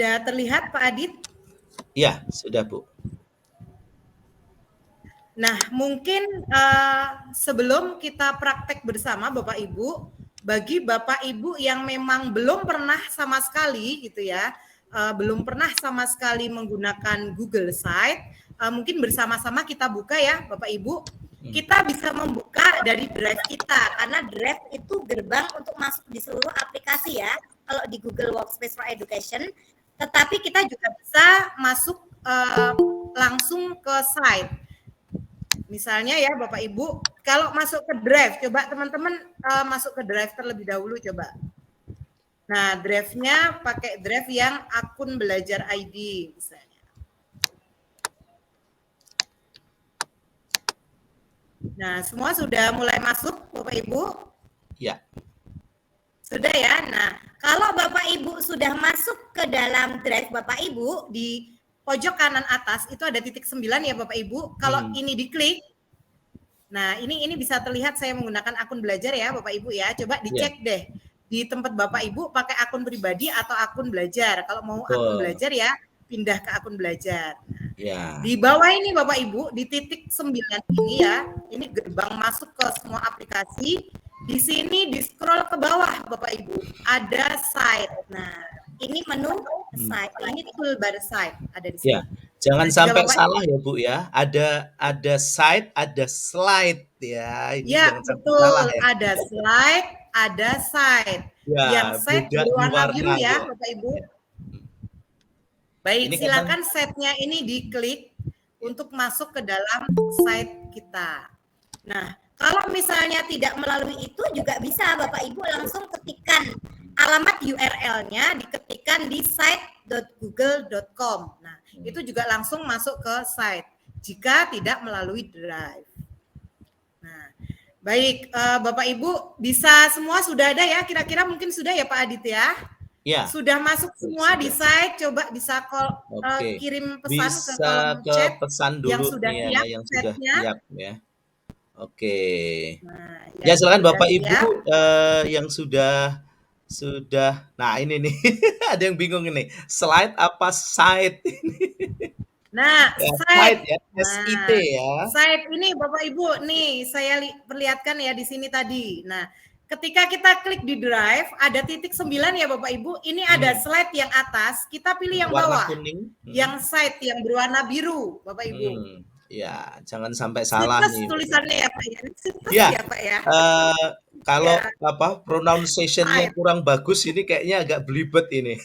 Sudah terlihat Pak Adit? Iya, sudah Bu. Nah, mungkin sebelum kita praktek bersama Bapak Ibu, bagi Bapak Ibu yang memang belum pernah sama sekali gitu ya, belum pernah sama sekali menggunakan Google Site, mungkin bersama-sama kita buka ya Bapak Ibu. Kita bisa membuka dari Drive kita, karena Drive itu gerbang untuk masuk di seluruh aplikasi ya, kalau di Google Workspace for Education. Tetapi kita juga bisa masuk langsung ke site. Misalnya ya Bapak Ibu, kalau masuk ke Drive, coba teman-teman masuk ke Drive terlebih dahulu coba. Nah, Drive-nya pakai Drive yang akun belajar ID misalnya. Nah, semua sudah mulai masuk Bapak Ibu? Ya. Sudah ya. Nah, kalau Bapak Ibu sudah masuk ke dalam Drive Bapak Ibu, di pojok kanan atas itu ada titik 9 ya Bapak Ibu. Kalau ini diklik, nah ini bisa terlihat saya menggunakan akun belajar ya Bapak Ibu ya. Coba dicek deh di tempat Bapak Ibu pakai akun pribadi atau akun belajar. Kalau mau akun belajar ya pindah ke akun belajar. Nah, di bawah ini Bapak Ibu di titik 9 ini ya, ini gerbang masuk ke semua aplikasi. Di sini di scroll ke bawah Bapak Ibu ada site. Nah, ini menu site, ini toolbar site ada di sini. Ya, jangan sampai salah ya Bu ya. Ada site, ada slide ya. Ini ya, jangan sampai betul. salah ya. Ada slide, ada site. Ya, Yang site beda berwarna biru ya, ya. Bapak Ibu. Baik, ini silakan site-nya ini diklik untuk masuk ke dalam site kita. Nah, kalau misalnya tidak melalui itu juga bisa Bapak Ibu langsung ketikkan alamat URL-nya, diketikkan di site.google.com. Nah, itu juga langsung masuk ke site jika tidak melalui Drive. Nah, baik, Bapak Ibu bisa semua sudah ada ya? Kira-kira mungkin sudah ya Pak Adit ya? Ya. Sudah masuk semua di site, coba bisa kirim pesan bisa ke kolom chat pesan dulu yang sudah nih siap, yang sudah siap ya. Oke. Nah, ya silakan Bapak Ibu yang sudah nah ini nih ada yang bingung ini, slide apa site ini? Nah, ya, site ya, SIT ya. Site ini Bapak Ibu nih saya perlihatkan ya di sini tadi. Nah, ketika kita klik di Drive ada titik 9 ya Bapak Ibu, ini ada slide yang atas, kita pilih yang warna bawah. Kuning. Yang site yang berwarna biru Bapak Ibu. Ya, jangan sampai salah nih. Tulisannya ya Pak ya. Ya, Pak ya. kalau pronunciation-nya kurang bagus ini kayaknya agak belibet ini.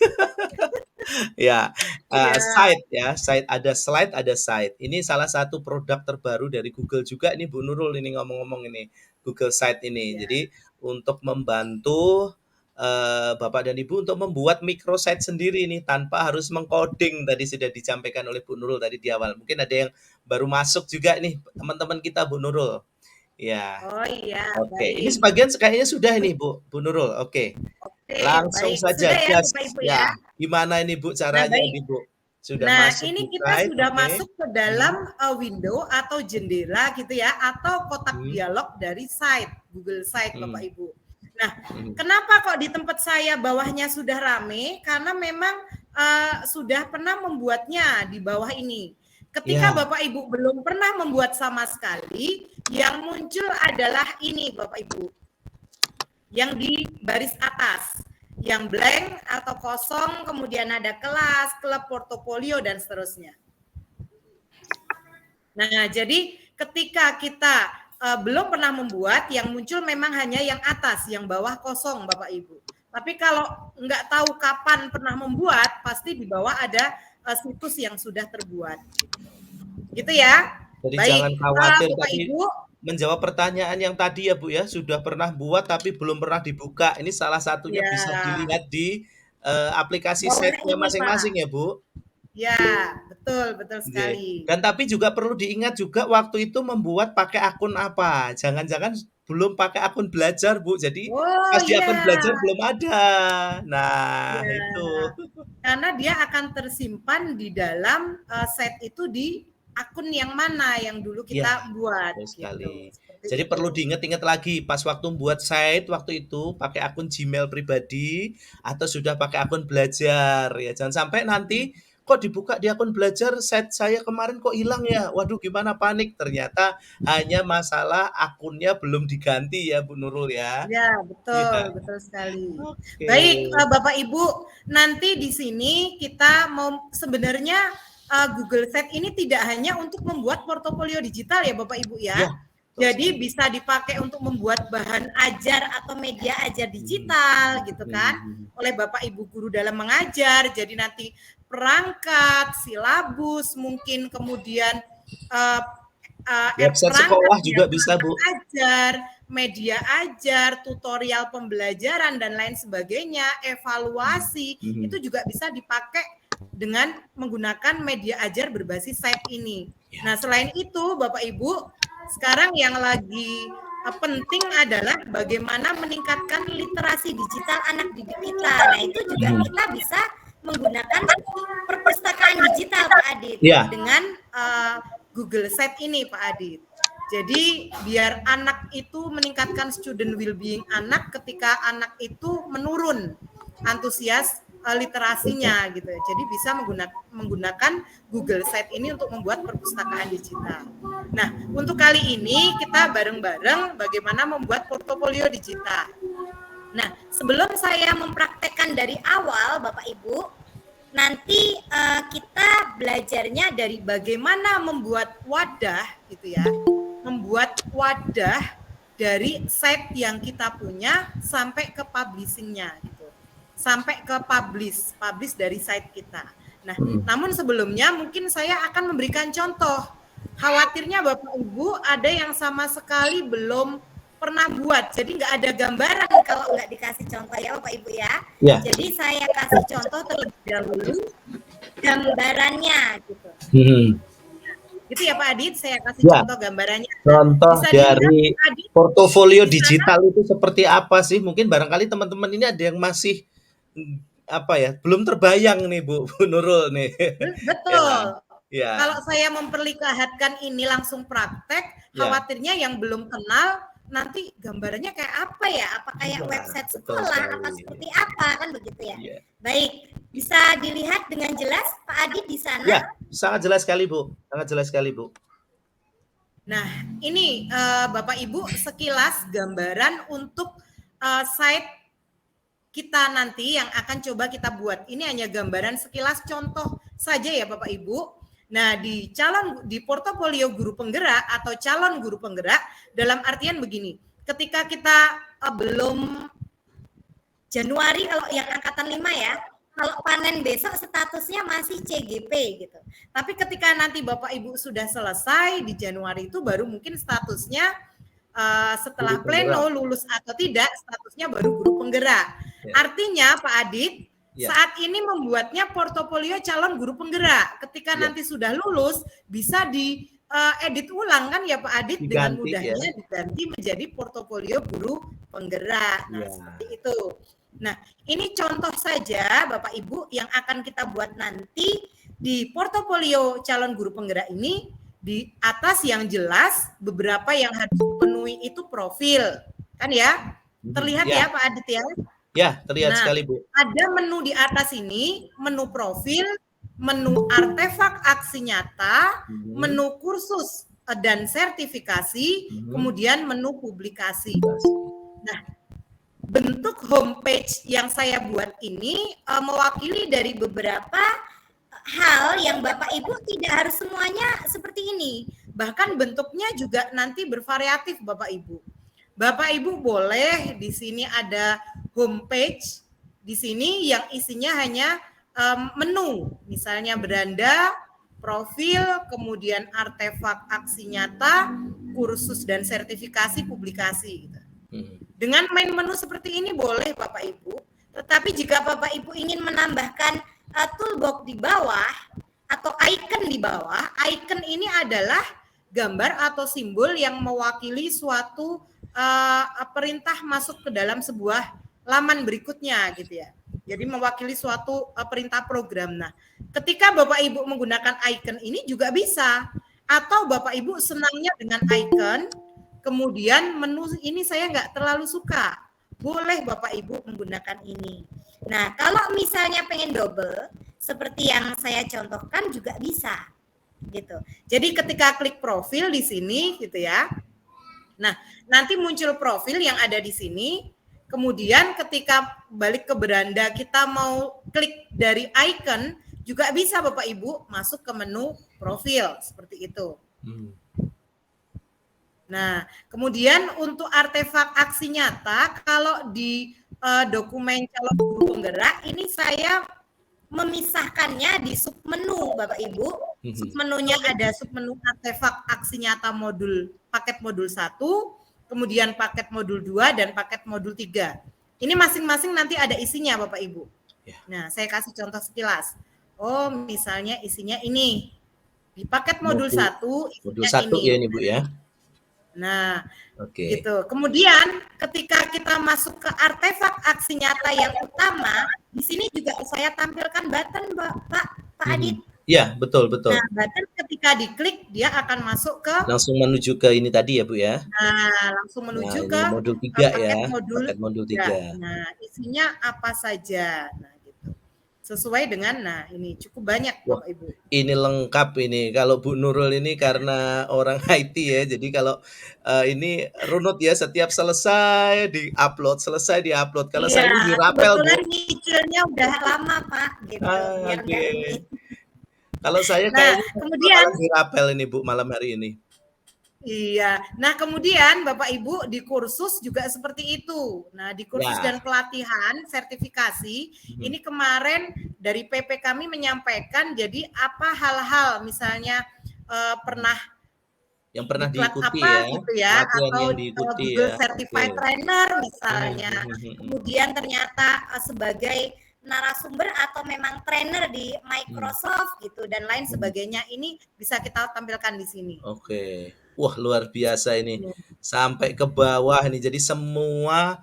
ya, site ada slide, ada site. Ini salah satu produk terbaru dari Google juga nih Bu Nurul ini ngomong-ngomong ini Google Site ini. Jadi untuk membantu Bapak dan Ibu untuk membuat microsite sendiri nih tanpa harus mengcoding, tadi sudah disampaikan oleh Bu Nurul tadi di awal. Mungkin ada yang baru masuk juga nih teman-teman kita Bu Nurul. Ya. Oh iya. Oke, ini sebagian kayaknya sudah ini Bu Nurul. Oke. Langsung saja gas ya. Gimana ini Bu caranya ini Bu? Sudah masuk ini kita sudah masuk ke dalam window atau jendela gitu ya, atau kotak dialog dari site Google Site Bapak Ibu. Nah, kenapa kok di tempat saya bawahnya sudah rame? Karena memang sudah pernah membuatnya di bawah ini. Ketika Bapak Ibu belum pernah membuat sama sekali, yang muncul adalah ini Bapak Ibu. Yang di baris atas, yang blank atau kosong, kemudian ada kelas, klub, portofolio, dan seterusnya. Nah, jadi ketika kita belum pernah membuat, yang muncul memang hanya yang atas, yang bawah kosong Bapak Ibu. Tapi kalau nggak tahu kapan pernah membuat, pasti di bawah ada situs yang sudah terbuat. Gitu ya. Jadi jangan khawatir tadi menjawab pertanyaan yang tadi ya Bu ya, sudah pernah buat tapi belum pernah dibuka. Ini salah satunya bisa dilihat di aplikasi site-nya masing-masing ya Bu. Ya, betul sekali. Dan tapi juga perlu diingat juga waktu itu membuat pakai akun apa. Jangan-jangan belum pakai akun belajar Bu. Jadi pas di akun belajar belum ada. Nah, itu. Karena dia akan tersimpan di dalam set itu di akun yang mana yang dulu kita buat. Sekali. Gitu. Jadi perlu diingat-ingat lagi pas waktu buat site waktu itu pakai akun Gmail pribadi atau sudah pakai akun belajar ya. Jangan sampai nanti kok dibuka di akun belajar site saya kemarin kok hilang ya. Waduh gimana panik. Ternyata hanya masalah akunnya belum diganti ya Bu Nurul ya. Ya, betul, Iya. betul sekali. Oke. Baik, Bapak Ibu, nanti di sini kita mau sebenarnya Google Set ini tidak hanya untuk membuat portofolio digital ya Bapak Ibu ya. Ya, Jadi bisa dipakai untuk membuat bahan ajar atau media ajar digital gitu kan oleh Bapak Ibu guru dalam mengajar. Jadi nanti perangkat, silabus, mungkin kemudian website sekolah juga bisa Bu. Ajar, media ajar, tutorial pembelajaran dan lain sebagainya, evaluasi itu juga bisa dipakai dengan menggunakan media ajar berbasis site ini. Nah, selain itu Bapak Ibu, sekarang yang lagi penting adalah bagaimana meningkatkan literasi digital anak didik kita. Nah, itu juga kita bisa menggunakan perpustakaan digital Pak Adit dengan Google Set ini Pak Adit. Jadi biar anak itu meningkatkan student well-being anak ketika anak itu menurun antusias literasinya gitu ya. Jadi bisa menggunakan Google Site ini untuk membuat perpustakaan digital. Nah, untuk kali ini kita bareng-bareng bagaimana membuat portofolio digital. Nah, sebelum saya mempraktekkan dari awal Bapak Ibu, nanti kita belajarnya dari bagaimana membuat wadah gitu ya. Membuat wadah dari site yang kita punya sampai ke publishingnya gitu. Sampai ke publish dari site kita. Nah, namun sebelumnya mungkin saya akan memberikan contoh. Khawatirnya Bapak Ibu ada yang sama sekali belum pernah buat, jadi nggak ada gambaran kalau nggak dikasih contoh ya Bapak Ibu ya. Jadi saya kasih contoh terlebih dahulu gambarannya gitu. Gitu ya Pak Adit, saya kasih contoh gambarannya. Contoh dari portofolio digital itu seperti apa sih? Mungkin barangkali teman-teman ini ada yang masih belum terbayang nih Bu Nurul nih. Betul. Ya. Kalau saya memperlihatkan ini langsung praktek, khawatirnya yang belum kenal nanti gambarannya kayak apa ya? Apa kayak website sekolah? Apa seperti apa kan begitu ya? Baik, bisa dilihat dengan jelas Pak Adit di sana? Ya, sangat jelas sekali Bu, sangat jelas sekali Bu. Nah, ini Bapak Ibu sekilas gambaran untuk site kita nanti yang akan coba kita buat. Ini hanya gambaran sekilas contoh saja ya Bapak Ibu. Nah, di portofolio guru penggerak atau calon guru penggerak dalam artian begini. Ketika kita belum Januari kalau yang angkatan 5 ya, kalau panen besok statusnya masih CGP gitu. Tapi ketika nanti Bapak Ibu sudah selesai di Januari itu baru mungkin statusnya setelah pleno lulus atau tidak, statusnya baru guru penggerak. Artinya Pak Adit, saat ini membuatnya portofolio calon guru penggerak. Ketika nanti sudah lulus, bisa diedit ulang kan ya Pak Adit, diganti, dengan mudahnya diganti menjadi portofolio guru penggerak. Nah, seperti itu. Nah, ini contoh saja Bapak Ibu yang akan kita buat nanti di portofolio calon guru penggerak ini. Di atas yang jelas beberapa yang harus dipenuhi itu profil kan ya, terlihat ya Pak Adit ya? Ya, terlihat sekali Bu. Ada menu di atas ini, menu profil, menu artefak aksi nyata, menu kursus dan sertifikasi, kemudian menu publikasi. Nah, bentuk homepage yang saya buat ini mewakili dari beberapa hal yang Bapak Ibu tidak harus semuanya seperti ini. Bahkan bentuknya juga nanti bervariatif Bapak Ibu. Bapak Ibu boleh di sini ada homepage di sini yang isinya hanya menu, misalnya beranda, profil, kemudian artefak aksi nyata, kursus dan sertifikasi publikasi gitu. Dengan main menu seperti ini boleh Bapak Ibu. Tetapi jika Bapak Ibu ingin menambahkan toolbox di bawah atau icon di bawah, icon ini adalah gambar atau simbol yang mewakili suatu perintah masuk ke dalam sebuah laman berikutnya gitu ya. Jadi mewakili suatu perintah program. Nah, ketika Bapak Ibu menggunakan icon ini juga bisa, atau Bapak Ibu senangnya dengan icon, kemudian menu ini saya nggak terlalu suka, boleh Bapak Ibu menggunakan ini. Nah, kalau misalnya pengen double, seperti yang saya contohkan juga bisa, gitu. Jadi ketika klik profil di sini, gitu ya. Nah, nanti muncul profil yang ada di sini. Kemudian ketika balik ke beranda kita mau klik dari icon, juga bisa Bapak Ibu masuk ke menu profil seperti itu. Nah, kemudian untuk artefak aksi nyata, kalau di dokumen calon guru penggerak, ini saya memisahkannya di submenu, Bapak Ibu. Submenunya ada submenu artefak aksi nyata modul, paket modul 1, kemudian paket modul 2, dan paket modul 3. Ini masing-masing nanti ada isinya, Bapak Ibu. Nah, saya kasih contoh sekilas. Oh, misalnya isinya ini. Di paket modul 1, modul 1 ini. Ya ini Bu ya. Nah, gitu. Kemudian ketika kita masuk ke artefak aksi nyata yang utama, di sini juga saya tampilkan button, Pak Adit. Iya, betul. Nah, button ketika diklik dia akan masuk ke langsung menuju ke ini tadi ya Bu ya. Nah, langsung menuju ke modul 3 paket ya. Paket modul 3. Nah, isinya apa saja. Nah, gitu. Sesuai dengan ini cukup banyak Bapak Ibu. Ini lengkap ini. Kalau Bu Nurul ini karena orang IT ya. Jadi kalau ini runut ya, setiap selesai di-upload. Kalau saya ini dirapel Bu. Kebetulan nyicilnya udah lama Pak gitu. Kalau saya kayaknya kemudian dirapel ini Bu malam hari ini. Iya. Nah, kemudian Bapak Ibu di kursus juga seperti itu. Nah, di kursus dan pelatihan sertifikasi, ini kemarin dari PP kami menyampaikan jadi apa hal-hal misalnya pernah diikuti apa ya, gitu ya, atau Google Certified Trainer misalnya. Kemudian ternyata sebagai narasumber atau memang trainer di Microsoft gitu dan lain sebagainya, ini bisa kita tampilkan di sini. Wah, luar biasa ini. Sampai ke bawah ini. Jadi semua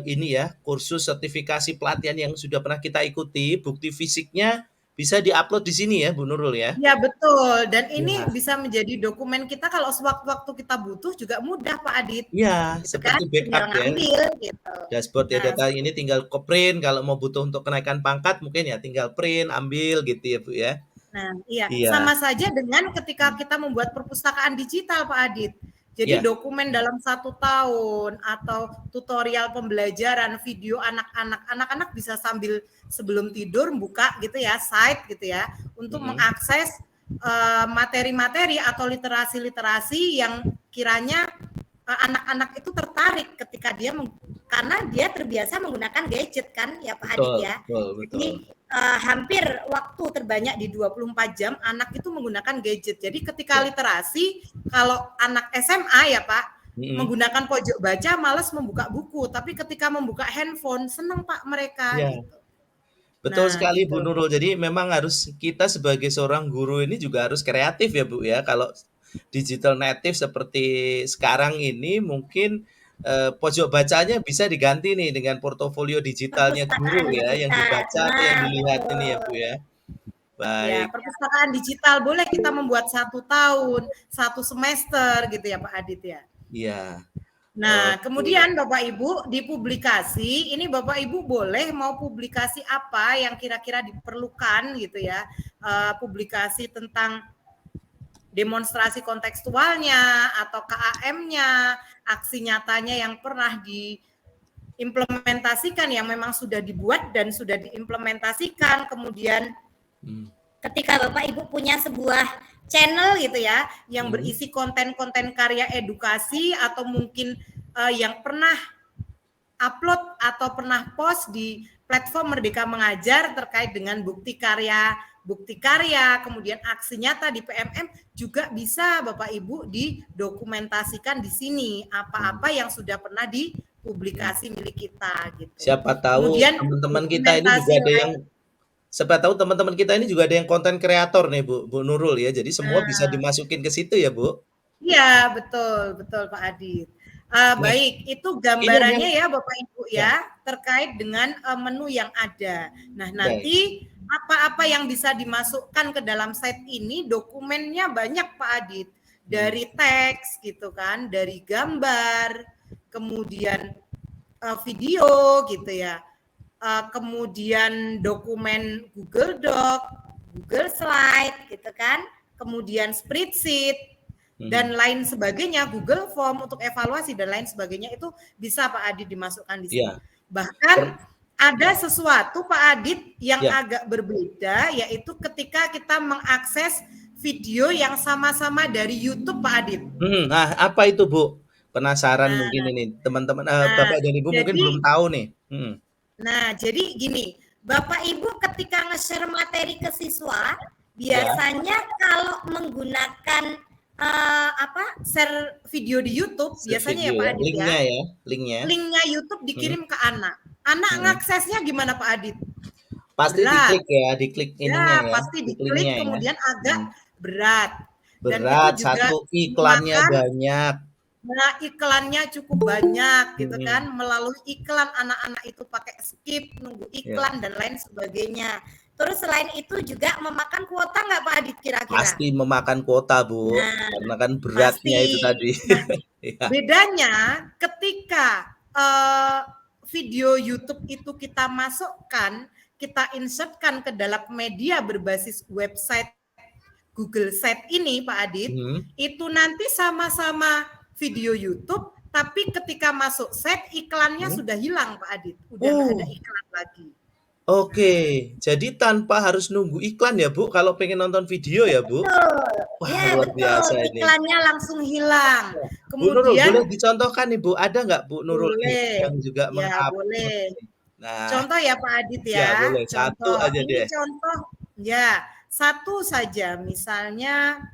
ini ya, kursus sertifikasi pelatihan yang sudah pernah kita ikuti, bukti fisiknya bisa diupload di sini ya, Bu Nurul ya? Ya, betul. Dan ini bisa menjadi dokumen kita kalau sewaktu-waktu kita butuh juga mudah, Pak Adit. Iya, gitu seperti kan? Backup ya. Ngambil, gitu. Dashboard ya, data ini tinggal print, kalau mau butuh untuk kenaikan pangkat mungkin ya tinggal print, ambil gitu ya, Bu ya. Nah, iya. Sama saja dengan ketika kita membuat perpustakaan digital, Pak Adit. Jadi dokumen dalam 1 tahun atau tutorial pembelajaran video anak-anak bisa sambil sebelum tidur buka gitu ya, site gitu ya, untuk mengakses materi-materi atau literasi-literasi yang kiranya anak-anak itu tertarik ketika dia karena dia terbiasa menggunakan gadget kan ya Pak Adit ya. Betul. Jadi hampir waktu terbanyak di 24 jam anak itu menggunakan gadget. Jadi ketika literasi, kalau anak SMA ya Pak, menggunakan pojok baca malas membuka buku, tapi ketika membuka handphone senang Pak mereka gitu. Betul sekali Bu Nurul. Jadi memang harus kita sebagai seorang guru ini juga harus kreatif ya Bu ya. Kalau digital native seperti sekarang ini mungkin pojok bacanya bisa diganti nih dengan portofolio digitalnya guru ya, yang dibaca atau yang dilihat ini ya Bu ya. Baik. Ya, perpustakaan digital boleh kita membuat 1 tahun, 1 semester gitu ya Pak Adit ya. Iya. Nah, kemudian Bapak Ibu di publikasi, ini Bapak Ibu boleh mau publikasi apa yang kira-kira diperlukan gitu ya. Publikasi tentang demonstrasi kontekstualnya atau KAM-nya, aksi nyatanya yang pernah diimplementasikan yang memang sudah dibuat dan sudah diimplementasikan, kemudian ketika Bapak Ibu punya sebuah channel gitu ya yang berisi konten-konten karya edukasi atau mungkin yang pernah upload atau pernah post di platform Merdeka Mengajar terkait dengan bukti karya, kemudian aksi nyata di PMM juga bisa Bapak Ibu didokumentasikan di sini apa-apa yang sudah pernah dipublikasi milik kita gitu. Siapa tahu teman-teman kita ini juga ada yang konten kreator nih Bu Nurul ya. Jadi semua bisa dimasukin ke situ ya Bu. Iya, betul Pak Adit. Baik, itu gambarannya ya Bapak Ibu ya terkait dengan menu yang ada. Nah, nanti apa-apa yang bisa dimasukkan ke dalam site ini dokumennya banyak Pak Adit. dari teks gitu kan, dari gambar, kemudian video gitu ya, kemudian dokumen Google Doc, Google Slide gitu kan, kemudian spreadsheet dan lain sebagainya, Google Form untuk evaluasi dan lain sebagainya, itu bisa Pak Adit dimasukkan di sini. Iya. Bahkan ada sesuatu Pak Adit yang Ya. agak berbeda, yaitu ketika kita mengakses video yang sama-sama dari YouTube Pak Adit. Nah, apa itu Bu? Penasaran mungkin ini teman-teman, Bapak dan Ibu mungkin belum tahu nih. Nah, jadi gini, Bapak Ibu ketika nge-share materi ke siswa, biasanya kalau menggunakan share video di YouTube, biasanya ya Pak Adit linknya ya, linknya YouTube dikirim ke anak. Anak ngaksesnya gimana Pak Adit? Pasti Berat. diklik ininya ya. Pasti diklik, kemudian agak berat. Dan Berat, itu juga satu iklannya banyak. Nah, iklannya cukup banyak gitu kan. Melalui iklan anak-anak itu pakai skip, nunggu iklan dan lain sebagainya. Terus selain itu juga memakan kuota nggak Pak Adit kira-kira? Pasti memakan kuota Bu, karena kan beratnya itu tadi. Nah, bedanya ketika video YouTube itu kita masukkan, kita insertkan ke dalam media berbasis website Google Sheet ini Pak Adit, itu nanti sama-sama video YouTube, tapi ketika masuk set iklannya sudah hilang Pak Adit, udah nggak ada iklan lagi. Oke, jadi tanpa harus nunggu iklan ya Bu, kalau pengen nonton video ya Bu? Wah, ya, luar biasa ini. Iklannya langsung hilang. Bu Nurul, boleh dicontohkan nih Bu, ada nggak Bu Nurul yang juga boleh. Nah, contoh ya Pak Adit ya. Ya boleh, satu aja ini deh. Contoh, ya satu saja, misalnya.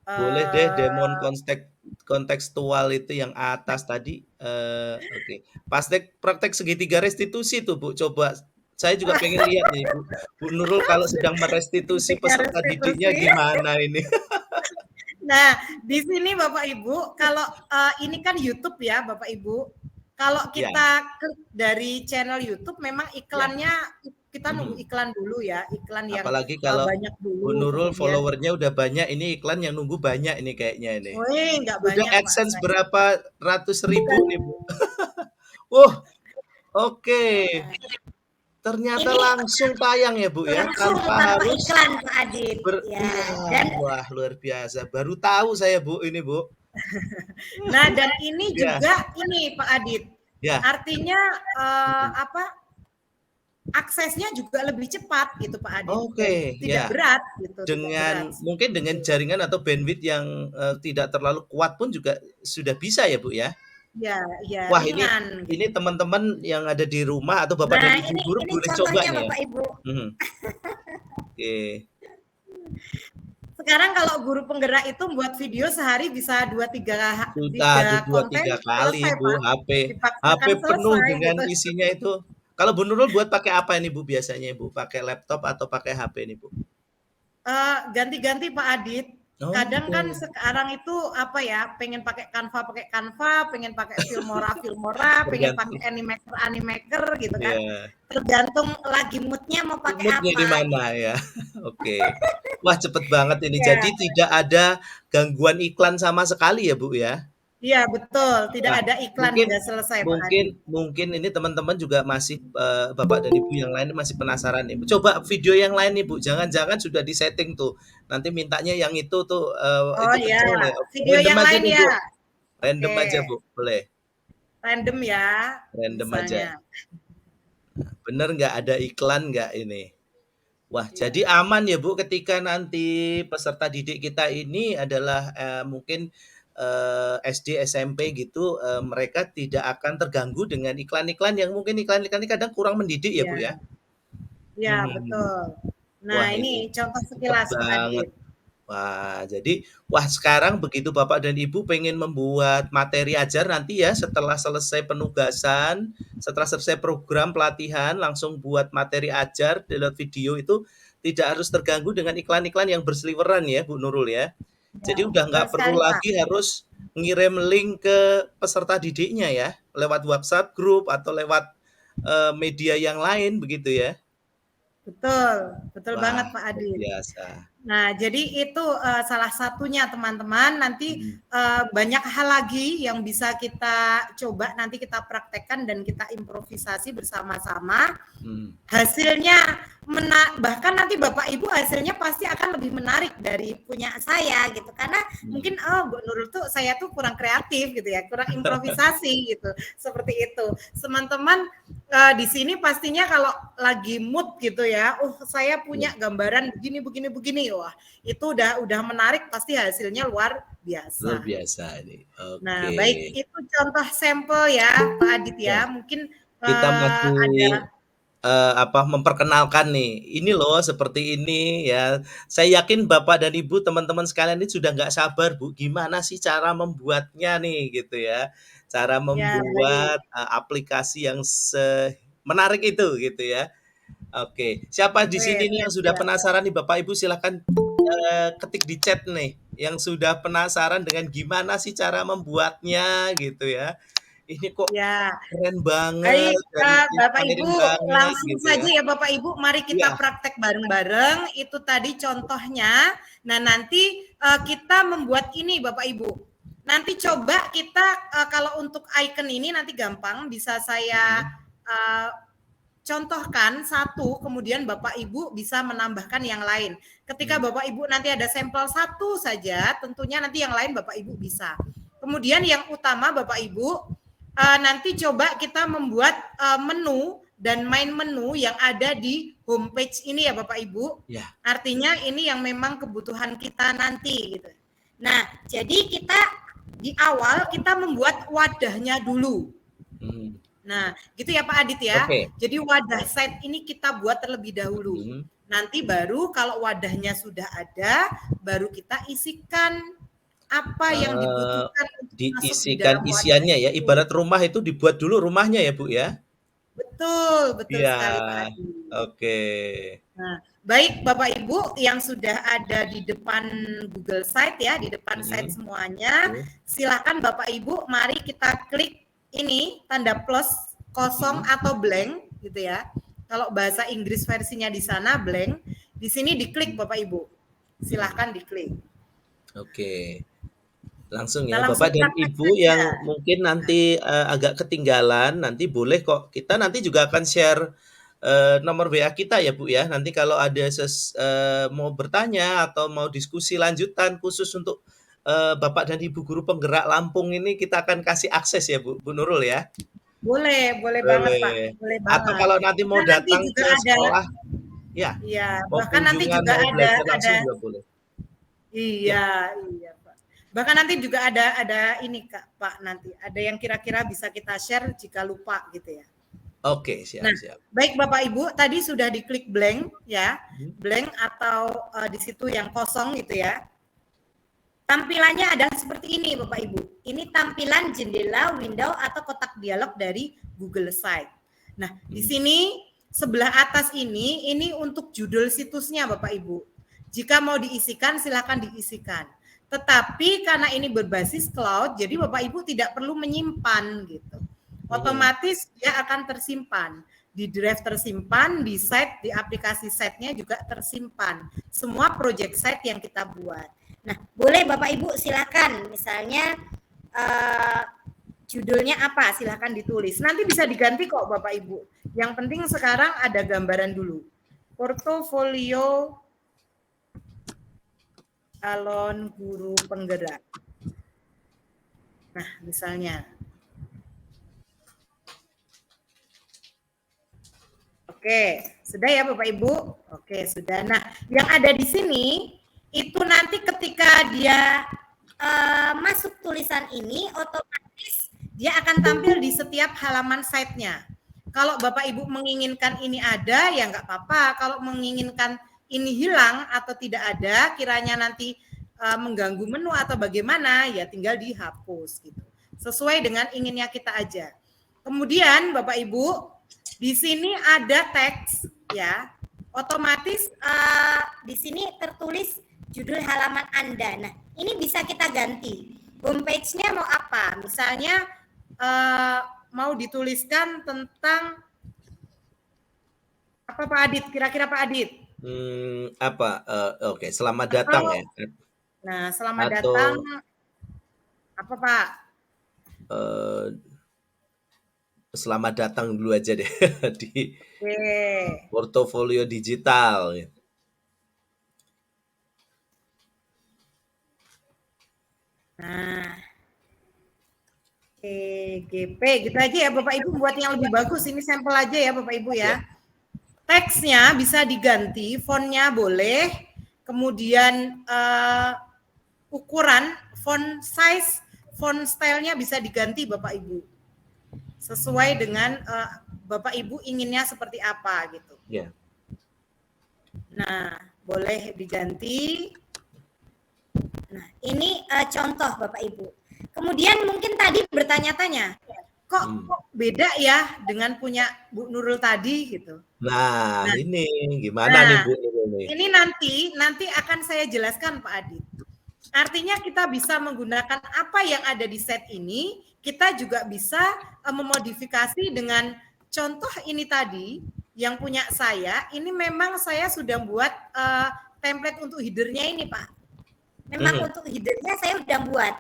Boleh deh demon kontekstual itu yang atas tadi. Oke. Praktek segitiga restitusi tuh Bu, coba. Saya juga pengen lihat nih Bu Nurul kalau sedang merestitusi peserta didiknya gimana ini. Nah, di sini Bapak Ibu, kalau ini kan YouTube ya Bapak Ibu. Kalau kita klik dari channel YouTube, memang iklannya kita nunggu iklan dulu ya, iklan yang apalagi kalau banyak dulu. Bu Nurul followernya udah banyak, ini iklan yang nunggu banyak ini kayaknya ini. Nggak banyak. Udah AdSense berapa ratus ribu nih Bu. Oke. Ternyata langsung tayang ya Bu ya, tanpa harus iklan Pak Adit. Wah luar biasa, baru tahu saya Bu ini Bu. Nah dan ini juga ini Pak Adit, artinya aksesnya juga lebih cepat gitu Pak Adit. Tidak berat gitu. Mungkin dengan jaringan atau bandwidth yang tidak terlalu kuat pun juga sudah bisa ya Bu ya. Ya, wah ringan. Ini teman-teman yang ada di rumah atau Bapak dan Ibu guru boleh coba nih ya. Bapak Ibu. Oke. Sekarang kalau guru penggerak itu buat video sehari bisa 2-3 kali Bu, HP penuh dengan isinya itu. Kalau Bu Nurul buat pakai apa ini Bu biasanya Bu? Pakai laptop atau pakai HP ini Bu? Ganti-ganti Pak Adit. Kadang kan sekarang itu pengen pakai Canva, pengen pakai Filmora, pengen pakai Animaker gitu kan. Tergantung lagi moodnya mau pakai apa. Moodnya di mana ya. Oke. Wah cepet banget ini. Jadi tidak ada gangguan iklan sama sekali ya Bu ya? Iya betul, tidak ada iklan sudah selesai Pak Adit. Mungkin ini teman-teman juga masih Bapak dan Ibu yang lain masih penasaran nih. Coba video yang lain nih Bu, jangan-jangan sudah disetting tuh. Nanti mintanya yang itu tuh video yang lain ya. Bu. Random aja Bu, boleh. Random ya. Random aja. Bener nggak ada iklan nggak ini? Wah, jadi aman ya Bu ketika nanti peserta didik kita ini adalah mungkin SD, SMP gitu, mereka tidak akan terganggu dengan iklan-iklan yang mungkin iklan-iklan ini kadang kurang mendidik ya Bu ya? Iya betul. Nah ini contoh sekilas Pak Adit. Wah sekarang begitu Bapak dan Ibu pengen membuat materi ajar nanti ya setelah selesai penugasan, setelah selesai program pelatihan langsung buat materi ajar lewat video itu tidak harus terganggu dengan iklan-iklan yang berseliweran ya Bu Nurul ya. Jadi udah nggak perlu lagi harus ngirim link ke peserta didiknya ya lewat WhatsApp group atau lewat media yang lain begitu ya. Betul banget Pak Adit. Biasa. Nah, jadi itu salah satunya teman-teman. Nanti banyak hal lagi yang bisa kita coba nanti kita praktekkan dan kita improvisasi bersama-sama. Hasilnya bahkan nanti Bapak Ibu hasilnya pasti akan lebih menarik dari punya saya gitu. Karena mungkin Bu Nurul tuh saya tuh kurang kreatif gitu ya, kurang improvisasi gitu. Seperti itu. Teman-teman di sini pastinya kalau lagi mood gitu ya, saya punya gambaran begini. Wah, itu udah menarik, pasti hasilnya luar biasa. Luar biasa nih. Nah, baik, itu contoh sampel ya Pak Adit ya. Mungkin kita masih ada memperkenalkan nih, ini loh seperti ini ya. Saya yakin Bapak dan Ibu, teman-teman sekalian ini sudah nggak sabar Bu, gimana sih cara membuatnya nih gitu ya. Cara ya, membuat aplikasi yang menarik itu gitu ya. Oke, siapa di sini nih yang sudah siap. penasaran nih Bapak Ibu, silakan ketik di chat nih yang sudah penasaran dengan gimana sih cara membuatnya gitu ya. Ini kok Ya, keren banget baik dan Bapak inspiring Ibu, banget langsung gitu ya. saja ya Bapak Ibu, mari kita Iya. praktek bareng-bareng. Itu tadi contohnya. Nah, nanti kita membuat ini Bapak Ibu. Nanti coba kita kalau untuk icon ini nanti gampang, bisa saya contohkan satu, kemudian Bapak Ibu bisa menambahkan yang lain. Ketika Bapak Ibu nanti ada sampel satu saja, tentunya nanti yang lain Bapak Ibu bisa. Kemudian yang utama Bapak Ibu, nanti coba kita membuat menu dan main menu yang ada di homepage ini ya Bapak Ibu. Ya. Artinya ini yang memang kebutuhan kita nanti gitu. Nah, jadi kita di awal kita membuat wadahnya dulu. Nah, gitu ya Pak Adit ya. Okay. Jadi wadah site ini kita buat terlebih dahulu. Nanti baru kalau wadahnya sudah ada, baru kita isikan apa yang dibutuhkan untuk diisikan isiannya ya. Ibarat rumah itu dibuat dulu rumahnya ya Bu ya. Betul Iya. sekali Pak Adit. Oke. Nah, baik Bapak Ibu yang sudah ada di depan Google Site ya, di depan site semuanya, silakan Bapak Ibu, mari kita klik ini tanda plus kosong atau blank gitu ya. Kalau bahasa Inggris versinya di sana blank, di sini diklik Bapak Ibu. Silahkan diklik. Oke. Langsung ya Bapak dan Ibu yang mungkin nanti agak ketinggalan, nanti boleh kok. Kita nanti juga akan share nomor WA kita ya Bu ya. Nanti kalau ada mau bertanya atau mau diskusi lanjutan khusus untuk Bapak dan Ibu guru penggerak Lampung ini, kita akan kasih akses ya Bu Nurul ya. Boleh banget Pak. Boleh banget. Atau kalau nanti mau datang ke sekolah, ya. Iya, bahkan nanti juga ada juga boleh. Iya Pak. Bahkan nanti juga ada ini Pak, nanti ada yang kira-kira bisa kita share jika lupa gitu ya. Oke, siap. Baik Bapak Ibu, tadi sudah diklik blank ya, blank atau di situ yang kosong gitu ya. Tampilannya adalah seperti ini Bapak Ibu. Ini tampilan jendela, window atau kotak dialog dari Google Site. Nah, di sini sebelah atas ini untuk judul situsnya Bapak Ibu. Jika mau diisikan silakan diisikan. Tetapi karena ini berbasis cloud, jadi Bapak Ibu tidak perlu menyimpan gitu. Otomatis dia akan tersimpan. Di drive tersimpan, di site, di aplikasi site-nya juga tersimpan. Semua project site yang kita buat. Nah, boleh Bapak Ibu silakan, misalnya judulnya apa, silakan ditulis. Nanti bisa diganti kok Bapak Ibu. Yang penting sekarang ada gambaran dulu. Portofolio calon guru penggerak. Nah, misalnya. Oke, sudah ya Bapak Ibu? Oke, sudah. Nah, yang ada di sini itu nanti ketika dia masuk tulisan ini, otomatis dia akan tampil di setiap halaman site-nya. Kalau Bapak Ibu menginginkan ini ada, ya nggak apa-apa. Kalau menginginkan ini hilang atau tidak ada, kiranya nanti mengganggu menu atau bagaimana, ya tinggal dihapus gitu. Sesuai dengan inginnya kita aja. Kemudian Bapak Ibu, di sini ada teks ya. Otomatis di sini tertulis judul halaman Anda. Nah, ini bisa kita ganti. Homepage-nya mau apa? Misalnya mau dituliskan tentang apa Pak Adit? Kira-kira Pak Adit? Apa, oke, selamat datang Atau ya? nah, selamat datang Atau, apa, Pak? eee, selamat datang dulu aja deh di Oke. portofolio digital gitu. Nah, EGP gitu aja ya Bapak Ibu, buat yang lebih bagus ini sampel aja ya Bapak Ibu Ya. ya. Teksnya bisa diganti, fontnya boleh, kemudian ukuran, font size, font stylenya bisa diganti Bapak Ibu. Sesuai dengan Bapak Ibu inginnya seperti apa gitu. Ya. Nah, boleh diganti. Nah, ini contoh Bapak Ibu. Kemudian mungkin tadi bertanya-tanya, Kok beda ya dengan punya Bu Nurul tadi gitu. Nah, Nah, ini gimana nih Bu Nurul nih? ini nanti akan saya jelaskan Pak Adit. Artinya kita bisa menggunakan apa yang ada di set ini, kita juga bisa memodifikasi dengan contoh ini tadi yang punya saya. Ini memang saya sudah buat template untuk header-nya ini Pak. Memang untuk header-nya saya udah buat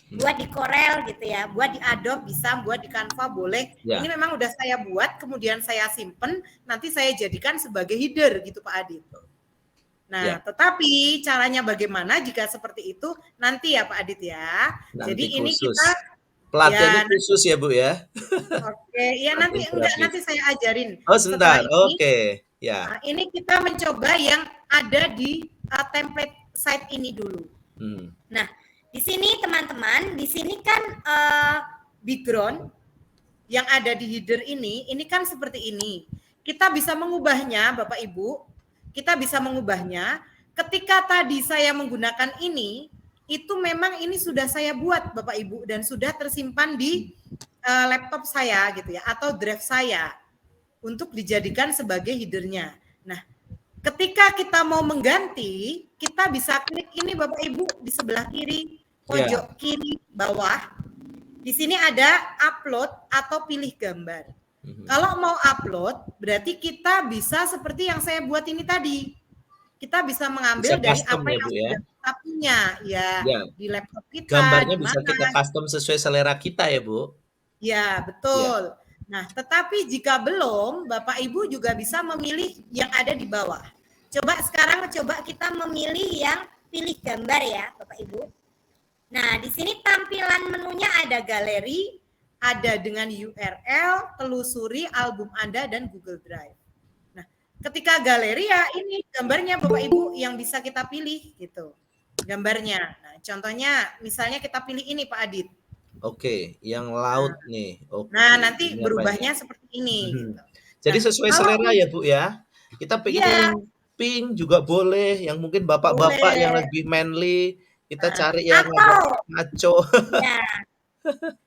di Corel gitu ya, buat di Adobe bisa, buat di Canva boleh. Ya. Ini memang udah saya buat, kemudian saya simpen, nanti saya jadikan sebagai header gitu Pak Adit. Nah, Ya. Tetapi caranya bagaimana jika seperti itu nanti ya Pak Adit ya. Nanti Jadi khusus. ini kita pelatihannya ya, khusus ya Bu ya? Oke, ya nanti saya ajarin. Oh sebentar, Setelah ini, oke, ya. Nah, ini kita mencoba yang ada di template site ini dulu. Nah, di sini teman-teman, di sini kan background yang ada di header ini kan seperti ini. Kita bisa mengubahnya, Bapak Ibu. Kita bisa mengubahnya. Ketika tadi saya menggunakan ini, itu memang ini sudah saya buat, Bapak Ibu, dan sudah tersimpan di laptop saya gitu ya, atau drive saya untuk dijadikan sebagai headernya. Nah, ketika kita mau mengganti, kita bisa klik ini Bapak Ibu di sebelah kiri, pojok kiri bawah. Di sini ada upload atau pilih gambar. Kalau mau upload, berarti kita bisa seperti yang saya buat ini tadi. Kita bisa mengambil Bisa dari custom apa ya, yang Bu, sudah kita punya ya, di laptop kita. Gambarnya di bisa mana. kita custom sesuai selera kita ya, Bu. Ya, betul. Nah, tetapi jika belum, Bapak Ibu juga bisa memilih yang ada di bawah. Sekarang kita memilih yang pilih gambar ya, Bapak Ibu. Nah, di sini tampilan menunya ada galeri, ada dengan URL, telusuri album Anda dan Google Drive. Nah, ketika galeri ya ini gambarnya Bapak Ibu yang bisa kita pilih gitu. Gambarnya. Nah, contohnya misalnya kita pilih ini Pak Adit. Oke, yang laut nih. Oke. Nah, nanti berubahnya seperti ini gitu. Jadi sesuai selera ya, Bu ya. Kita pengen pink juga boleh, yang mungkin bapak-bapak yang lebih manly, kita cari yang agak maco. Ya.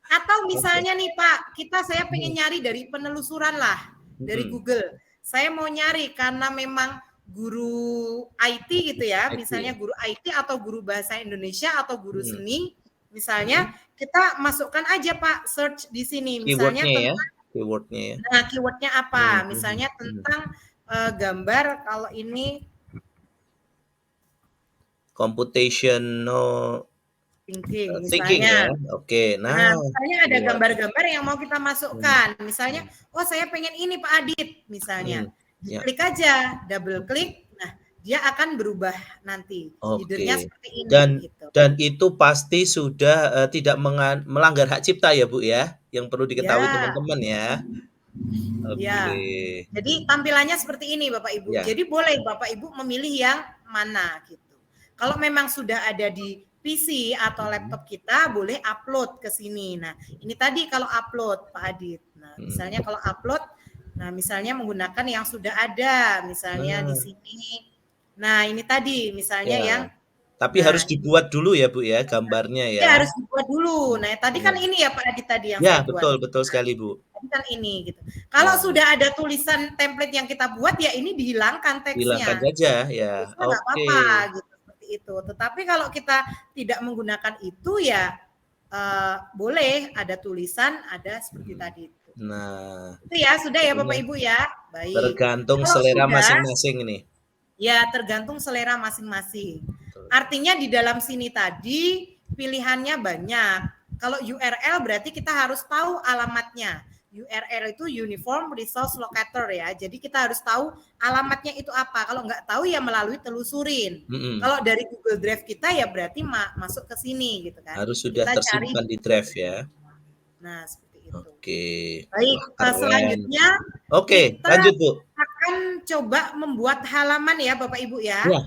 Atau misalnya nih Pak, saya pengen nyari dari penelusuran lah, dari Google. Saya mau nyari karena memang guru IT gitu ya, misalnya guru IT atau guru bahasa Indonesia atau guru seni, misalnya kita masukkan aja Pak, search di sini, misalnya tentang keywordnya ya. Nah, keywordnya apa? Misalnya tentang gambar, kalau ini computational thinking misalnya. Oke, nah misalnya ada gambar-gambar yang mau kita masukkan. Misalnya, oh saya pengen ini Pak Adit, misalnya. Klik aja, double klik. Nah, dia akan berubah nanti. Header-nya seperti ini. Dan itu pasti sudah tidak melanggar hak cipta ya Bu ya, yang perlu diketahui teman-teman ya. Ya. Jadi tampilannya seperti ini Bapak Ibu. Jadi boleh Bapak Ibu memilih yang mana gitu. Kalau memang sudah ada di PC atau laptop kita, boleh upload ke sini. Nah, ini tadi kalau upload Pak Adit. Nah, misalnya kalau upload, nah misalnya menggunakan yang sudah ada, misalnya di sini. Nah, ini tadi misalnya yang tapi harus dibuat dulu ya Bu ya gambarnya ya. Ya harus dibuat dulu. Nah, tadi kan ini ya Pak Adit tadi yang saya buat. Ya, betul sekali Bu. Tadi kan ini gitu. Kalau sudah ada tulisan template yang kita buat ya ini dihilangkan teksnya. Hilangkan saja ya. Oke. Apa-apa gitu seperti itu. Tetapi kalau kita tidak menggunakan itu ya boleh ada tulisan, ada seperti tadi itu. Nah, itu ya sudah ya Bapak Ibu ya. Baik. Tergantung selera masing-masing nih. Ya, tergantung selera masing-masing. Betul. Artinya di dalam sini tadi pilihannya banyak. Kalau URL berarti kita harus tahu alamatnya. URL itu Uniform Resource Locator ya. Jadi kita harus tahu alamatnya itu apa. Kalau nggak tahu ya melalui telusurin. Kalau dari Google Drive kita ya berarti masuk ke sini gitu kan. Harus sudah kita tersimpan cari di Drive ya. Nah, seperti itu. Oke. Baik, selanjutnya Oke, kita lanjut Bu. akan coba membuat halaman ya Bapak Ibu ya. Ya.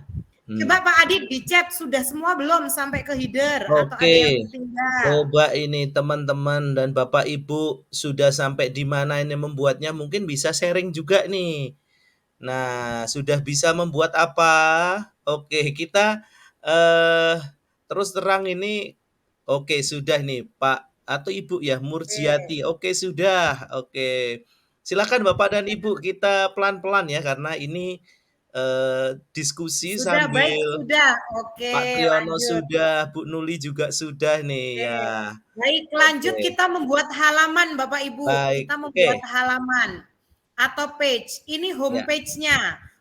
Coba Pak Adit di chat sudah semua belum sampai ke header atau ada Oke. yang tertinggal? Coba ini teman-teman dan Bapak Ibu sudah sampai di mana ini membuatnya, mungkin bisa sharing juga nih. Nah, sudah bisa membuat apa? Oke, kita terus terang ini oke sudah nih Pak atau Ibu ya Murjiati. Oke, sudah. Oke. Silakan Bapak dan Ibu kita pelan-pelan ya karena ini diskusi Sudah baik, sambil sudah. Oke, Pak Triyono lanjut. sudah, Bu Nuli juga sudah nih ya. Baik, lanjut Oke. kita membuat halaman Bapak Ibu. Baik, Kita oke. membuat halaman atau page. Ini home Ya. page-nya.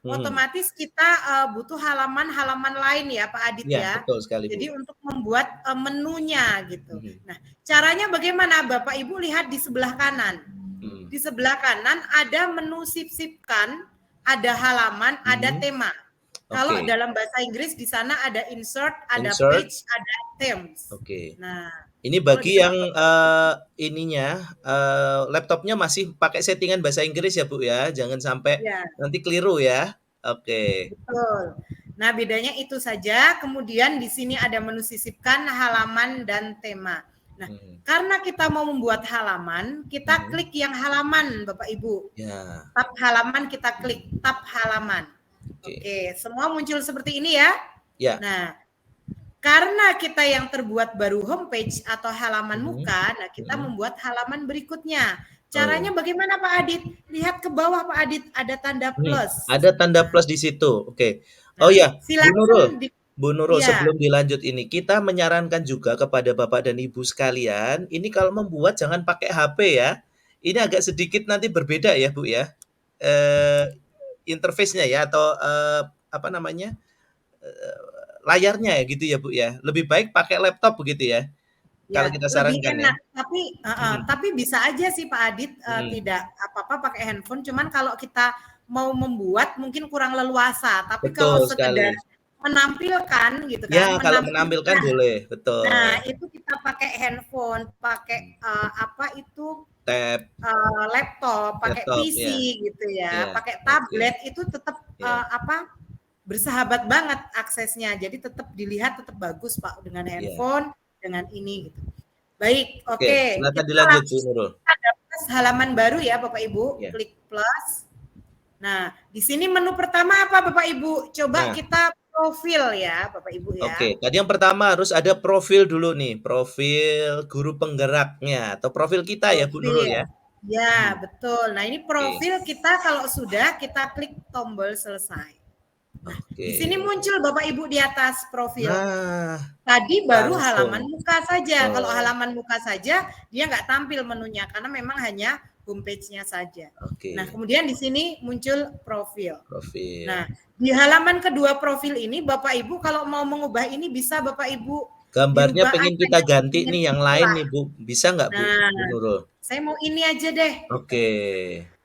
Otomatis kita butuh halaman-halaman lain ya Pak Adit Ya, ya. betul sekali Bu. Jadi untuk membuat menunya gitu. Nah, caranya bagaimana Bapak Ibu lihat di sebelah kanan. Di sebelah kanan ada menu sip-sipkan, ada halaman, ada tema. Kalau dalam bahasa Inggris di sana ada insert, ada page, ada themes. Oke. Nah, ini bagi yang laptopnya masih pakai settingan bahasa Inggris ya Bu ya, jangan sampai nanti keliru ya. Oke. Betul. Nah, bedanya itu saja. Kemudian di sini ada menu sisipkan, halaman, dan tema. Nah, karena kita mau membuat halaman, kita klik yang halaman, Bapak Ibu. Ya. Tab halaman kita klik, tab halaman. Oke, semua muncul seperti ini ya. Ya. Nah, karena kita yang terbuat baru homepage atau halaman muka, nah kita membuat halaman berikutnya. Caranya bagaimana Pak Adit? Lihat ke bawah Pak Adit, ada tanda plus. Ada tanda plus di situ. Oke. Oh ya, Bu Nurul, sebelum dilanjut ini, kita menyarankan juga kepada Bapak dan Ibu sekalian, ini kalau membuat jangan pakai HP ya. Ini agak sedikit nanti berbeda ya Bu ya. Interface-nya ya atau apa namanya? Layarnya ya gitu ya Bu ya. Lebih baik pakai laptop begitu ya. Ya, kalau kita lebih sarankan enak. ya. Tapi bisa aja sih Pak Adit tidak apa-apa pakai handphone. Cuman kalau kita mau membuat mungkin kurang leluasa. Tapi kalau sekedar menampilkan gitu kan. Ya, kalau menampilkan boleh, betul. Nah, itu kita pakai handphone, pakai apa itu? Tab, laptop, pakai PC gitu ya, pakai tablet itu tetap apa? Bersahabat banget aksesnya. Jadi tetap dilihat tetap bagus Pak dengan handphone, dengan ini gitu. Baik, oke. Silakan dilanjut Bu Nurul. Ada plus halaman baru ya Bapak Ibu, klik plus. Nah, di sini menu pertama apa Bapak Ibu? Coba kita profil ya Bapak Ibu ya. Oke, tadi yang pertama harus ada profil dulu nih, profil guru penggeraknya atau profil kita ya Bu Nurul ya. Ya, betul. Nah, ini profil kita kalau sudah kita klik tombol selesai. Nah, di sini muncul Bapak Ibu di atas profil. Tadi baru halaman muka saja. Kalau halaman muka saja dia nggak tampil menunya karena memang hanya homepage-nya saja. Nah, kemudian di sini muncul profil. Nah, di halaman kedua profil ini Bapak Ibu kalau mau mengubah ini bisa Bapak Ibu gambarnya pengen kita ganti nih yang lain nih Bu. Bisa nggak Bu Nurul? Saya mau ini aja deh. Oke.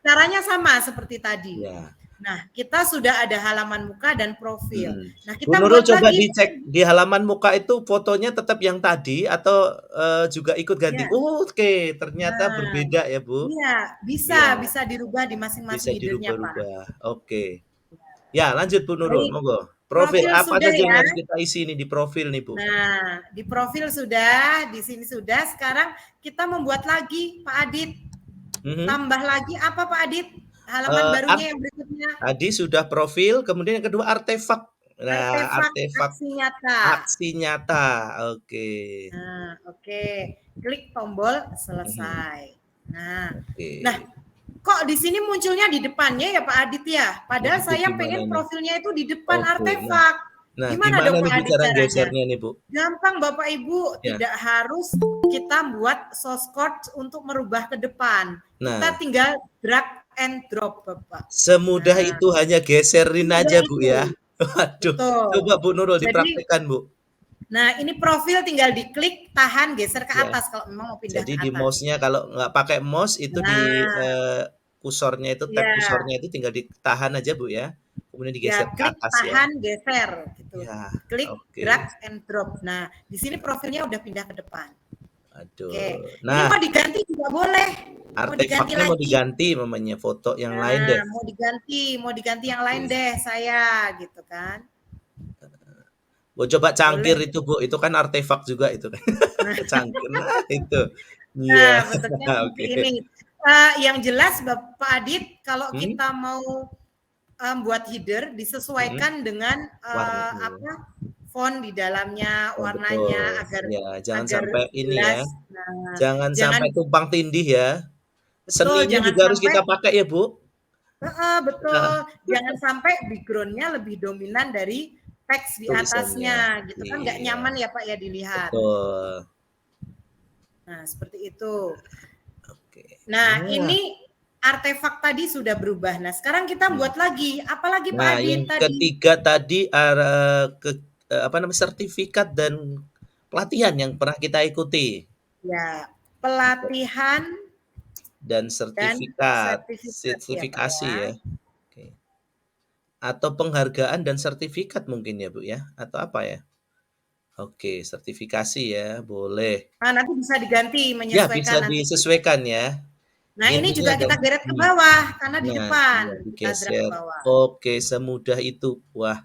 Caranya sama seperti tadi. Ya. Nah, kita sudah ada halaman muka dan profil. Nah, kita Bu Nurul coba dicek di halaman muka itu fotonya tetap yang tadi atau juga ikut ganti. Oke, ternyata berbeda ya Bu. Iya, bisa dirubah di masing-masing header-nya Pak. Oke. Ya, lanjut Bu Nurul, monggo. Profil apa saja yang harus kita isi nih di profil nih Bu? Nah, di profil sudah, di sini sudah. Sekarang kita membuat lagi Pak Adit. Tambah lagi apa Pak Adit? Halaman barunya yang berikutnya. Tadi sudah profil, kemudian yang kedua artefak. Nah, artefak aksi nyata. Oke. Nah, oke. Klik tombol selesai. Nah, kok di sini munculnya di depannya ya Pak Adit ya? Padahal saya pengen profilnya itu di depan artefak. Nah, gimana dong Pak Adit cara gesernya nih Bu? Gampang Bapak Ibu, tidak harus kita buat source code untuk merubah ke depan. Kita tinggal drag and drop, Bapak. Semudah Nah, itu, hanya geserin semudah aja Bu itu. ya. Waduh, Betul. coba Bu Nurul Jadi, dipraktikkan Bu. nah ini profil tinggal diklik, tahan, geser ke Ya. atas kalau memang mau pindah Jadi ke di atas. mouse-nya kalau nggak pakai mouse itu di Nah, kursornya itu, tab ya, kursornya itu tinggal ditahan aja Bu ya. Kemudian digeser ya ke klik, atas ya. tahan, geser gitu. Ya, Klik, oke. drag and drop. Nah, di sini profilnya udah pindah ke depan. Aduh. Oke. Ini Nah, mau diganti juga boleh. Mau diganti artefaknya mau lagi. diganti mamanya, foto yang lain deh. Nah, mau diganti yang lain deh saya gitu kan. Bu coba cangkir Boleh. itu Bu, itu kan artefak juga itu kan. Nah, Cangkir, nah itu. Iya, nah bentuknya seperti oke. ini. Yang jelas Bapak Adit, kalau Hmm? kita mau buat header disesuaikan dengan Warnanya. apa font di dalamnya, Oh warnanya betul. Ya, jangan agar sampai ini ya. jelas. Nah, Jangan jangan sampai tumpang tindih ya. betul, Seninya jangan juga harus sampai kita pakai ya, Bu. betul, Nah, jangan sampai backgroundnya lebih dominan dari teks di tulisannya. atasnya, gitu kan nggak Iya, nyaman ya Pak ya dilihat. betul. Nah seperti itu. Oke. Nah Nah, ini artefak tadi sudah berubah. Nah sekarang kita buat lagi, apalagi Pak nah Adit yang tadi? ketiga tadi apa namanya, sertifikat dan pelatihan yang pernah kita ikuti. Ya, pelatihan Dan dan sertifikat, sertifikat ya Pak sertifikasi ya. ya. Oke. Atau penghargaan dan sertifikat mungkin ya Bu ya, atau apa ya? Oke, sertifikasi ya, boleh. Nah, nanti bisa diganti Ya bisa menyesuaikan nanti. disesuaikan ya. Nah ini Intinya juga kita geret ke hmm. bawah karena di Nah, depan iya kita drag ke digeser. bawah. Oke, semudah itu. Wah,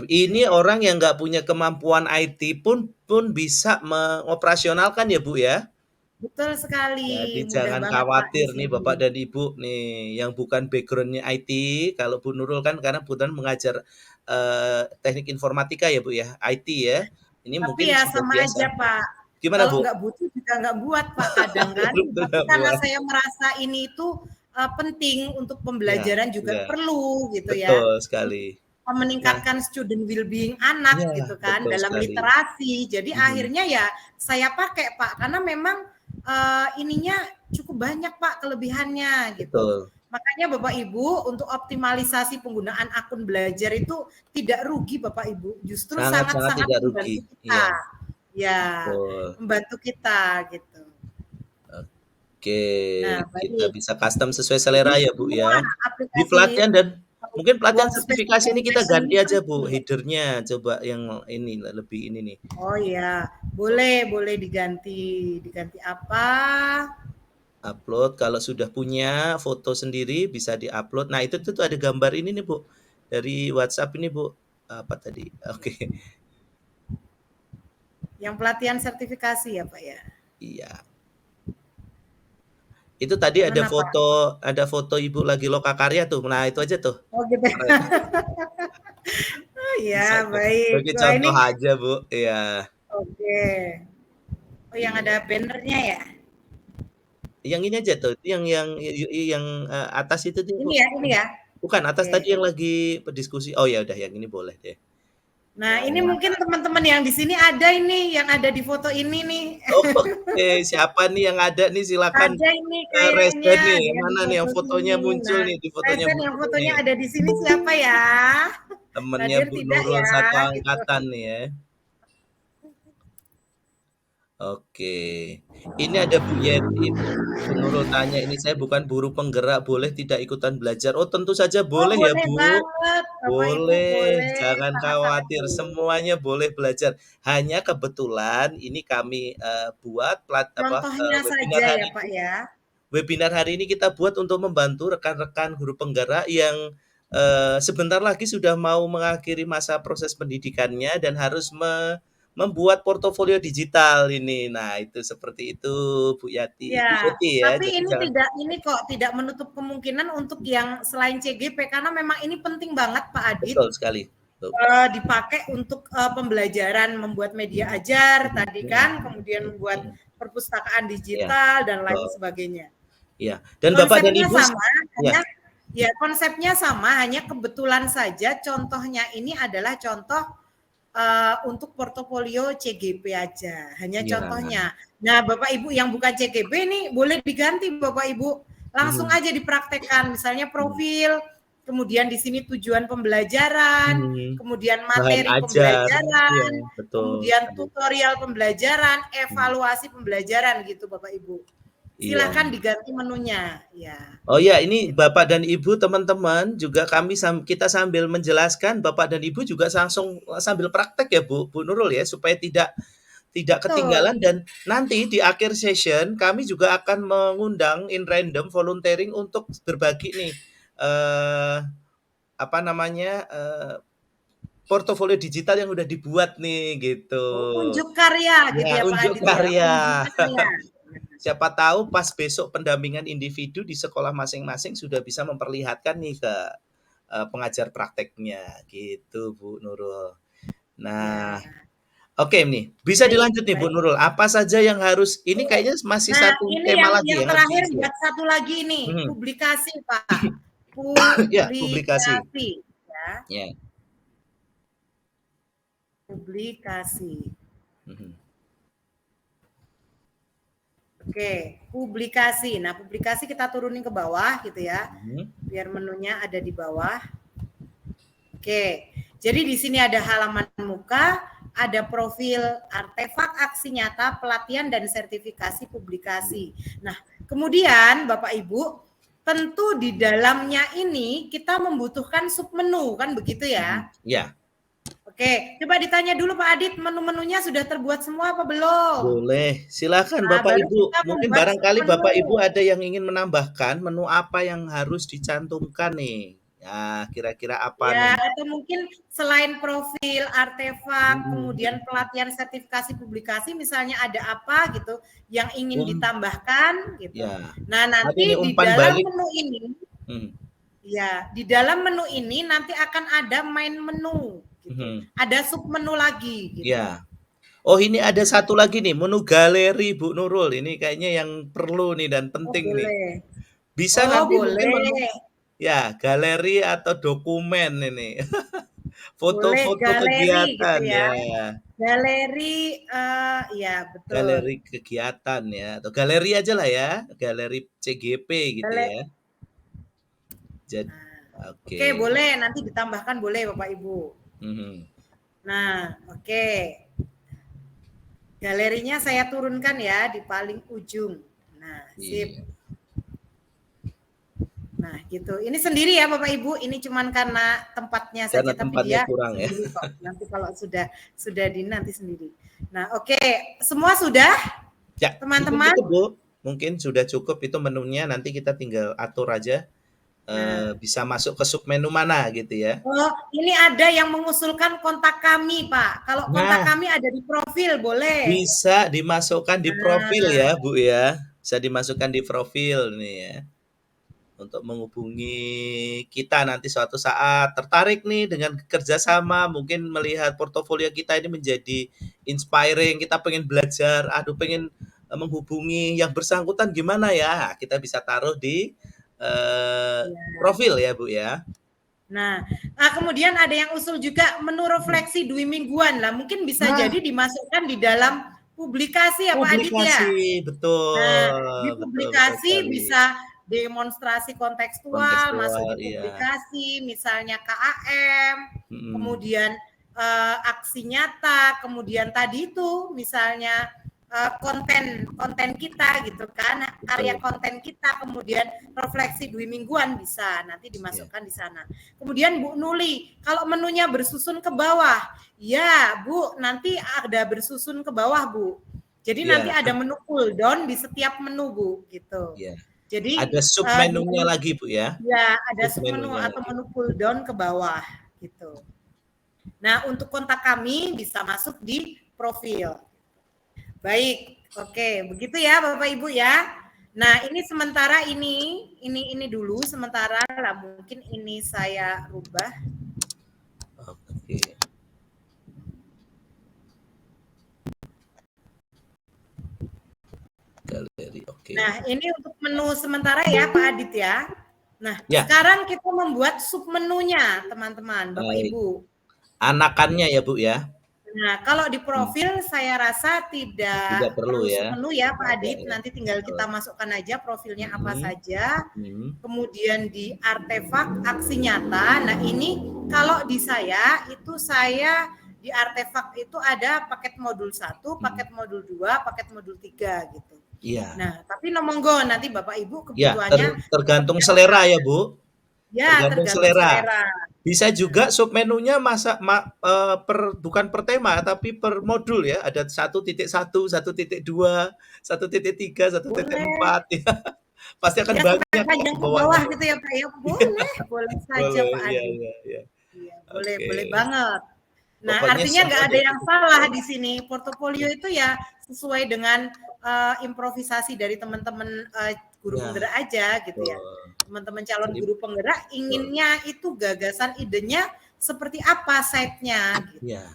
ini orang yang nggak punya kemampuan IT pun bisa mengoperasionalkan ya Bu ya. Betul sekali, Jadi mudah jangan banget Pak di khawatir nih sini. Bapak dan Ibu nih yang bukan backgroundnya IT. Kalau Bu Nurul kan karena kebetulan mengajar teknik informatika ya Bu ya, IT ya. Ini Tapi mungkin ya sudah sama biasa. aja Pak. Gimana Kalau Bu? nggak butuh juga nggak buat Pak kadang kan. Tapi Betul karena buat. saya merasa ini itu penting untuk Ya, pembelajaran juga ya, perlu gitu ya. betul sekali. Nah, Meningkatkan student well-being anak ya gitu kan betul dalam sekali. literasi. Jadi Mhm. akhirnya ya saya pakai Pak karena memang ininya cukup banyak Pak kelebihannya gitu. Betul. Makanya Bapak Ibu untuk optimalisasi penggunaan akun belajar itu tidak rugi Bapak Ibu, justru Sangat-sangat sangat-sangat tidak rugi. membantu kita. Iya, Ya, betul. membantu kita gitu. Oke, Nah, kita baik. bisa custom sesuai Jadi selera ya Bu semua ya. Di aplikasi pelatihan dan mungkin pelatihan workspace sertifikasi ini kita presentation ganti ini aja Bu, penting. header-nya coba yang ini lebih ini nih. Oh ya, boleh diganti apa? Upload kalau sudah punya foto sendiri bisa di-upload. Nah, itu tuh ada gambar ini nih Bu. Dari WhatsApp ini Bu. Apa tadi? Oke. Yang pelatihan sertifikasi ya Pak ya. Iya. Itu tadi Mana Pak? ada foto Ibu lagi lokakarya tuh. Nah, itu aja tuh. Oh gitu. Keren. Oh Bisa ya tuh. baik. Sebagai Wah ini contoh aja Bu. Iya. oke. Oh yang Iya. ada bannernya ya? Yang ini aja tuh, yang atas itu tuh Bu. Ini ya. Bukan, atas Oke. tadi yang lagi berdiskusi. Oh ya udah yang ini boleh deh. Nah ini mungkin teman-teman yang di sini ada ini yang ada di foto ini nih. Oke, siapa nih yang ada nih silakan. Ada ini Reza kayaknya nih, dia di mana nih yang foto fotonya sini. muncul Nah, nih, di fotonya Reza yang muncul fotonya nih. ada di sini siapa ya? Temennya Hadir Bu tidak Nurul ya? satu Gitu. angkatan nih ya. Oke. Ini ada Bu Yeti, Bu Nurul tanya, "Ini saya bukan buruh penggerak, boleh tidak ikutan belajar?" Oh, tentu saja Oh boleh ya, boleh Bu. banget, Bapak Ibu Boleh, boleh, jangan sangat-sangat khawatir, boleh. semuanya boleh belajar. Hanya kebetulan ini kami, buat Contohnya webinar saja ya hari Pak ini ya. webinar hari ini kita buat untuk membantu rekan-rekan guru penggerak yang, sebentar lagi sudah mau mengakhiri masa proses pendidikannya dan harus membuat portofolio digital ini. Nah, itu seperti itu Bu Ya, Yeti ya, tapi jadi jangan ini kok tidak menutup kemungkinan untuk yang selain CGP karena memang ini penting banget Pak Adit betul sekali, betul. dipakai untuk pembelajaran membuat media ajar tadi kan, kemudian membuat perpustakaan Iya, digital dan lain betul. sebagainya. Iya, dan Bapak dan Konsepnya Ibu sama, ya, konsepnya sama, hanya kebetulan saja contohnya ini adalah contoh untuk portofolio CGP aja, hanya iya. contohnya. Nah, Bapak Ibu yang bukan CGP nih boleh diganti Bapak Ibu. langsung aja dipraktekkan. Misalnya profil, kemudian di sini tujuan pembelajaran, kemudian Bahan materi ajar, iya, pembelajaran, betul. kemudian tutorial pembelajaran, evaluasi pembelajaran gitu Bapak Ibu. Iya. Silakan diganti menunya, ya. Oh ya, ini Bapak dan Ibu teman-teman juga kita sambil menjelaskan, Bapak dan Ibu juga langsung sambil praktek ya Bu Nurul ya, supaya tidak Betul. ketinggalan, dan nanti di akhir session kami juga akan mengundang in random volunteering untuk berbagi nih apa namanya portofolio digital yang udah dibuat nih gitu. Unjuk karya gitu Ya, ya Pak unjuk Adit ya. karya. Unjuk karya. Siapa tahu pas besok pendampingan individu di sekolah masing-masing sudah bisa memperlihatkan nih ke pengajar prakteknya gitu Bu Nurul. Nah, oke nih, bisa dilanjut nih Bu Nurul. Apa saja yang harus, ini kayaknya masih satu ini tema yang, lagi yang yang harus terakhir diisi ya? buat satu lagi nih, publikasi Pak. Ya, publikasi. Ya. Ya. Publikasi. Oke, publikasi. Nah, publikasi kita turunin ke bawah gitu ya. Biar menunya ada di bawah. Oke. Jadi di sini ada halaman muka, ada profil artefak aksi nyata, pelatihan dan sertifikasi publikasi. Nah, kemudian Bapak Ibu, tentu di dalamnya ini kita membutuhkan submenu, kan begitu ya? Ya. Oke, coba ditanya dulu Pak Adit, menu-menunya sudah terbuat semua apa belum? Boleh, silakan Nah, Bapak baru Ibu. kita Mungkin membuat barangkali submenu. Bapak Ibu ada yang ingin menambahkan menu apa yang harus dicantumkan nih. Ya, kira-kira apa Ya, nih? atau mungkin selain profil, artefak, kemudian pelatihan sertifikasi publikasi, misalnya ada apa gitu yang ingin ditambahkan gitu. Ya. Nah, nanti ini di umpan dalam balik. menu ini, ya di dalam menu ini nanti akan ada main menu, gitu. Ada submenu lagi. Gitu. Ya. Oh, ini ada satu lagi nih, menu galeri Bu Nurul. Ini kayaknya yang perlu nih dan penting nih. Bisa nanti mungkin menu, ya, galeri atau dokumen ini. Foto-foto kegiatan gitu ya. Galeri, ya betul. Galeri kegiatan ya, atau galeri aja lah ya, galeri CGP gitu ya. Jadi, oke, boleh nanti ditambahkan boleh Bapak Ibu. Nah, oke. Galerinya saya turunkan ya di paling ujung. Nah, sip. Nah, gitu. Ini sendiri ya Bapak Ibu, ini cuman karena tempatnya saja, tapi dia kurang ya. Kok. Nanti kalau sudah di nanti sendiri. Nah, oke, semua sudah? Ya, teman-teman. Mungkin sudah cukup itu menunya, nanti kita tinggal atur aja. Bisa masuk ke submenu mana gitu ya. Oh, ini ada yang mengusulkan kontak kami, Pak. Kalau kontak kami ada di profil, boleh? Bisa dimasukkan di profil ya, Bu ya. Bisa dimasukkan di profil nih ya. Untuk menghubungi kita nanti suatu saat tertarik nih dengan kerjasama, mungkin melihat portofolio kita ini menjadi inspiring, kita pengen belajar, pengen menghubungi yang bersangkutan gimana ya, kita bisa taruh di profil ya Bu ya. Nah, kemudian ada yang usul juga menu refleksi Dwi mingguan lah, mungkin bisa jadi dimasukkan di dalam publikasi ya Pak Adit ya. Betul. Nah, di publikasi betul bisa demonstrasi kontekstual, masuk di publikasi, misalnya KAM, kemudian aksi nyata, kemudian tadi itu misalnya konten kita gitu kan, karya konten kita, kemudian refleksi Dwi mingguan bisa nanti dimasukkan di sana. Kemudian Bu Nuli, kalau menunya bersusun ke bawah, ya Bu, nanti ada bersusun ke bawah Bu. Jadi nanti ada menu pull down di setiap menu Bu, gitu. Jadi ada submenunya lagi Bu ya? Ya, ada submenu atau menu pull down ke bawah, gitu. Nah, untuk kontak kami bisa masuk di profil. Baik, oke, begitu ya Bapak Ibu ya. Nah, ini sementara ini dulu sementara lah, mungkin ini saya rubah. Oke. Galeri, oke. Nah, ini untuk menu sementara ya Pak Adit ya. Nah, sekarang kita membuat submenunya, teman-teman, Bapak Ibu. Anakannya ya Bu ya. Nah, kalau di profil saya rasa tidak perlu perlu ya. submenu ya Pak Adit, Ya. nanti tinggal kita masukkan aja profilnya apa saja. Mhm. Kemudian di artefak aksi nyata. Nah, ini kalau di saya itu saya di artefak itu ada paket modul 1, paket modul 2, paket modul 3 gitu. Iya. Nah, tapi monggo nanti Bapak Ibu Ya, kebutuhannya tergantung seperti selera apa. ya, Bu. Ya, Tergantung tergantung selera. selera. Bisa juga submenunya bukan per tema tapi per modul ya. Ada 1.1, 1.2, 1.3, 1.4 ya. Pasti akan Ya, sampai banyak kok panjang ke bawahnya, bawah Bu. gitu ya Pak ya. Boleh saja Boleh, Pak iya, Adit. iya, iya. Iya, Oke. boleh banget. Nah, Pokoknya artinya nggak ada semuanya yang salah di sini. Portofolio itu ya sesuai dengan improvisasi dari teman-teman guru Ya, penggerak aja gitu ya. betul. Teman-teman calon Jadi guru penggerak inginnya itu gagasan idenya seperti apa site-nya gitu. ya.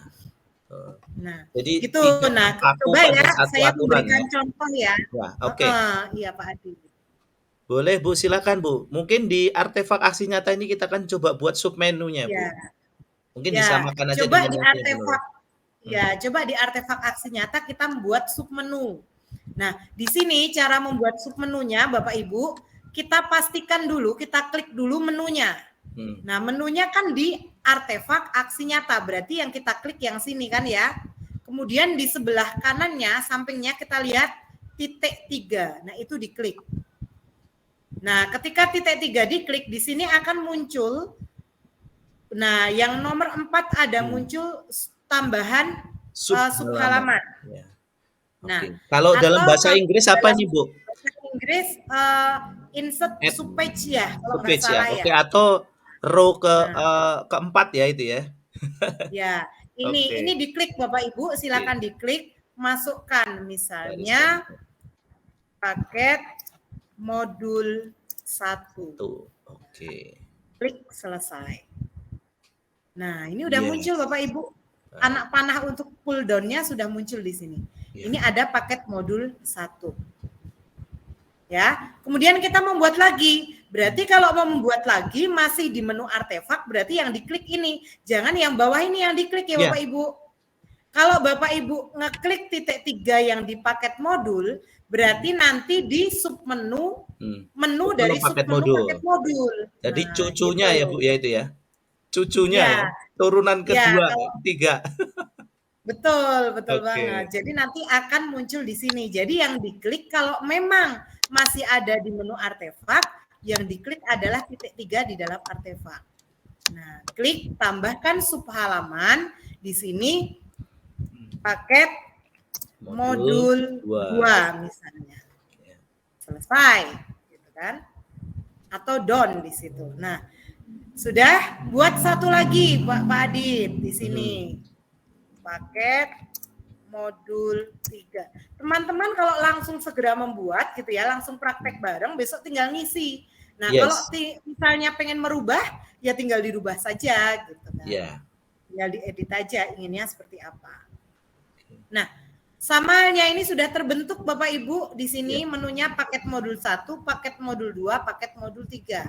Nah, Jadi gitu. tidak Nah, terpaku coba pada ya satu saya aturan memberikan ya. contoh ya. Ya, oke. Iya Pak Adi. Boleh Bu, silakan Bu. Mungkin di artefak aksi nyata ini kita kan coba buat submenunya Bu. Ya. Mungkin Ya, disamakan aja coba dengan di yang punya artefak ya, coba di artefak aksi nyata kita membuat submenu. Nah, di sini cara membuat submenunya Bapak Ibu, kita pastikan dulu, kita klik dulu menunya. Nah, menunya kan di artefak aksi nyata, berarti yang kita klik yang sini kan ya. Kemudian di sebelah kanannya, sampingnya kita lihat titik 3. Nah, itu diklik. Nah, ketika titik 3 diklik, di sini akan muncul. Nah, yang nomor 4 ada muncul tambahan subhalaman. Ya. Nah, kalau dalam bahasa kalau Inggris apa nih Bu? Bahasa Inggris insert subpage ya, kalau nggak Subpage ya. salah ya. Oke, atau row keempat ya itu ya. Ya, ini diklik Bapak Ibu, silakan diklik, masukkan misalnya paket modul 1. Oke. Klik selesai. Nah, ini udah muncul Bapak Ibu. Anak panah untuk pull down-nya sudah muncul di sini. Ini ada paket modul 1. Ya, kemudian kita membuat lagi. Berarti kalau mau membuat lagi masih di menu artefak, berarti yang diklik ini. Jangan yang bawah ini yang diklik ya Bapak Ibu. Kalau Bapak Ibu ngeklik titik 3 yang di paket modul, berarti nanti di submenu menu dari submenu paket modul. Jadi cucunya gitu. Ya Bu ya itu ya. Cucunya ya. Turunan kedua, ketiga. Betul banget. Jadi nanti akan muncul di sini. Jadi yang diklik kalau memang masih ada di menu artefak, yang diklik adalah titik 3 di dalam artefak. Nah, klik tambahkan subhalaman di sini paket modul 2 misalnya. Selesai, gitu kan? Atau done di situ. Nah, sudah buat satu lagi Pak Adit di sini. Paket modul 3. Teman-teman kalau langsung segera membuat gitu ya, langsung praktek bareng, besok tinggal ngisi. Nah, kalau misalnya pengen merubah, ya tinggal dirubah saja gitu kan. Tinggal diedit aja inginnya seperti apa. Nah, samalnya ini sudah terbentuk Bapak Ibu di sini menunya paket modul 1, paket modul 2, paket modul 3.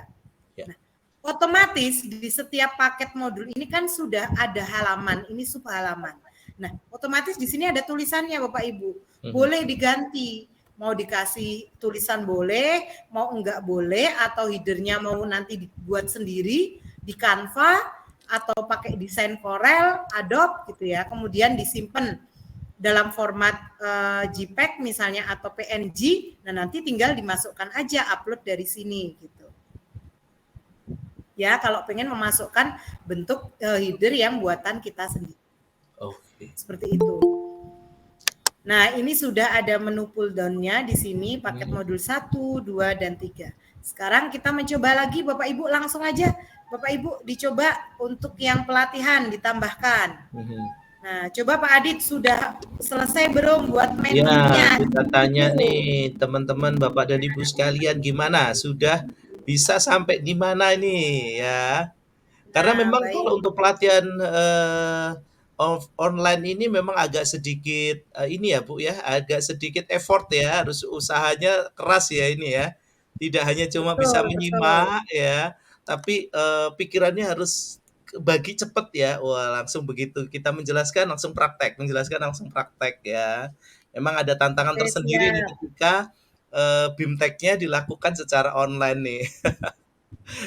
Nah, otomatis di setiap paket modul ini kan sudah ada halaman, ini subhalaman. Nah, otomatis di sini ada tulisannya Bapak Ibu. Boleh diganti, mau dikasih tulisan boleh, mau enggak boleh, atau headernya mau nanti dibuat sendiri di Canva atau pakai desain Corel, Adobe gitu ya. Kemudian disimpan dalam format JPEG misalnya atau PNG, nah nanti tinggal dimasukkan aja upload dari sini gitu. Ya, kalau pengen memasukkan bentuk header yang buatan kita sendiri. Seperti itu. Nah, ini sudah ada menu pull down-nya di sini, paket modul 1, 2, dan 3. Sekarang kita mencoba lagi, Bapak Ibu langsung aja. Bapak Ibu dicoba untuk yang pelatihan ditambahkan. Nah, coba Pak Adit sudah selesai belum buat menunya? Ya, kita tanya nih teman-teman Bapak dan Ibu sekalian gimana? Sudah bisa sampai di mana nih ya? Karena memang kalau untuk pelatihan online ini memang agak sedikit ini ya Bu ya, agak sedikit effort ya, harus usahanya keras ya ini ya. Tidak hanya cuma bisa menyimak ya, tapi pikirannya harus bagi cepet ya. Wah, langsung begitu kita menjelaskan langsung praktek, menjelaskan langsung praktek ya. Memang ada tantangan Oke, tersendiri nih siap. ketika, BIMTEK-nya dilakukan secara online nih.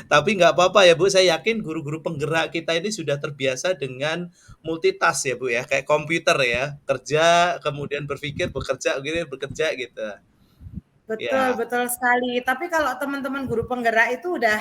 Tapi nggak apa-apa ya Bu, saya yakin guru-guru penggerak kita ini sudah terbiasa dengan multitask ya Bu ya, kayak komputer ya, kerja, kemudian berpikir, bekerja, gini, bekerja gitu. Betul, Ya, betul sekali. Tapi kalau teman-teman guru penggerak itu udah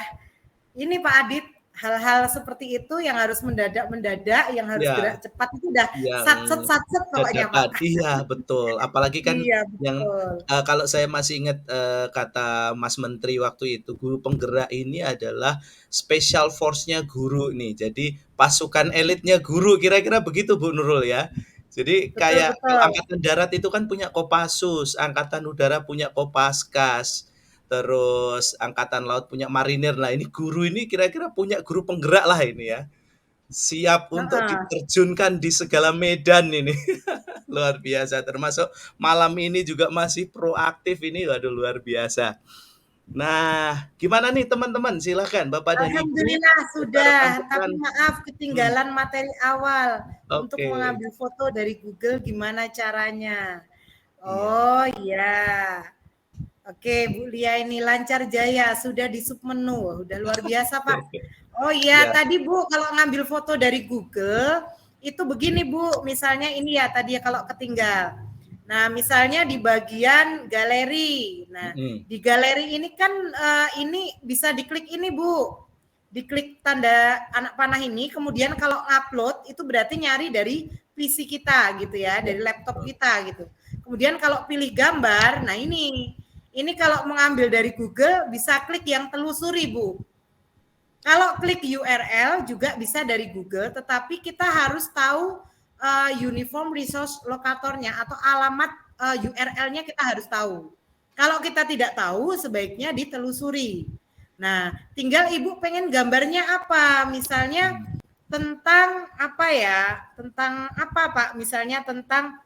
ini Pak Adit, hal-hal seperti itu yang harus mendadak-mendadak, yang harus ya. gerak cepat itu udah Yang satset pokoknya Pak. dadakan, iya betul. Apalagi kan Iya, yang, betul. kalau saya masih ingat, kata Mas Menteri waktu itu, guru penggerak ini adalah special force-nya guru nih. Jadi pasukan elitnya guru, kira-kira begitu Bu Nurul ya. Jadi Betul, kayak kalau betul. angkatan darat itu kan punya Kopassus, angkatan udara punya Kopaskas, terus angkatan laut punya marinir. Nah ini guru ini kira-kira punya guru penggerak lah ini ya. Siap untuk Heeh. diterjunkan di segala medan ini. Luar biasa, termasuk malam ini juga masih proaktif ini, waduh luar biasa. Nah, gimana nih teman-teman? Silahkan Bapak dan Ibu, Alhamdulillah kita sudah, rekan-rekan. tapi maaf Hmm, ketinggalan materi awal untuk oke, mengambil foto dari Google gimana caranya. iya. Oh iya. Oke, Bu Lia ini lancar jaya sudah di submenu. Udah luar biasa, Pak. Oh iya, Ya, tadi Bu kalau ngambil foto dari Google itu begini Bu, misalnya ini ya tadi ya kalau ketinggal. Nah, misalnya di bagian galeri. Nah, mm, di galeri ini kan ini bisa diklik ini Bu. Diklik tanda anak panah ini, kemudian kalau upload itu berarti nyari dari PC kita gitu ya, ya, dari laptop kita gitu. Kemudian kalau pilih gambar, nah ini kalau mengambil dari Google bisa klik yang telusuri Bu. Kalau klik URL juga bisa dari Google, tetapi kita harus tahu Uniform Resource Locator-nya atau alamat URL-nya kita harus tahu. Kalau kita tidak tahu, sebaiknya ditelusuri. Nah, tinggal Ibu pengen gambarnya apa? Misalnya tentang apa ya? Tentang apa Pak? Misalnya tentang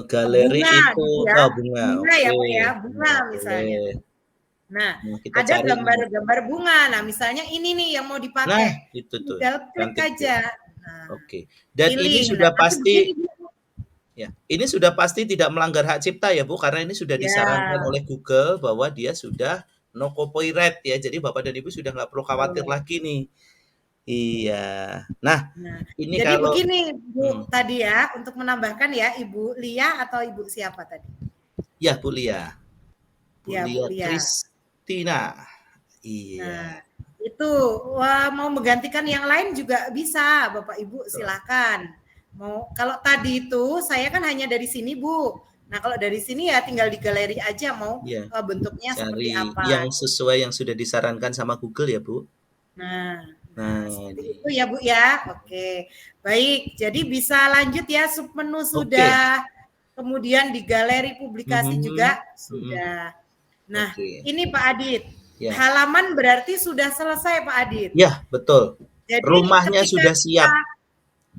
galeri bunga itu, gitu ya. oh bunga, Bunga ya oke. Pak ya, bunga Bunga, misalnya. boleh. Nah, Nah, kita ada cari ini. gambar-gambar bunga. Nah, misalnya ini nih yang mau Nah, dipakai. itu tuh, Tinggal klik cantik tuh. aja. Nah, Oke. Dan ini pilih. Nah, sudah nanti begini pasti. Bu. Ya, ini sudah pasti tidak melanggar hak cipta ya Bu, karena ini sudah disarankan Ya, oleh Google bahwa dia sudah no copyright ya. Jadi Bapak dan Ibu sudah nggak perlu khawatir betul. lagi nih. Iya. Nah, Nah, ini jadi kalau begini Bu hmm, tadi ya, untuk menambahkan ya Ibu Lia atau Ibu siapa tadi? ya Bu Lia. Bu Ya, Bu Lia Lia. Kristina. Nah, Iya. itu wah, mau menggantikan yang lain juga bisa, Bapak Ibu Betul. silakan. Mau kalau tadi itu saya kan hanya dari sini, Bu. Nah, kalau dari sini ya tinggal di galeri aja mau Iya, bentuknya seperti cari yang apa. sesuai yang sudah disarankan sama Google ya Bu. Nah, Nah, seperti ini. itu ya, Bu ya. Oke. Baik, jadi bisa lanjut ya submenu Oke. sudah. Kemudian di galeri publikasi Mhm, juga mhm. sudah. Nah, Oke. ini Pak Adit. Ya. Halaman berarti sudah selesai, Pak Adit. Ya, betul. Jadi Rumahnya ketika sudah kita siap.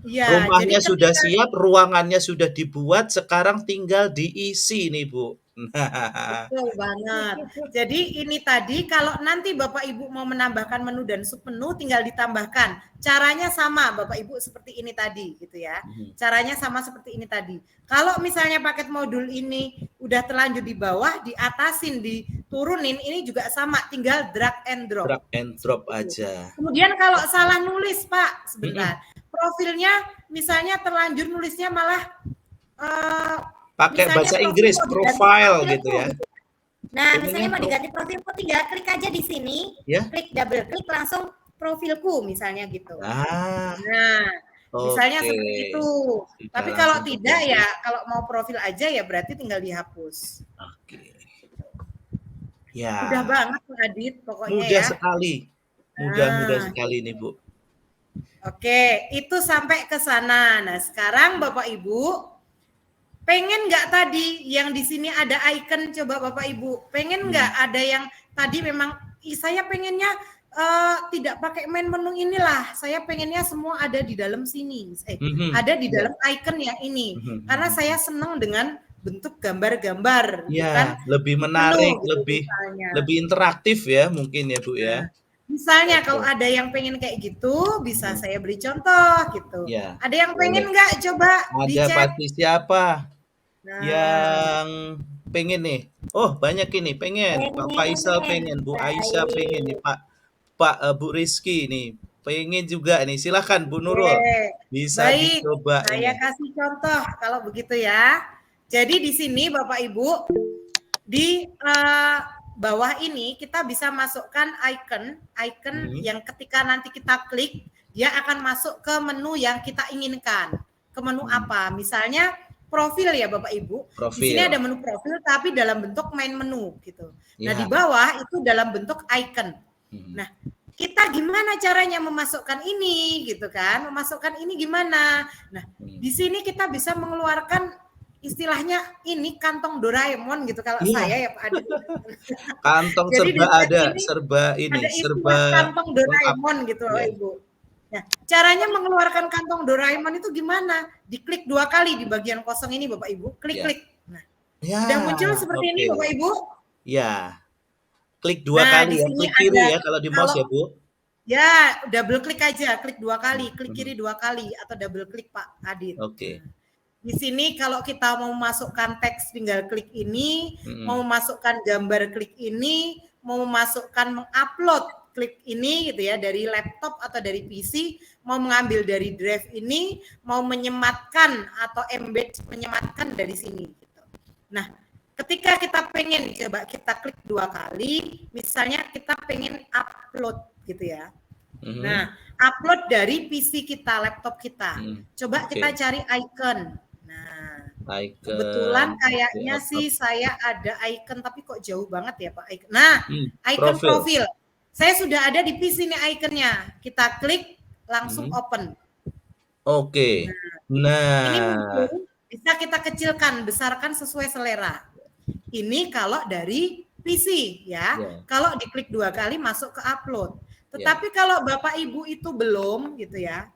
ya, jadi Rumahnya sudah ketika siap, ruangannya sudah dibuat, sekarang tinggal diisi nih, Bu. Nah, betul banget. Jadi ini tadi kalau nanti Bapak Ibu mau menambahkan menu dan submenu tinggal ditambahkan. Caranya sama Bapak Ibu seperti ini tadi gitu ya. mhm, Caranya sama seperti ini tadi. Kalau misalnya paket modul ini udah terlanjur di bawah, diatasin, diturunin, ini juga sama, tinggal drag and drop. drag and drop Seperti itu. aja. Kemudian kalau salah nulis Pak, Mhm, sebentar. Profilnya misalnya terlanjur nulisnya malah pakai misalnya bahasa profil Inggris, mau diganti profile gitu profilku ya. gitu. Nah, Pengennya misalnya mau diganti profilku tinggal klik aja di sini, ya? klik double klik langsung profilku misalnya gitu. Ah, Nah, misalnya oke. seperti itu. Sudah Tapi kalau langsung tidak terjadi. ya kalau mau profil aja ya berarti tinggal dihapus. Oke. Mudah Ya, banget Pak Adit pokoknya mudah ya. sekali. Mudah Nah, sekali nih, Bu. oke, itu sampai ke sana. Nah, sekarang Bapak Ibu pengen nggak tadi yang di sini ada icon coba Bapak Ibu pengen nggak Hmm, ada yang tadi memang saya pengennya tidak pakai main menu inilah saya pengennya semua ada di dalam sini mhm, ada di ya, dalam icon yang ini mhm, karena mhm. saya senang dengan bentuk gambar-gambar Ya, bukan lebih menu menarik, gitu lebih misalnya. lebih interaktif ya mungkin ya, Bu, ya? Nah, Misalnya Oke. kalau ada yang pengen kayak gitu, bisa saya beri contoh gitu. Ya, Ada yang pengen boleh. nggak coba di Ada chat? pasti siapa Nah, yang pengen nih? Oh, banyak ini pengen. Pak Faisal Pengen, pengen, Bu Aisyah pengen nih, baik. Bu Rizky nih pengen juga nih. Silakan Bu oke. Nurul, bisa Baik, dicoba saya ini. kasih contoh kalau begitu ya. Jadi di sini Bapak Ibu di bawah ini kita bisa masukkan icon yang ketika nanti kita klik dia akan masuk ke menu yang kita inginkan. Ke menu apa? Misalnya profil ya Bapak Ibu. Di sini Profil. ada menu profil tapi dalam bentuk main menu gitu. Nah, di Ya. bawah itu dalam bentuk icon. Hmm. Nah, kita gimana caranya memasukkan ini gitu kan? Memasukkan ini gimana? Nah, di sini kita bisa mengeluarkan istilahnya ini kantong Doraemon gitu kalau Iya, saya ya Pak Adit. kantong Jadi di serba chat ada, ini serba ini, ada serba istilah kantong lengkap. Doraemon gitu Bapak Ya. Ibu. Nah, caranya mengeluarkan kantong Doraemon itu gimana? Diklik 2 kali di bagian kosong ini Bapak Ibu. Ya. Klik-klik. Nah, Ya, sudah muncul seperti ini oke. Bapak Ibu. Ya. Klik 2 Nah, di kali ya, sini klik kiri ada ya kalau di mouse kalau ya, Bu. ya double klik aja, klik 2 kali, klik kiri 2 kali atau double klik Pak Adit. Oke. Nah, di sini kalau kita mau masukkan teks tinggal klik ini, mau masukkan gambar klik ini, mau masukkan mengupload klik ini gitu ya dari laptop atau dari PC, mau mengambil dari drive ini, mau menyematkan atau embed menyematkan dari sini gitu. Nah, ketika kita pengen coba kita klik 2 kali, misalnya kita pengen upload gitu ya. Nah, upload dari PC kita, laptop kita. Coba kita cari icon. Nah, kebetulan kayaknya sih saya ada icon tapi kok jauh banget ya Pak icon. Nah, icon profil. Saya sudah ada di PC nih iconnya. Kita klik langsung open. Oke. Ini Nah, bisa kita kecilkan, besarkan sesuai selera. Ini kalau dari PC ya. Kalau diklik 2 kali masuk ke upload. Tetapi kalau Bapak Ibu itu belum gitu ya.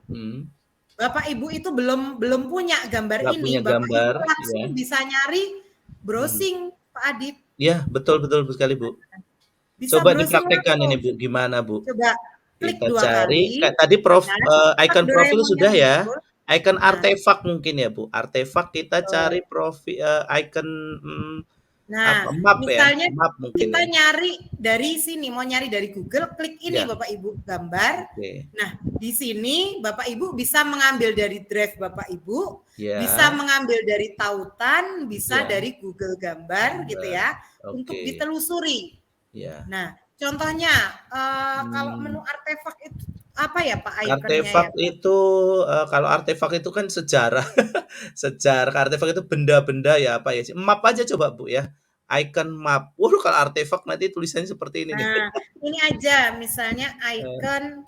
Bapak Ibu itu belum punya gambar nggak ini, punya Bapak gambar, Ibu langsung ya. bisa nyari browsing Pak Adit. Ya, betul sekali, Bu. Bisa Coba browsing dipraktekkan ini, langsung. Bu. Gimana, Bu? Coba klik Kita 2 cari. kali. Tadi Nah, icon profil Doraemon sudah yang ya. muncul. Icon Nah, artefak mungkin ya, Bu. Artefak kita cari profil icon nah, map ya. misalnya Map mungkin kita ya. nyari dari sini, mau nyari dari Google, klik ini Ya. Bapak Ibu gambar. Oke. Nah, di sini Bapak Ibu bisa mengambil dari drive Bapak Ibu, Ya. bisa mengambil dari tautan, bisa Ya. dari Google gambar gitu ya, untuk Oke. ditelusuri. Ya. Nah, contohnya kalau menu artefak itu apa ya Pak ikonnya Artefak ya? itu kalau artefak itu kan sejarah. Sejarah artefak itu benda-benda ya apa ya sih? Map aja coba Bu ya. Icon map. Waduh kalau artefak nanti tulisannya seperti ini nih. Nah, ini aja misalnya icon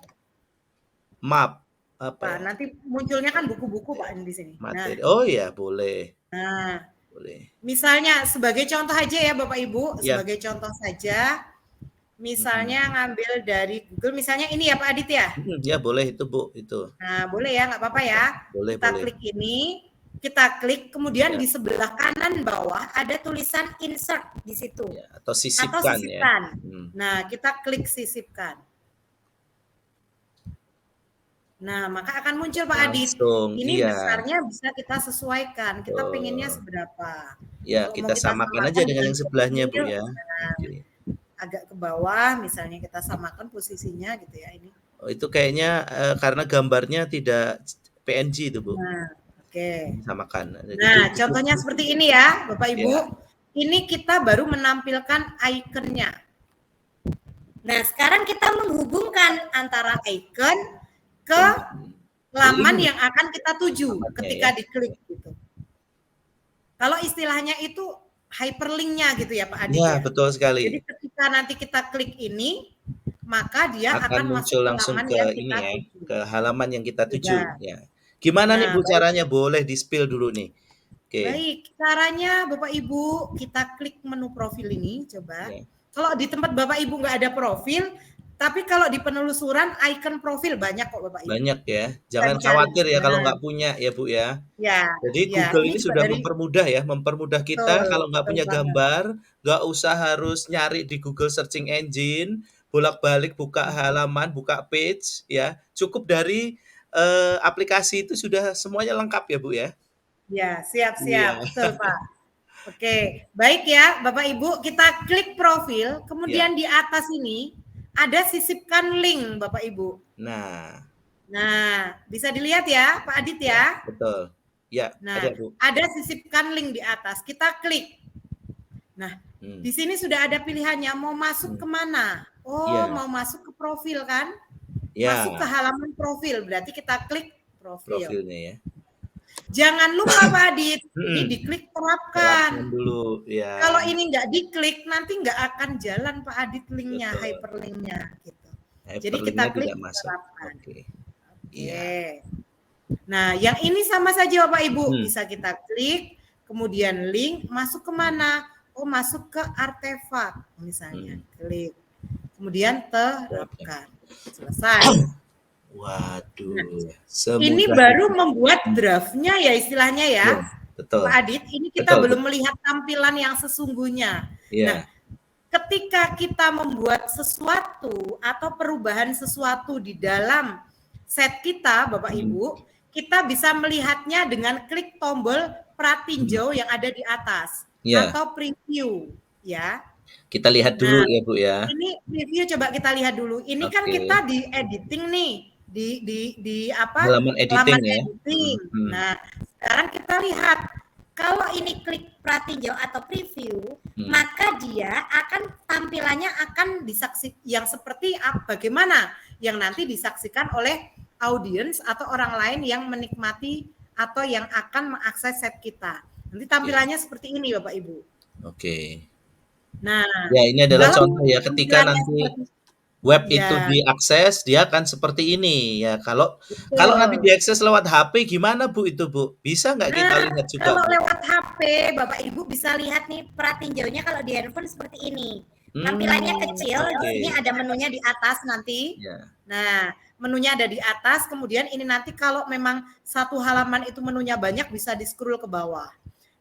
map apa ya? nanti munculnya kan buku-buku Pak di sini. Materi. Oh ya, boleh. Nah, Boleh. misalnya sebagai contoh aja ya Bapak Ibu, Ya. sebagai contoh saja. Misalnya ngambil dari Google, misalnya ini ya Pak Adit ya. Ya boleh itu Bu, itu. Nah, boleh ya, nggak apa-apa ya. Boleh, Kita boleh. klik ini, kita klik, kemudian Ya. di sebelah kanan bawah ada tulisan insert di situ. Ya, atau sisipkan ya. Nah, kita klik sisipkan. Nah, maka akan muncul Pak Adit. Langsung, Ini iya. besarnya bisa kita sesuaikan. Kita pengennya seberapa. Ya, Kalau kita samakan aja dengan yang sebelahnya Bu ya. Nah, agak ke bawah, misalnya kita samakan posisinya gitu ya ini. Oh, itu kayaknya karena gambarnya tidak PNG itu Bu. Nah, oke. Samakan. Nah, contohnya seperti ini ya, Bapak Ibu. Ya. Ini kita baru menampilkan ikonnya. Nah, sekarang kita menghubungkan antara icon ke laman yang akan kita tuju ketika diklik gitu. Kalau istilahnya itu hyperlink-nya gitu ya Pak Adit Ya, ya. betul sekali. Jadi ketika nanti kita klik ini, maka dia akan muncul masuk langsung ke ke ini ya, tuju. ke halaman yang kita tuju. Ya. Gimana nih Nah, Bu caranya? Boleh di-spill dulu nih. Oke. Baik, caranya Bapak Ibu kita klik menu profil ini coba. Kalau di tempat Bapak Ibu nggak ada profil, tapi kalau di penelusuran icon profil banyak kok Bapak Ibu. Banyak ya. Jangan khawatir ya kalau nggak punya ya Bu ya. Ya. Jadi Google ini sudah mempermudah kita kalau nggak punya gambar, nggak usah harus nyari di Google Searching Engine, bolak-balik buka halaman, buka page ya, cukup dari, aplikasi itu sudah semuanya lengkap ya, Bu, ya? Ya, Iya. siap-siap, betul Pak. Oke, baik ya Bapak Ibu, kita klik profil, Iya. kemudian di atas ini ada sisipkan link Bapak Ibu. Nah, Nah, bisa dilihat ya Pak Adit ya. betul. Ya, Nah, ada, Bu. ada sisipkan link di atas, kita klik. Nah, di sini sudah ada pilihannya mau masuk kemana. Oh, Iya. mau masuk ke profil kan? Ya, Masuk ke halaman profil, berarti kita klik profil. profilnya ya. Jangan lupa Pak Adit, ini Mhm. diklik Terapkan terapkan. dulu, ya. Kalau ini nggak diklik, nanti nggak akan jalan Pak Adit linknya, Betul. hyperlinknya gitu. Jadi Hyperlink-nya kita klik tidak masuk. terapkan. Oke. Oke. Iya. Nah, yang ini sama saja Bapak Ibu, Hmm. bisa kita klik, kemudian link masuk kemana? Oh, masuk ke artefak misalnya. Klik. Kemudian terapkan. Selesai. Waduh, Nah, ini baru membuat draftnya ya istilahnya ya. Iya, betul. Pak Adit, ini kita Betul, belum melihat tampilan yang sesungguhnya. Iya. Nah, ketika kita membuat sesuatu atau perubahan sesuatu di dalam set kita, Bapak Ibu, kita bisa melihatnya dengan klik tombol pratinjau yang ada di atas Iya. atau preview, ya. Kita lihat dulu Nah, ya, Bu, ya. Ini preview coba kita lihat dulu. Ini kan Oke. kita di editing nih, di apa? Halaman editing ya. editing. Nah, sekarang kita lihat kalau ini klik pratinjau atau preview, maka dia akan tampilannya akan yang seperti bagaimana yang nanti disaksikan oleh audiens atau orang lain yang menikmati atau yang akan mengakses set kita. Nanti tampilannya seperti ini Bapak Ibu. Oke. Nah, ya ini adalah kalau contoh ya ketika nanti web Ya. itu diakses dia akan seperti ini ya. Kalau nanti diakses lewat HP gimana Bu itu Bu? Bisa nggak kita lihat juga? Kalau Bu? lewat HP, Bapak Ibu bisa lihat nih pratinjaunya kalau di handphone seperti ini. Tampilannya kecil, oke. di sini ada menunya di atas nanti. Ya. Nah, menunya ada di atas, kemudian ini nanti kalau memang satu halaman itu menunya banyak bisa di-scroll ke bawah.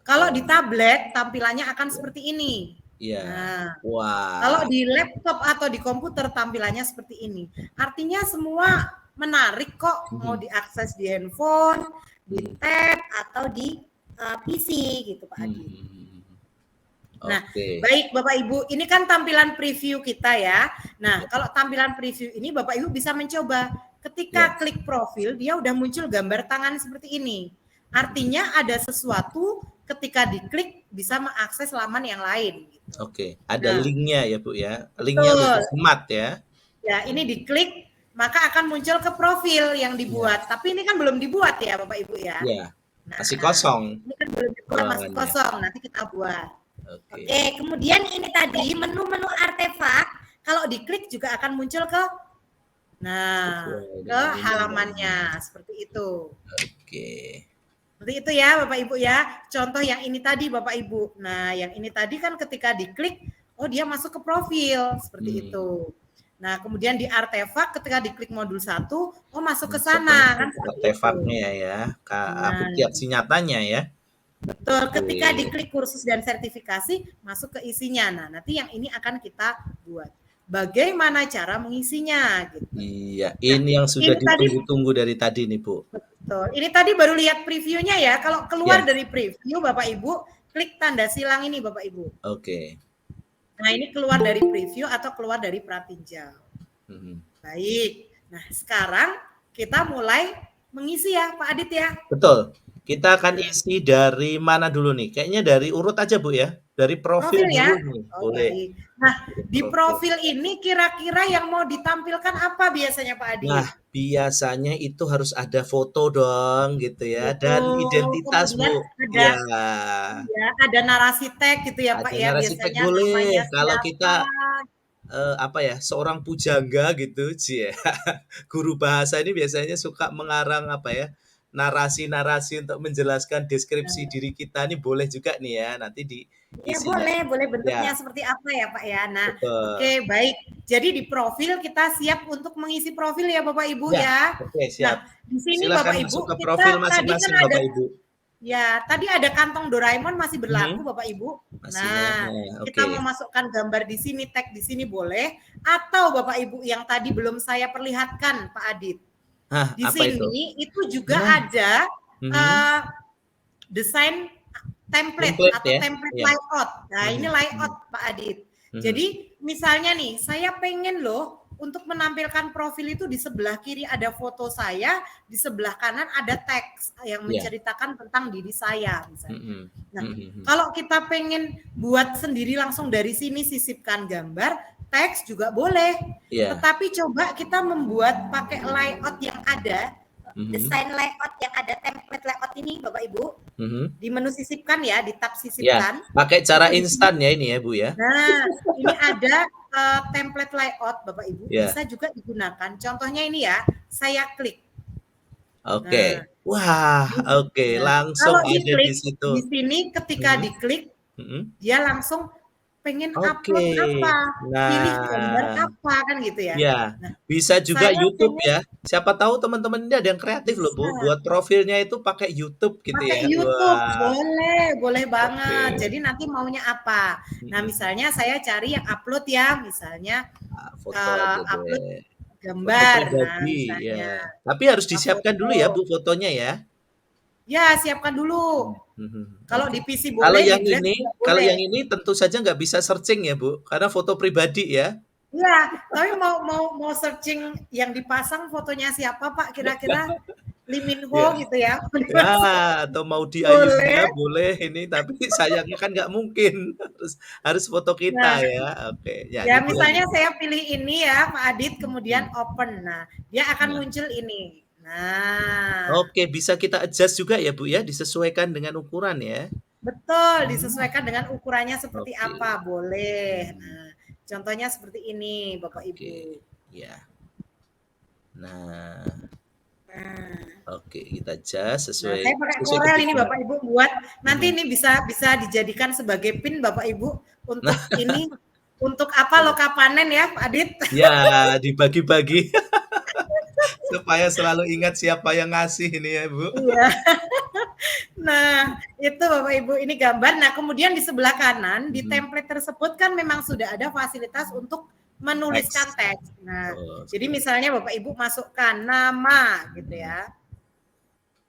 Kalau di tablet tampilannya akan seperti ini. Iya. Nah, Wah. kalau di laptop atau di komputer tampilannya seperti ini. Artinya semua menarik kok, mau diakses di handphone, di tab atau di PC gitu Pak Adi. Nah, baik Bapak Ibu, ini kan tampilan preview kita ya. Nah, kalau tampilan preview ini Bapak Ibu bisa mencoba. Ketika klik profil, dia udah muncul gambar tangan seperti ini. Artinya ada sesuatu ketika diklik bisa mengakses laman yang lain. Gitu. Oke, ada linknya ya Bu ya. Linknya udah smart ya. Ya, ini diklik maka akan muncul ke profil yang dibuat. Tapi ini kan belum dibuat ya Bapak Ibu ya. Iya. Masih kosong. Ini kan belum dibuat, masih kosong. Nanti kita buat. Oke, kemudian ini tadi menu-menu artefak kalau diklik juga akan muncul ke ke halamannya seperti itu. Oke. Seperti itu ya Bapak Ibu ya. Contoh yang ini tadi Bapak Ibu. Nah, yang ini tadi kan ketika diklik, oh dia masuk ke profil seperti itu. Nah, kemudian di artefak ketika diklik modul 1, oh masuk ke sana kan artefaknya ya. Aplikasi nyatanya ya. Betul, ketika diklik kursus dan sertifikasi masuk ke isinya. Nah, nanti yang ini akan kita buat. Bagaimana cara mengisinya gitu. Iya, ini yang sudah ditunggu-tunggu dari tadi nih, Bu. Betul. Ini tadi baru lihat previewnya ya. Kalau keluar dari preview Bapak Ibu, klik tanda silang ini Bapak Ibu. Oke. Nah, ini keluar dari preview atau keluar dari pratinjau. Baik. Nah, sekarang kita mulai mengisi ya Pak Adit ya. Betul. Kita akan isi dari mana dulu nih? Kayaknya dari urut aja Bu ya. Dari profil dulu ya? nih. Boleh. Nah, di profil ini kira-kira yang mau ditampilkan apa biasanya Pak Adi? Nah, biasanya itu harus ada foto dong gitu ya. Dan identitas Bu. Ya, ada narasi tag gitu ya Pak ya. Narasi tag boleh. Kalau kita seorang pujangga gitu, guru bahasa ini biasanya suka mengarang narasi-narasi untuk menjelaskan deskripsi diri kita, nih boleh juga nih ya, nanti boleh bentuknya seperti apa ya Pak ya. Nah, oke, baik. Jadi di profil kita siap untuk mengisi profil ya Bapak Ibu ya. Oke, siap. Nah, di sini silakan Bapak Ibu masuk ke profil masing-masing Bapak Ibu. Ya, tadi ada kantong Doraemon masih berlaku, Mhm. Bapak Ibu. Masih ya? Nah, Oke. kita mau masukkan gambar di sini, tag di sini boleh, atau Bapak Ibu yang tadi belum saya perlihatkan, Pak Adit. Hah, Di apa itu? sini itu juga Nah, ada mhm. desain template Template atau ya? template Iya. layout. Nah, ini Mhm mhm. layout Pak Adit. Mhm. Jadi misalnya nih, saya pengen loh untuk menampilkan profil itu di sebelah kiri ada foto saya, di sebelah kanan ada teks yang Iya. menceritakan tentang diri saya misalnya. Mhm. Nah, Mhm mhm. kalau kita pengen buat sendiri langsung dari sini sisipkan gambar, teks juga boleh. Iya. Tetapi coba kita membuat pakai layout yang ada, Mhm. Desain layout yang ada template layout ini Bapak Ibu. Mhm. di menu sisipkan ya, di tab Ya, sisipkan. pakai cara Itu di sini. instan ya ini ya, Bu, ya? Nah, ini ada template layout Bapak Ibu, Ya. bisa juga digunakan. Contohnya ini ya, saya klik. Oke. Nah, Wah, oke, langsung kalau ada di diklik situ. di sini ketika Mhm. diklik Mhm. dia langsung pengen Oke. upload apa, pilih gambar Nah, apa kan gitu ya. iya, Nah, bisa juga saya YouTube pengen ya. Siapa tahu teman-teman ini ada yang kreatif loh, Bu, bisa buat profilnya itu pakai YouTube gitu pakai ya. YouTube, Wah, boleh banget. oke. Jadi nanti maunya apa? Nah, Mhm. misalnya saya cari yang upload ya, misalnya Ah, foto aja upload deh. Foto gambar. Nah, pribadi, misalnya ya. Tapi harus disiapkan dulu ya, foto. Bu, fotonya ya? Ya, siapkan dulu. Mhm, Kalau oke. di PC boleh, di Drive juga Kalau boleh. yang ini tentu saja nggak bisa searching ya, Bu, karena foto pribadi ya? Iya, tapi mau searching yang dipasang fotonya siapa Pak kira-kira? Lee Min Ho Ya. gitu ya. Ya, atau mau di Boleh. Ayunda boleh ini, tapi sayangnya kan nggak mungkin, harus foto kita Nah, ya, oke. Ya, ya gitu lagi. misalnya saya pilih ini ya Pak Adit, kemudian Mhm. open. Nah, dia akan Nah. muncul ini. Nah, Oke, bisa kita adjust juga ya, Bu, ya, disesuaikan dengan ukuran ya? betul disesuaikan dengan ukurannya seperti Oke. apa, boleh. Mhm. Nah, contohnya seperti ini Bapak Oke, Ibu. ya. Nah, Nah, oke, kita adjust Nah, sesuai saya pakai sesuai Corel ini kebutuhan. Bapak Ibu buat nanti Mhm. ini bisa dijadikan sebagai pin Bapak Ibu Nah, untuk ini untuk apa loka panen ya Pak Adit. ya dibagi-bagi supaya selalu ingat siapa yang ngasih ini ya, Bu. Iya. Nah, itu Bapak Ibu ini gambar. Nah, kemudian di sebelah kanan di Mhm. template tersebut kan memang sudah ada fasilitas untuk menuliskan Teks. teks. Nah, jadi Oke. misalnya Bapak Ibu masukkan nama gitu Mhm. ya.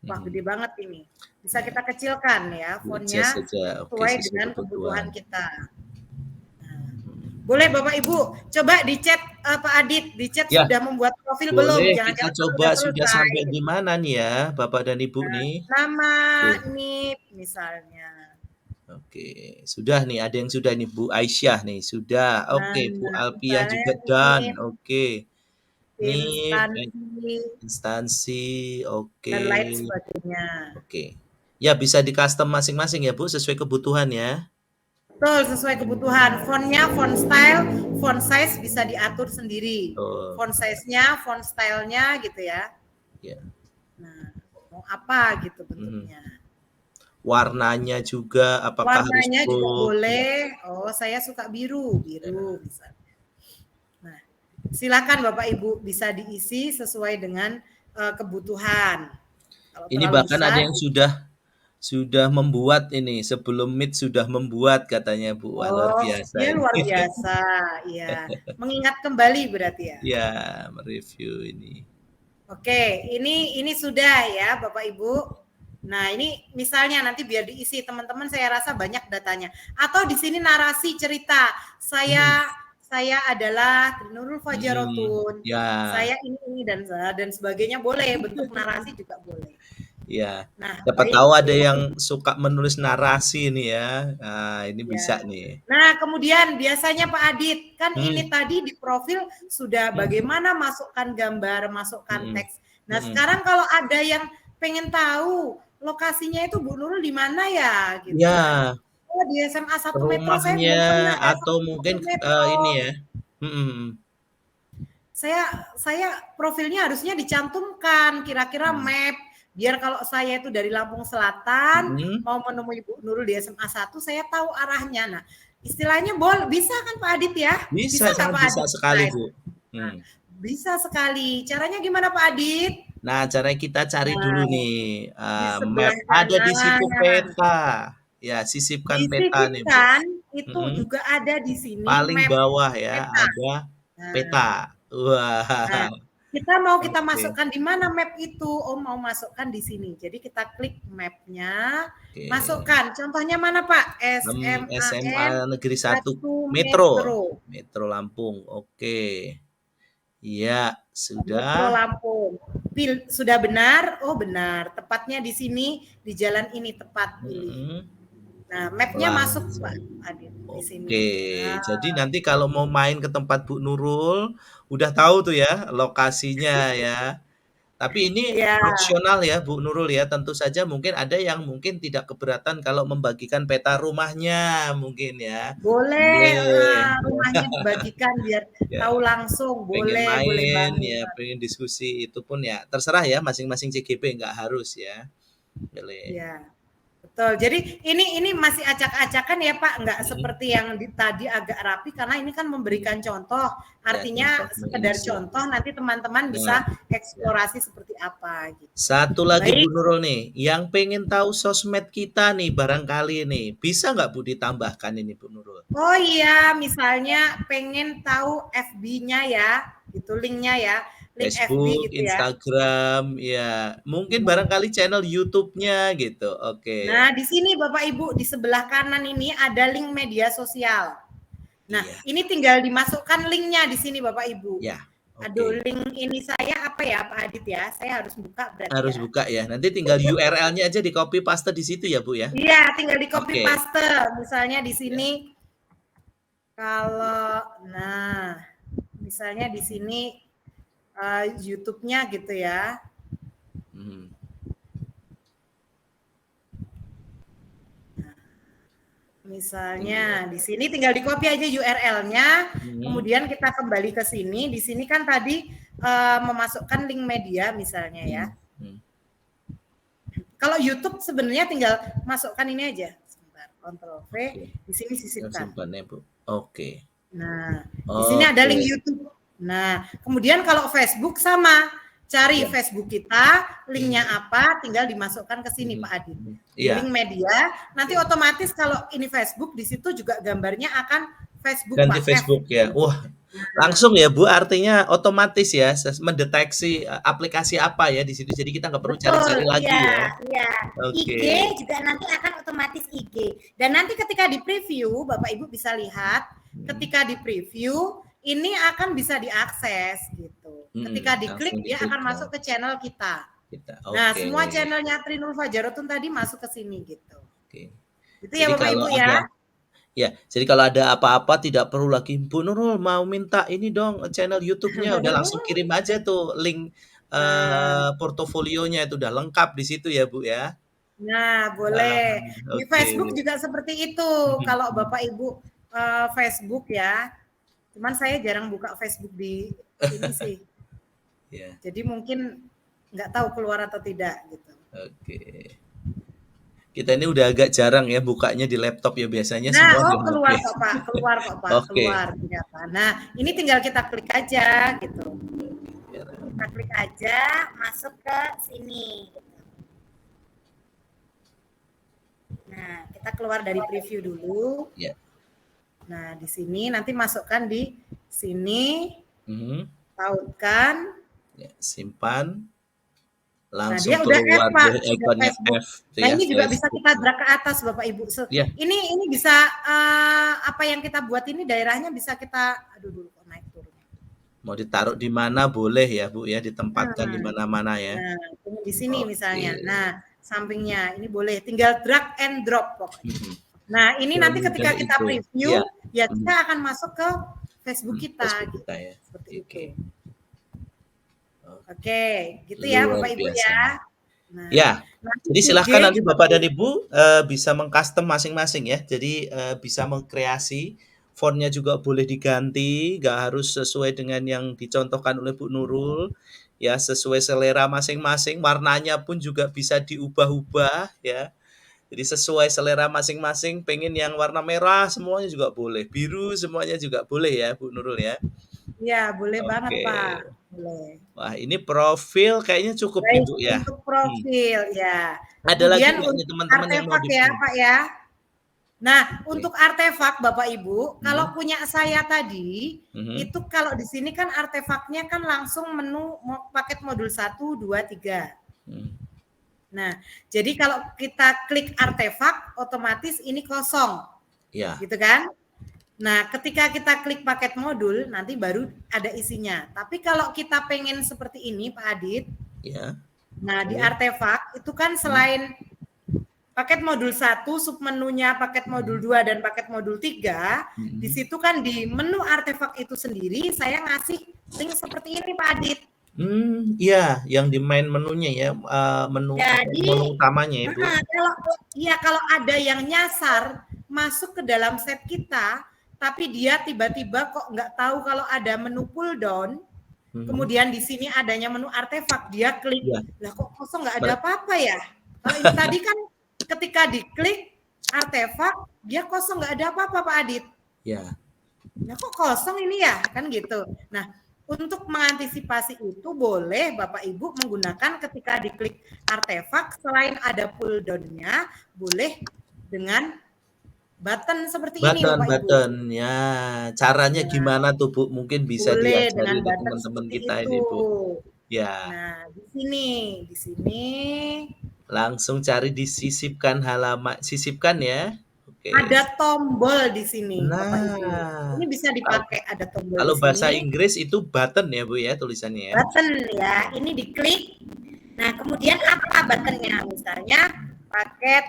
Wah, Mhm. gede banget ini. Bisa Ya, kita kecilkan ya di-adjust fontnya saja. Oke, sesuai sesuai dengan kebutuhan. kebutuhan kita. Mhm. Boleh Bapak Ibu, coba di chat Pak Adit, di chat Ya, sudah membuat profil belum? boleh kita Jangan-jangan coba sudah sudah selesai. sampai di mana nih ya, Bapak dan Ibu Nah, nih? nama Oke. NIP misalnya. Oke, sudah nih, ada yang sudah nih, Bu Aisyah nih, sudah. Nah, Oke, Bu Alpiah misalnya juga done. NIP, Oke. NIP, instansi, instansi, oke. dan lain sebagainya. Oke. Ya, bisa di-custom masing-masing ya, Bu, sesuai kebutuhan ya. Betul, sesuai kebutuhan. Fontnya, font style, font size bisa diatur sendiri. Oh, Font size-nya, font style-nya gitu ya. ya. Nah, mau apa gitu Mhm. bentuknya. Warnanya juga apakah harus Warnanya juga bold? boleh. Oh, saya suka biru misalnya. Nah, silakan Bapak Ibu bisa diisi sesuai dengan kebutuhan. Kalau Ini terlalu bahkan ada besar, yang sudah membuat ini, sebelum Meet sudah membuat katanya, Bu. Wah, luar oh, biasa dia ini. luar biasa. Iya, mengingat kembali berarti ya. Ya, mereview ini. Oke, ini sudah ya Bapak Ibu. Nah, ini misalnya nanti biar diisi teman-teman, saya rasa banyak datanya. Atau di sini narasi cerita. Saya adalah Nurul Fajarotun. Ya, Saya ini dan sebagainya boleh, bentuk narasi juga boleh. ya. Nah, Siapa baik. tahu ada yang suka menulis narasi nih ya. Nah, ini Ya. bisa nih. Nah, kemudian biasanya Pak Adit, kan ini Hmm. tadi di profil sudah bagaimana masukkan gambar, masukkan Hmm. teks. Nah, Hmm. sekarang kalau ada yang pengen tahu lokasinya itu Bu Nurul di mana ya, gitu kan. Ya, Oh, di SMA 1 Metro, saya rumahnya belum pernah atau SMA mungkin 1 Metro. ini ya. Hmm. Saya profilnya harusnya dicantumkan kira-kira map biar kalau saya itu dari Lampung Selatan Hmm. mau menemui Bu Nurul di SMA 1 saya tahu arahnya. Nah, istilahnya bisa kan Pak Adit ya? Bisa, Bisa nggak sangat Pak bisa Adit? sekali, Bu. Nah, bisa sekali. Caranya gimana Pak Adit? Nah, caranya kita cari dulu Nah, nih, di map. sebelah Ada di situ kanan. peta. Ya, sisipkan peta nih, Bu. Disisipkan itu Mhm. juga ada di sini Paling map bawah ya, peta. ada Nah, peta. Wah, nah, kita oke masukkan di mana map itu? Oh, mau masukkan di sini. Jadi kita klik mapnya, oke. masukkan. Contohnya mana Pak? SMA SMAN Negeri 1 Ratu Metro, Metro. Metro Lampung. Oke. Iya, Metro sudah. Lampung. Sudah benar? Oh benar. Tepatnya di sini, di jalan ini tepat pilih. Mhm. Nah, mapnya masuk Pak Langsung. Adit di sini. Oke, Nah, jadi nanti kalau mau main ke tempat Bu Nurul, udah tahu tuh ya lokasinya ya. Tapi ini ya opsional ya Bu Nurul ya, tentu saja mungkin ada yang mungkin tidak keberatan kalau membagikan peta rumahnya mungkin ya. boleh Boleh, rumahnya dibagikan biar ya tahu langsung. pengen Boleh, boleh main banget. ya, pengen diskusi itu pun ya terserah ya masing-masing CGP nggak harus ya. Boleh. Ya. Betul. Jadi ini masih acak-acakan ya Pak, nggak Mhm, seperti yang tadi agak rapi karena ini kan iya. memberikan contoh. Ya Artinya contoh sekedar menginisiasi. contoh nanti teman-teman Nah, bisa ya. eksplorasi seperti apa gitu. Satu lagi Bu Baik. Nurul nih, yang pengen tahu sosmed kita nih barangkali nih, bisa nggak Bu ditambahkan ini Bu Nurul? Oh iya, misalnya pengen tahu FB-nya ya, itu linknya ya, link FB Facebook, gitu ya. Instagram, ya mungkin barangkali channel YouTube-nya gitu. Oke. Nah, di sini Bapak Ibu di sebelah kanan ini ada link media sosial. Nah, Iya, ini tinggal dimasukkan linknya di sini Bapak Ibu. ya. Aduh, Oke. link ini saya apa ya Pak Adit ya? Saya harus buka berarti Harus ya. buka ya. Nanti tinggal URL-nya aja di copy paste di situ ya, Bu ya. Iya, tinggal di copy Oke. paste. Misalnya di Ya. sini kalau nah, misalnya di sini YouTube-nya gitu ya. Mhm. Misalnya Iya. di sini tinggal di copy aja URL-nya, Mhm. kemudian kita kembali ke sini. Di sini kan tadi memasukkan link media misalnya ya. Mhm. Mhm. Kalau YouTube sebenarnya tinggal masukkan ini aja. Sebentar, Ctrl V, Oke. di sini Yang sisipkan. simpannya, Bu. Oke. Nah, di sini ada link Oke. YouTube. Nah, kemudian kalau Facebook sama, cari Ya. Facebook kita, linknya apa, tinggal dimasukkan ke sini Mhm. Pak Adit. Mhm. Di Iya. link media, nanti otomatis kalau ini Facebook, di situ juga gambarnya akan Facebook Ganti Pak, F. Facebook ya. Wah, Nah, langsung ya Bu, artinya otomatis ya mendeteksi aplikasi apa ya di situ. Jadi kita nggak perlu Betul, cari-cari lagi iya, ya. iya. IG Oke. juga nanti akan otomatis IG. dan nanti ketika di preview, Bapak Ibu bisa lihat, ketika di preview, ini akan bisa diakses gitu. Ketika Langsung diklik, dia diklik akan masuk ke channel kita. kita. Nah, Oke. semua channelnya Trinul Fajarotun tadi masuk ke sini gitu. Oke. Itu ya Jadi Bapak kalau Ibu ada ya. ya, jadi kalau ada apa-apa tidak perlu lagi, "Bu Nurul mau minta ini dong channel YouTube-nya," udah langsung kirim aja tuh link, Nah, portofolionya itu udah lengkap di situ ya, Bu, ya? nah Ah, boleh. Di oke. Facebook juga seperti itu. Kalau Bapak Ibu Facebook ya. Cuman saya jarang buka Facebook di ini sih. Ya, Jadi mungkin nggak tahu keluar atau tidak gitu. oke. Kita ini udah agak jarang ya bukanya di laptop ya, biasanya Nah, semua di oh HP. keluar kok Pak, keluar kok Pak, Oke. keluar ternyata. Nah, ini tinggal kita klik aja gitu. Biar Kita klik aja, masuk ke sini. Nah, kita keluar dari preview dulu. ya. Nah, di sini nanti masukkan di sini, Mhm. tautkan. Ya, simpan, Nah, langsung dia udah F, keluar Pak, deh sudah ikonnya Facebook. F itu Nah, ya, ini juga bisa Facebook. kita drag ke atas, Bapak Ibu. Ya, Ini bisa apa yang kita buat ini daerahnya bisa kita aduh dulu kok naik turun. mau ditaruh di mana boleh ya, Bu, ya, ditempatkan di Nah, mana-mana ya. nah, ini di sini misalnya. Oke. Nah, sampingnya ini boleh tinggal drag and drop pokoknya. Mhm. Nah, ini nanti Semudah ketika kita itu. preview, Iya. ya Mhm. kita akan masuk ke Facebook kita Facebook gitu. kita ya. Seperti Oke. itu. Oke, gitu ya Luar Bapak Ibu biasa. ya. Nah, Ya, nanti jadi IG silahkan nanti juga Bapak dan Ibu bisa meng-custom masing-masing ya. Jadi bisa mengkreasi, fontnya juga boleh diganti, nggak harus sesuai dengan yang dicontohkan oleh Bu Nurul. Ya, sesuai selera masing-masing, warnanya pun juga bisa diubah-ubah ya. Jadi sesuai selera masing-masing, pengen yang warna merah semuanya juga boleh, biru semuanya juga boleh ya Bu Nurul ya. Ya, boleh banget, Oke. Pak. Boleh. Wah, ini profil kayaknya cukup nih, Baik, Bu, ya? untuk Hmm. profil, ya. Ada lagi Kemudian nggak nih untuk teman-teman yang mau artefak ya, di-print? Pak, ya. Nah, Oke. untuk artefak Bapak Ibu, kalau Mhm. punya saya tadi, Mhm. itu kalau di sini kan artefaknya kan langsung menu paket modul 1, 2, 3. Hmm. Nah, jadi kalau kita klik artefak, otomatis ini kosong, Ya. gitu kan? Nah, ketika kita klik paket modul, nanti baru ada isinya. Tapi kalau kita pengen seperti ini, Pak Adit, Ya. nah di Oke. artefak itu kan selain paket modul 1, submenunya paket modul 2 dan paket modul 3, di situ kan di menu artefak itu sendiri saya ngasih link seperti ini, Pak Adit. Iya, yang di main menunya ya, menu Jadi, menu utamanya ya, Bu? kalau ada yang nyasar masuk ke dalam set kita, tapi dia tiba-tiba kok nggak tahu kalau ada menu pull down, kemudian di sini adanya menu artefak, dia klik, Iya. lah kok kosong nggak ada apa-apa ya? Kalau ini tadi kan ketika diklik artefak, dia kosong nggak ada apa-apa, Pak Adit. Ya. Nah kok kosong ini ya, kan gitu. Nah, untuk mengantisipasi itu boleh Bapak Ibu menggunakan ketika diklik artefak, selain ada pull down-nya, boleh dengan button seperti ini Bapak Ibu. Button, ya. Caranya Nah, gimana tuh, Bu? Mungkin bisa boleh diajari dengan ke button teman-teman seperti kita itu. ini, Bu. Ya. Nah, di sini. Langsung cari disisipkan halaman, sisipkan ya. Oke. Ada tombol di sini, Bapak Ibu. Nah, Ini bisa dipakai, ada tombol kalau di bahasa sini. Inggris itu button ya, Bu ya, tulisannya ya. button ya, ini diklik. Nah, kemudian apa buttonnya? Misalnya Paket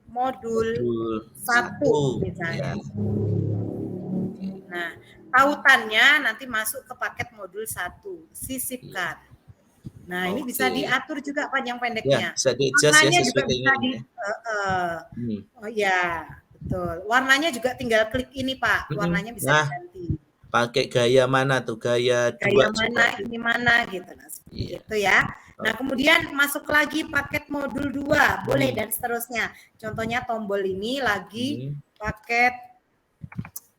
modul Modul 1 1 misalnya. ya. Nah, tautannya nanti masuk ke paket modul 1, sisipkan. Nah, ini bisa Oke. diatur juga panjang Ya, pendeknya. bisa di-adjust ya Warnanya juga sesuai bisa keinginan ya. oh ya, betul. Warnanya juga tinggal klik ini, Pak. Warnanya bisa Nah, diganti. pakai gaya mana tuh? Gaya 2 Gaya coba. mana, ini mana gitu. Nah, seperti Iya. itu ya. Nah, kemudian masuk lagi paket modul 2, boleh dan seterusnya. Contohnya tombol ini lagi paket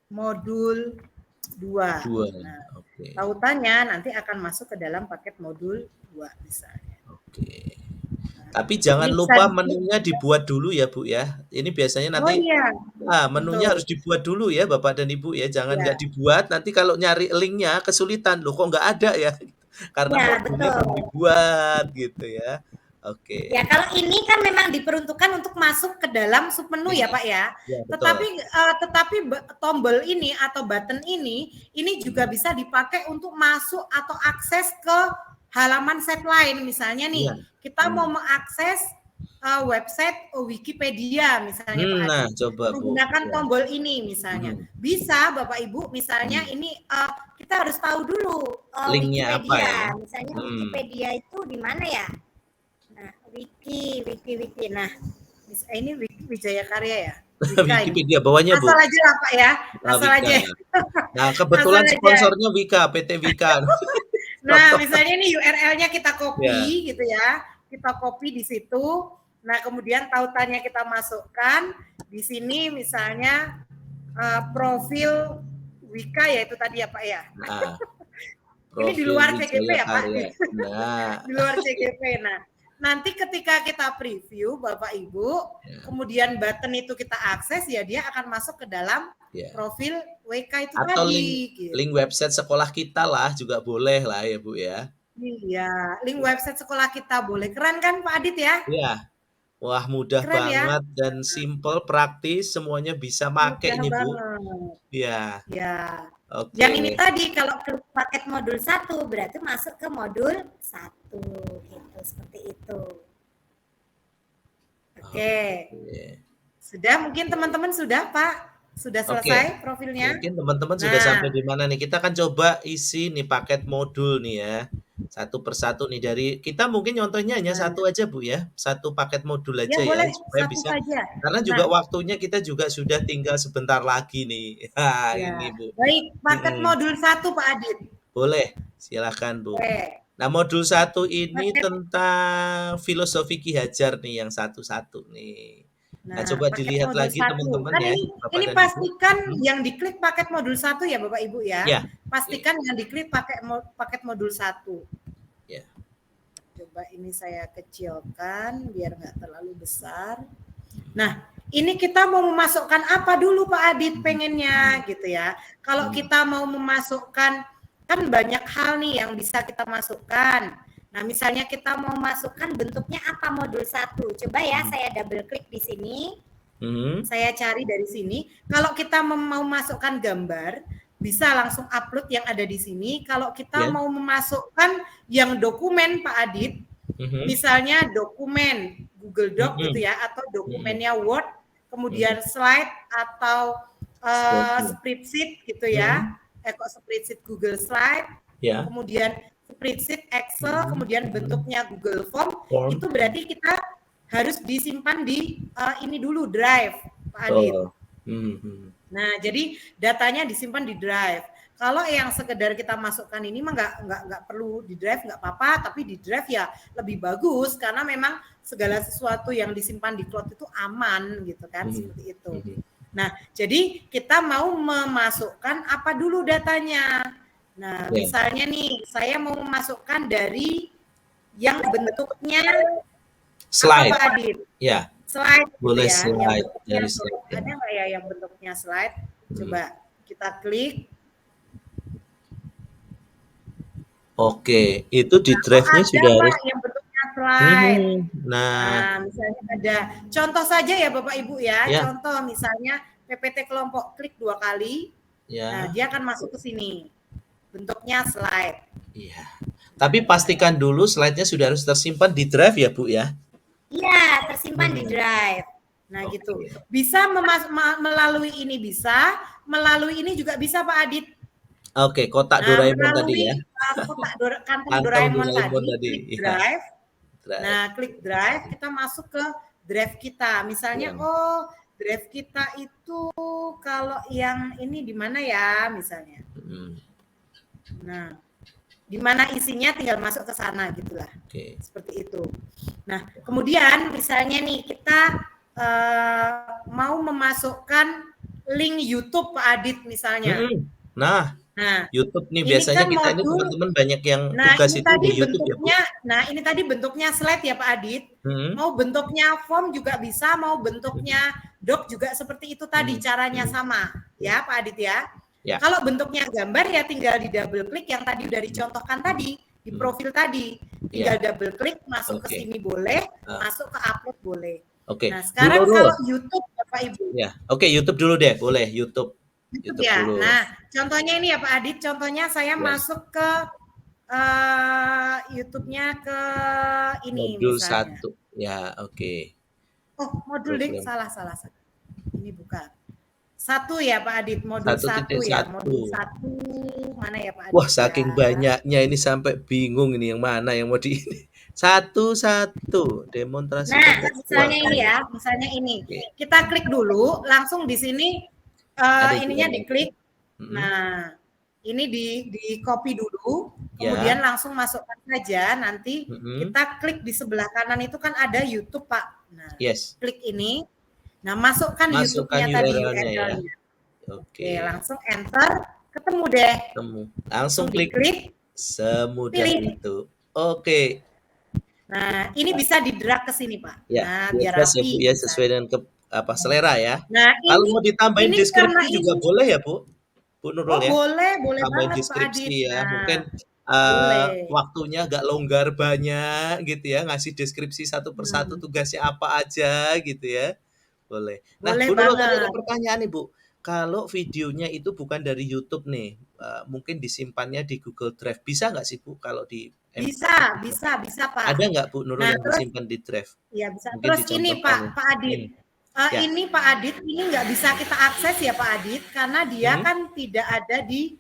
modul 2. 2. Nah, Oke. tautannya nanti akan masuk ke dalam paket modul 2 misalnya. Oke. Tapi jangan Ini lupa bisa menunya dibuat dulu ya, Bu ya. Ini biasanya Oh nanti iya, menunya betul. harus dibuat dulu ya, Bapak dan Ibu ya. Jangan Ya. nggak dibuat, nanti kalau nyari linknya kesulitan. Loh kok nggak ada ya? Karena Ya, modulnya betul. belum dibuat gitu ya. Oke. Ya, kalau ini kan memang diperuntukkan untuk masuk ke dalam submenu ya, Pak ya. Ya, betul. Tetapi tombol ini atau button ini juga bisa dipakai untuk masuk atau akses ke halaman set lain. Misalnya nih, kita mau mengakses website Wikipedia misalnya, Pak Adi. Nah, coba Bu. Menggunakan tombol ini misalnya. Bisa Bapak Ibu, misalnya ini kita harus tahu dulu linknya apa ya? Misalnya Wikipedia itu di mana ya? Nah, wiki. Nah, ini Wijaya Karya ya. Wikipedia bawahnya, Bu. Asal aja lah Pak ya. Asal Wika. aja. Nah, kebetulan Asal sponsornya Wika, PT Wika. Nah, misalnya ini URL-nya kita copy gitu ya. Kita copy di situ. Nah, kemudian tautannya kita masukkan di sini misalnya profil Wika ya itu tadi ya Pak ya. Nah, ini di luar CGP ya Pak. Nah, di luar CGP. Nah, nanti ketika kita preview Bapak Ibu, kemudian button itu kita akses ya dia akan masuk ke dalam profil WK itu atau tadi. Link website sekolah kita lah juga boleh lah ya Bu ya. Iya, link website sekolah kita boleh. Keren kan Pak Adit ya? Iya. Wah, mudah banget dan simple, praktis, semuanya bisa pakai nih Bu. Iya. Ya. Oke. Yang ini tadi kalau ke paket modul 1 berarti masuk ke modul 1 gitu, seperti itu. Oke. Sudah mungkin teman-teman sudah Pak? Sudah selesai profilnya? Mungkin teman-teman sudah sampai di mana nih? Kita akan coba isi nih paket modul nih ya. Satu persatu nih dari kita mungkin contohnya hanya satu aja Bu ya. Satu paket modul aja ya boleh, supaya satu bisa. saja. Karena juga waktunya kita juga sudah tinggal sebentar lagi nih. Ini Bu. Baik, paket modul 1 Pak Adit. Boleh, silakan Bu. Nah, modul 1 ini tentang filosofi Ki Hajar nih yang satu-satu nih. Nah, Nah, coba paket dilihat modul lagi 1. teman-teman Kan ya, ini Bapak dan Ibu. pastikan yang diklik paket modul 1 ya Bapak Ibu ya. Ya, Pastikan yang diklik paket modul 1. ya. Coba ini saya kecilkan biar nggak terlalu besar. Nah, ini kita mau memasukkan apa dulu Pak Adit pengennya gitu ya. Kalau kita mau memasukkan, kan banyak hal nih yang bisa kita masukkan. Nah, misalnya kita mau masukkan bentuknya apa modul 1. Coba ya saya double klik di sini. Saya cari dari sini. Kalau kita mau masukkan gambar, bisa langsung upload yang ada di sini. Kalau kita mau memasukkan yang dokumen Pak Adit, misalnya dokumen Google Doc gitu ya, atau dokumennya Word, kemudian slide atau spreadsheet gitu ya, spreadsheet Google Slide, kemudian spreadsheet Excel, kemudian bentuknya Google Form, itu berarti kita harus disimpan di ini dulu Drive, Pak Adit. Nah, jadi datanya disimpan di Drive. Kalau yang sekedar kita masukkan ini mah nggak perlu di Drive, nggak apa-apa, tapi di Drive ya lebih bagus karena memang segala sesuatu yang disimpan di cloud itu aman gitu kan, seperti itu. Nah, jadi kita mau memasukkan apa dulu datanya. Nah, misalnya nih saya mau memasukkan dari yang bentuknya slide. Apa Pak Adit? Ya. Slide boleh gitu ya. slide dari slide. Ada nggak ya yang bentuknya slide? Coba kita klik. Oke, itu di drive-nya sudah Pak, harus yang bentuknya slide. Nah, misalnya ada contoh saja ya Bapak Ibu ya. Ya. Contoh misalnya PPT kelompok, klik 2 kali. Ya. Nah, dia akan masuk ke sini. Bentuknya slide. Iya. Tapi pastikan dulu slide-nya sudah harus tersimpan di drive ya, Bu ya. Iya, tersimpan di Drive. Nah, gitu. Bisa melalui ini bisa, melalui ini juga bisa Pak Adit. Oke, kotak Doraemon tadi ya. Kotak kantong Doraemon tadi, klik ya. Drive. Nah, klik Drive, kita masuk ke Drive kita. Misalnya, Drive kita itu kalau yang ini di mana ya, misalnya. Nah, di mana isinya tinggal masuk ke sana gitulah. Seperti itu. Nah, kemudian misalnya nih kita mau memasukkan link YouTube Pak Adit misalnya. Nah, YouTube nih biasanya kan kita ini teman-teman banyak yang tugas itu di YouTube bentuknya, ya Bu. Nah, ini tadi bentuknya slide ya Pak Adit. Mau bentuknya form juga bisa, mau bentuknya doc juga seperti itu tadi, caranya sama ya Pak Adit ya. Ya. Kalau bentuknya gambar ya tinggal di double klik yang tadi udah dicontohkan tadi di profil tadi, tinggal double klik masuk ke sini boleh, masuk ke upload boleh. Nah sekarang kalau YouTube Bapak Ibu. Ya, YouTube dulu deh, boleh YouTube ya. Dulu. Nah contohnya ini ya Pak Adit, contohnya saya masuk ke YouTube-nya ke ini modul misalnya. 1 ya, Oh modul deh, salah. Ini bukan. 1 ya Pak Adit, modul 1 ya, modul 1 mana ya Pak Adit? Wah saking banyaknya ini sampai bingung ini yang mana yang mau di ini. Satu-satu demonstrasi. Nah misalnya ini ya, misalnya ini kita klik dulu, langsung di sini ininya diklik. Nah ini di copy dulu, kemudian langsung masukkan saja. Nanti kita klik di sebelah kanan itu kan ada YouTube Pak. Nah klik ini. Nah, masukkan YouTube-nya tadi URL-nya ya. Oke, langsung enter, ketemu deh. Langsung klik. Semudah itu. Oke. Nah, ini bisa di-drag ke sini, Pak. Ya, nah, biar rapi ya, sesuai dengan selera ya. Nah, kalau mau ditambahin deskripsi juga boleh ya, Bu? Bu Nurul ya. Boleh tambahin banget deskripsi Pak Adit. ya. Mungkin waktunya agak longgar banyak gitu ya, ngasih deskripsi satu persatu tugasnya apa aja gitu ya. Boleh. Nah, Bu Nurul tadi ada pertanyaan nih, Bu. Kalau videonya itu bukan dari YouTube nih, mungkin disimpannya di Google Drive. Bisa nggak sih, Bu, kalau di Bisa Pak. Ada nggak Bu Nurul yang disimpan di Drive? Iya, bisa. Terus ini Pak Adit. Ini Pak Adit, ini nggak bisa kita akses ya Pak Adit, karena dia kan tidak ada di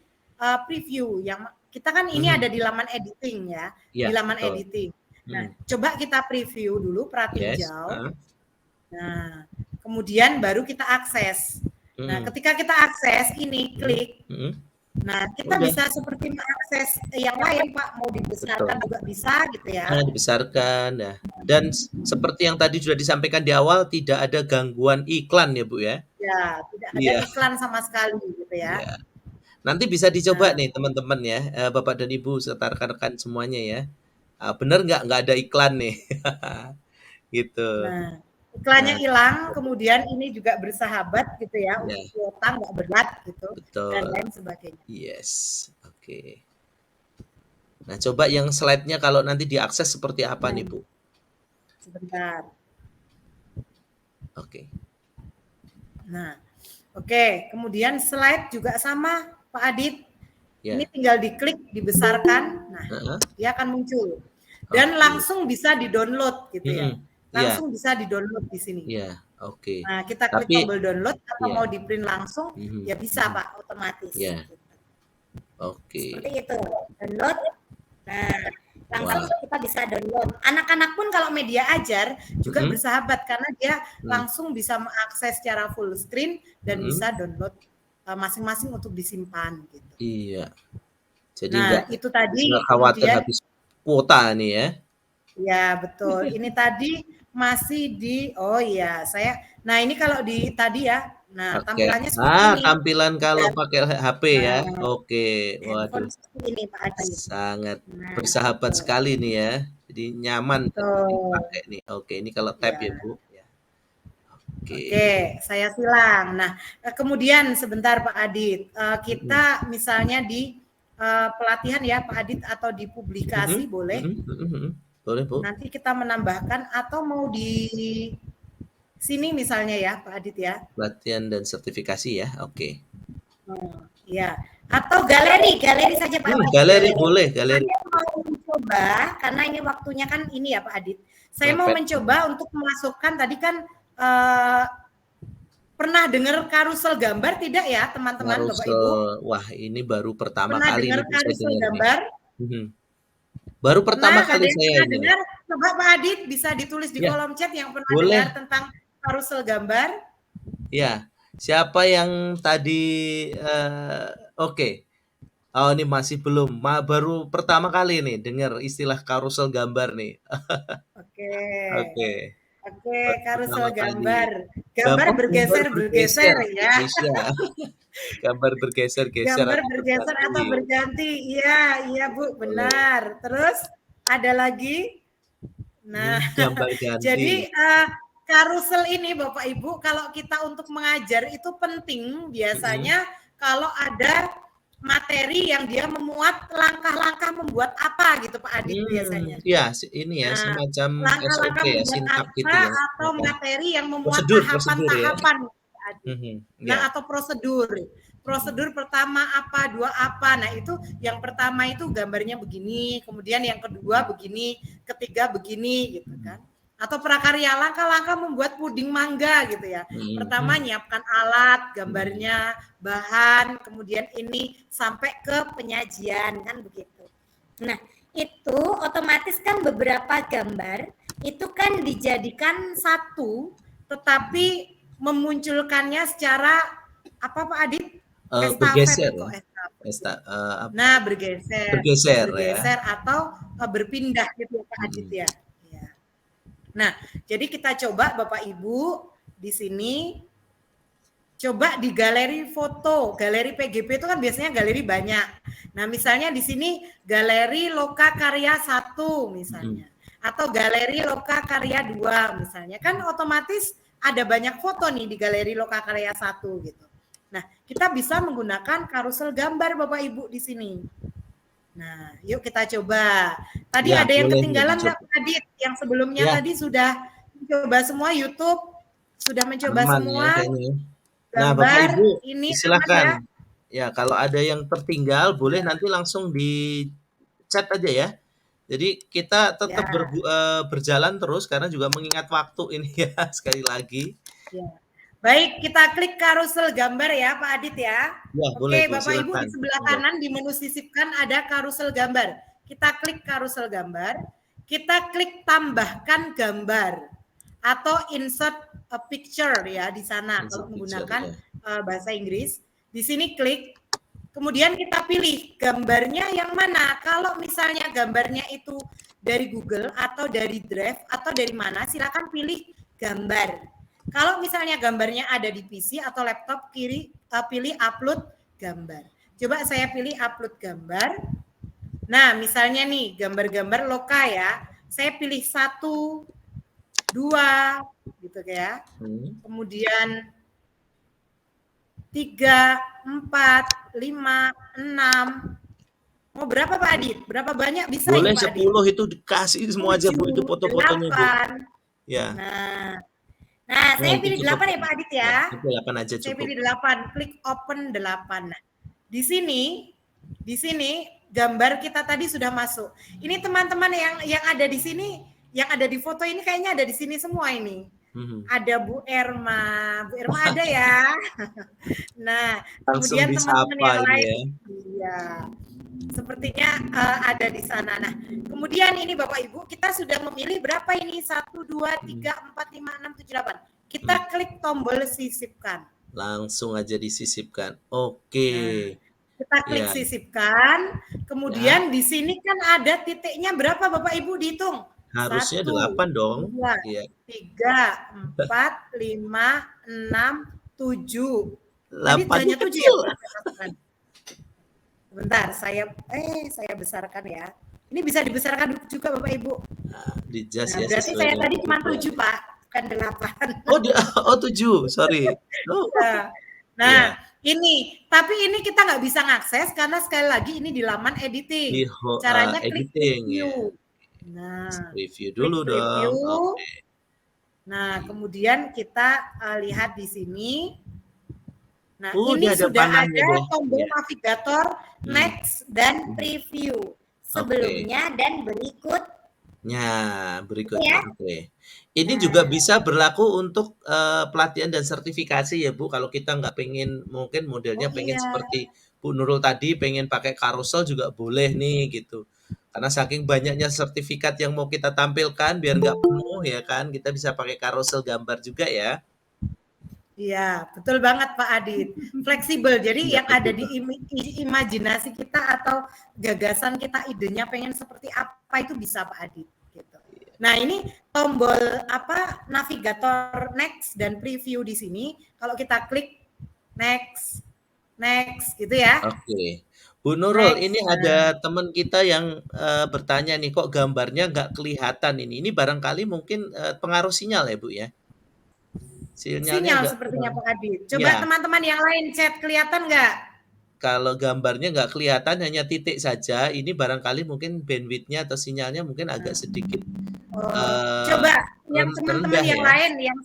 preview. Yang kita kan ini ada di laman editing ya, di laman editing. Nah, coba kita preview dulu, perhatiin jauh. Nah, kemudian baru kita akses. Nah, ketika kita akses ini klik. Nah, kita Udah. bisa seperti mengakses yang lain, Pak, mau dibesarkan Betul. juga bisa gitu ya. Dibesarkan, nah. Dan seperti yang tadi sudah disampaikan di awal, tidak ada gangguan iklan ya, Bu, ya? Ya, tidak ada Iya, iklan sama sekali gitu ya. iya. Nanti bisa dicoba Nah, nih teman-teman ya, Bapak dan Ibu serta rekan-rekan semuanya ya. Bener nggak ada iklan nih? Gitu. nah, iklannya Nah, hilang, kemudian ini juga bersahabat gitu ya ya, untuk kuota nggak berat gitu dan betul. lain sebagainya. Yes, oke. Nah, coba yang slide-nya kalau nanti diakses seperti apa Nah, nih, Bu? sebentar. Oke. Nah, oke. Kemudian slide juga sama, Pak Adit. Ini Ya. tinggal diklik, dibesarkan. Nah, Heeh. dia akan muncul. Dan Oke. langsung bisa di-download gitu ya. Iya, Langsung bisa di-download di sini. iya, oke. Nah, kita klik Tapi tombol download atau ya, mau di-print langsung, ya bisa Pak, otomatis. ya, oke. Seperti itu. Download. Nah, langsung Wah, kita bisa download. Anak-anak pun kalau media ajar juga mhm, bersahabat karena dia mmm, langsung bisa mengakses secara full screen dan mhm, bisa download masing-masing untuk disimpan gitu. iya. Jadi Nah, nggak itu tadi khawatir kemudian habis kuota nih ya. ya betul. Ini tadi masih di oh iya, nah ini kalau di tadi ya. Nah, Oke. tampilannya seperti ini. Tampilan kalau Dan, pakai HP ya. nah, Oke, Handphone waduh, seperti ini Pak Adi. sangat Nah, bersahabat betul. sekali nih ya. Jadi nyaman Betul. dipakai nih. Oke, ini kalau tab ya, Ya. Bu, ya. Oke. Oke, saya silang. Nah, kemudian sebentar Pak Adit, Mhm, kita misalnya di pelatihan ya Pak Adit atau di mhm, publikasi boleh. mhm, mhm, mhm. Boleh, Bu. Nanti kita menambahkan atau mau di sini misalnya ya Pak Adit ya. Latihan dan sertifikasi ya. Oke. Ya. atau galeri saja Pak Adi. Galeri boleh, galeri. Saya mau mencoba karena ini waktunya kan ini ya Pak Adit. Saya mau Mepet. mencoba untuk memasukkan tadi kan pernah dengar karusel gambar tidak ya teman-teman Bapak Ibu? Karusel. Wah, ini baru pertama Pernah kali dengar nih Bu saya karusel dengar nih. gambar? Mhm. Baru pertama Pernah? Ada kali yang saya pernah ini. dengar? Coba Pak Adit bisa ditulis di Ya, kolom chat yang pernah dengar boleh. tentang karusel gambar. Ya, siapa yang tadi oke. Oh, ini masih belum. Baru pertama kali nih dengar istilah karusel gambar nih. Oke. Oke. Oke, Baru karusel pertama kali. gambar. Gambar Gambar bergeser-bergeser bergeser ya. Indonesia. Gambar bergeser-geser Gambar atau bergeser atau berganti. berganti. Iya, iya Bu, Boleh. benar. Terus ada lagi. Nah, Gambar ganti. jadi karusel ini Bapak Ibu kalau kita untuk mengajar itu penting Mhm. biasanya kalau ada materi yang dia memuat langkah-langkah membuat apa gitu Pak Adit biasanya. Iya, ini ya Nah, semacam SOP langkah-langkah ya, membuat sintap gitu apa ya. atau Heeh. materi yang memuat Prosedur ya. tahapan-tahapan Pak Adit. Iya. Nah, atau prosedur. Mhm. Prosedur pertama apa, dua apa. Nah, itu yang pertama itu gambarnya begini, kemudian yang kedua begini, ketiga begini gitu kan. Atau prakarya langkah-langkah membuat puding mangga gitu ya. Pertama nyiapkan alat, gambarnya, bahan, kemudian ini sampai ke penyajian kan begitu. Nah, itu otomatis kan beberapa gambar itu kan dijadikan satu, tetapi memunculkannya secara apa Pak Adit? Bergeser Estafet kok ya. estafet. Apa, Nah, bergeser, bergeser ya. bergeser atau berpindah gitu ya Pak Adit ya. Ya. Nah, jadi kita coba Bapak Ibu di sini coba di galeri foto, galeri PGP itu kan biasanya galeri banyak. Nah, misalnya di sini galeri Loka Karya 1 misalnya atau galeri Loka Karya 2 misalnya. Kan otomatis ada banyak foto nih di galeri Loka Karya 1 gitu. Nah, kita bisa menggunakan karusel gambar Bapak Ibu di sini. Nah, yuk kita coba. Tadi Ya, ada yang boleh nih ketinggalan dicoba. nggak Pak Adit? Yang sebelumnya Ya, tadi sudah mencoba semua YouTube, sudah mencoba aman ya semua kayaknya. Nah, Bapak gambar Ibu ini aman silakan. ya. Ya, kalau ada yang tertinggal boleh nanti langsung di chat aja ya. Jadi kita tetap Ya, berjalan terus karena juga mengingat waktu ini ya sekali lagi. ya. Baik, kita klik karusel gambar ya Pak Adit ya. Ya, boleh Oke, Bu, Bapak Ibu di silakan. sebelah Monggo. kanan di menu sisipkan ada karusel gambar. Kita klik karusel gambar, kita klik tambahkan gambar atau insert a picture ya di sana Insert kalau picture, menggunakan ya. bahasa Inggris. Di sini klik, kemudian kita pilih gambarnya yang mana. Kalau misalnya gambarnya itu dari Google atau dari Drive atau dari mana, silakan pilih gambar. Kalau misalnya gambarnya ada di PC atau laptop, pilih upload gambar. Coba saya pilih upload gambar. Nah, misalnya nih gambar-gambar loka ya, saya pilih 1, 2, gitu ya. Kemudian 3, 4, 5, 6. Mau berapa Pak Adit? Berapa banyak bisa Boleh ini Pak Adit? 10 itu dikasih semua aja Bu, itu 7, foto-fotonya Bu. 8. Ya. Nah, saya pilih itu 8 ya Pak Adit ya. itu 8 aja Saya cukup. pilih 8, klik open 8. Nah, di sini gambar kita tadi sudah masuk. Ini teman-teman yang ada di sini, yang ada di foto ini kayaknya ada di sini semua ini. Ada Bu Erma ada ya. Nah, Langsung kemudian teman-teman yang disapa lain, ini iya, sepertinya ada di sana. Nah, kemudian ini Bapak Ibu, kita sudah memilih berapa ini? 1, 2, 3, 4, 5, 6, 7, 8. Kita klik tombol sisipkan. Langsung aja disisipkan. Oke. Kita klik Ya. sisipkan. Kemudian di sini kan ada titiknya berapa Bapak Ibu dihitung? Harusnya 1, 8 dong. 2, Iya. 3, 4, 5, 6, 7. Tadi 8 hanya 7 ya? Bentar, saya besarkan ya. Ini bisa dibesarkan juga Bapak Ibu. Di-adjust Nah, ya berarti sesuai saya dengan tadi cuma kebutuhan. 7 Pak, bukan 8. Oh 7, sorry. Nah, tapi ini kita nggak bisa ngakses karena sekali lagi ini di laman editing. Caranya klik editing ya. preview. Nah, Review dulu klik preview. dong. Oke. Nah, kemudian kita lihat di sini. Nah, ini dia ada sudah panahnya ada deh. tombol Iya. navigator, next dan preview. Sebelumnya dan berikutnya. Oke. Ini juga bisa berlaku untuk pelatihan dan sertifikasi ya Bu. Kalau kita nggak pengen, mungkin modelnya pengen seperti Bu Nurul tadi, pengen pakai carousel juga boleh nih gitu. Karena saking banyaknya sertifikat yang mau kita tampilkan, biar nggak penuh ya kan, kita bisa pakai carousel gambar juga ya. Iya, betul banget Pak Adit. Fleksibel. Jadi yang ada di imajinasi kita atau gagasan kita, idenya pengen seperti apa itu bisa Pak Adit. Gitu. Nah ini tombol navigator next dan preview di sini. Kalau kita klik next gitu ya. Oke. Bu Nurul, ini ada teman kita yang bertanya nih, kok gambarnya nggak kelihatan ini? Ini barangkali mungkin pengaruh sinyal ya Bu ya? Sinyal sepertinya Pak Adit. Coba teman-teman yang lain chat, kelihatan nggak? Kalau gambarnya nggak kelihatan, hanya titik saja, ini barangkali mungkin bandwidth-nya atau sinyalnya mungkin agak sedikit coba yang teman-teman yang ya. lain, yang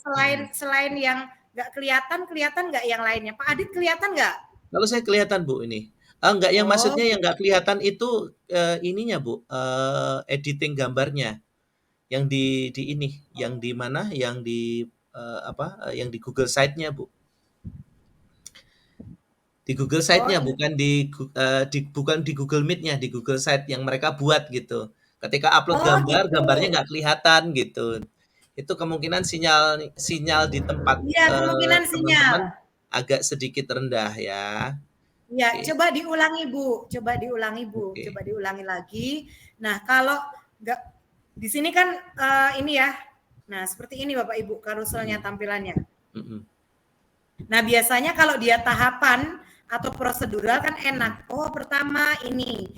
selain yang nggak kelihatan nggak yang lainnya? Pak Adit kelihatan nggak? Kalau saya kelihatan Bu ini. Enggak, yang maksudnya yang nggak kelihatan itu ininya Bu, editing gambarnya. Yang di ini, yang di mana? Yang di yang di Google Site-nya Bu. Di Google Site-nya, bukan di Google Meet-nya, di Google Site yang mereka buat gitu. Ketika upload gambarnya nggak kelihatan gitu. Itu kemungkinan sinyal di tempat teman-teman agak sedikit rendah ya. Ya, coba diulangi Bu, coba diulangi lagi. Nah, kalau nggak di sini kan ini ya. Nah, seperti ini Bapak Ibu karuselnya tampilannya. Nah, biasanya kalau dia tahapan atau prosedural kan enak. Oh, pertama ini,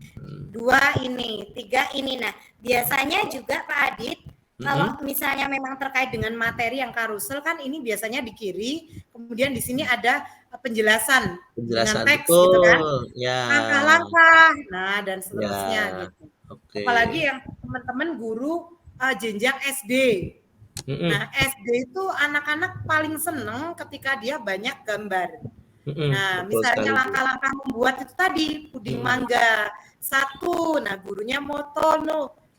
2 ini, 3 ini. Nah, biasanya juga Pak Adit, kalau misalnya memang terkait dengan materi yang karusel kan ini biasanya di kiri, kemudian di sini ada penjelasan dengan teks gitu kan. Langkah-langkah, nah dan seterusnya gitu. Apalagi yang teman-teman guru jenjang SD. Nah, SD itu anak-anak paling seneng ketika dia banyak gambar. Nah, misalnya langkah-langkah membuat itu tadi, puding mangga 1. Nah, gurunya moto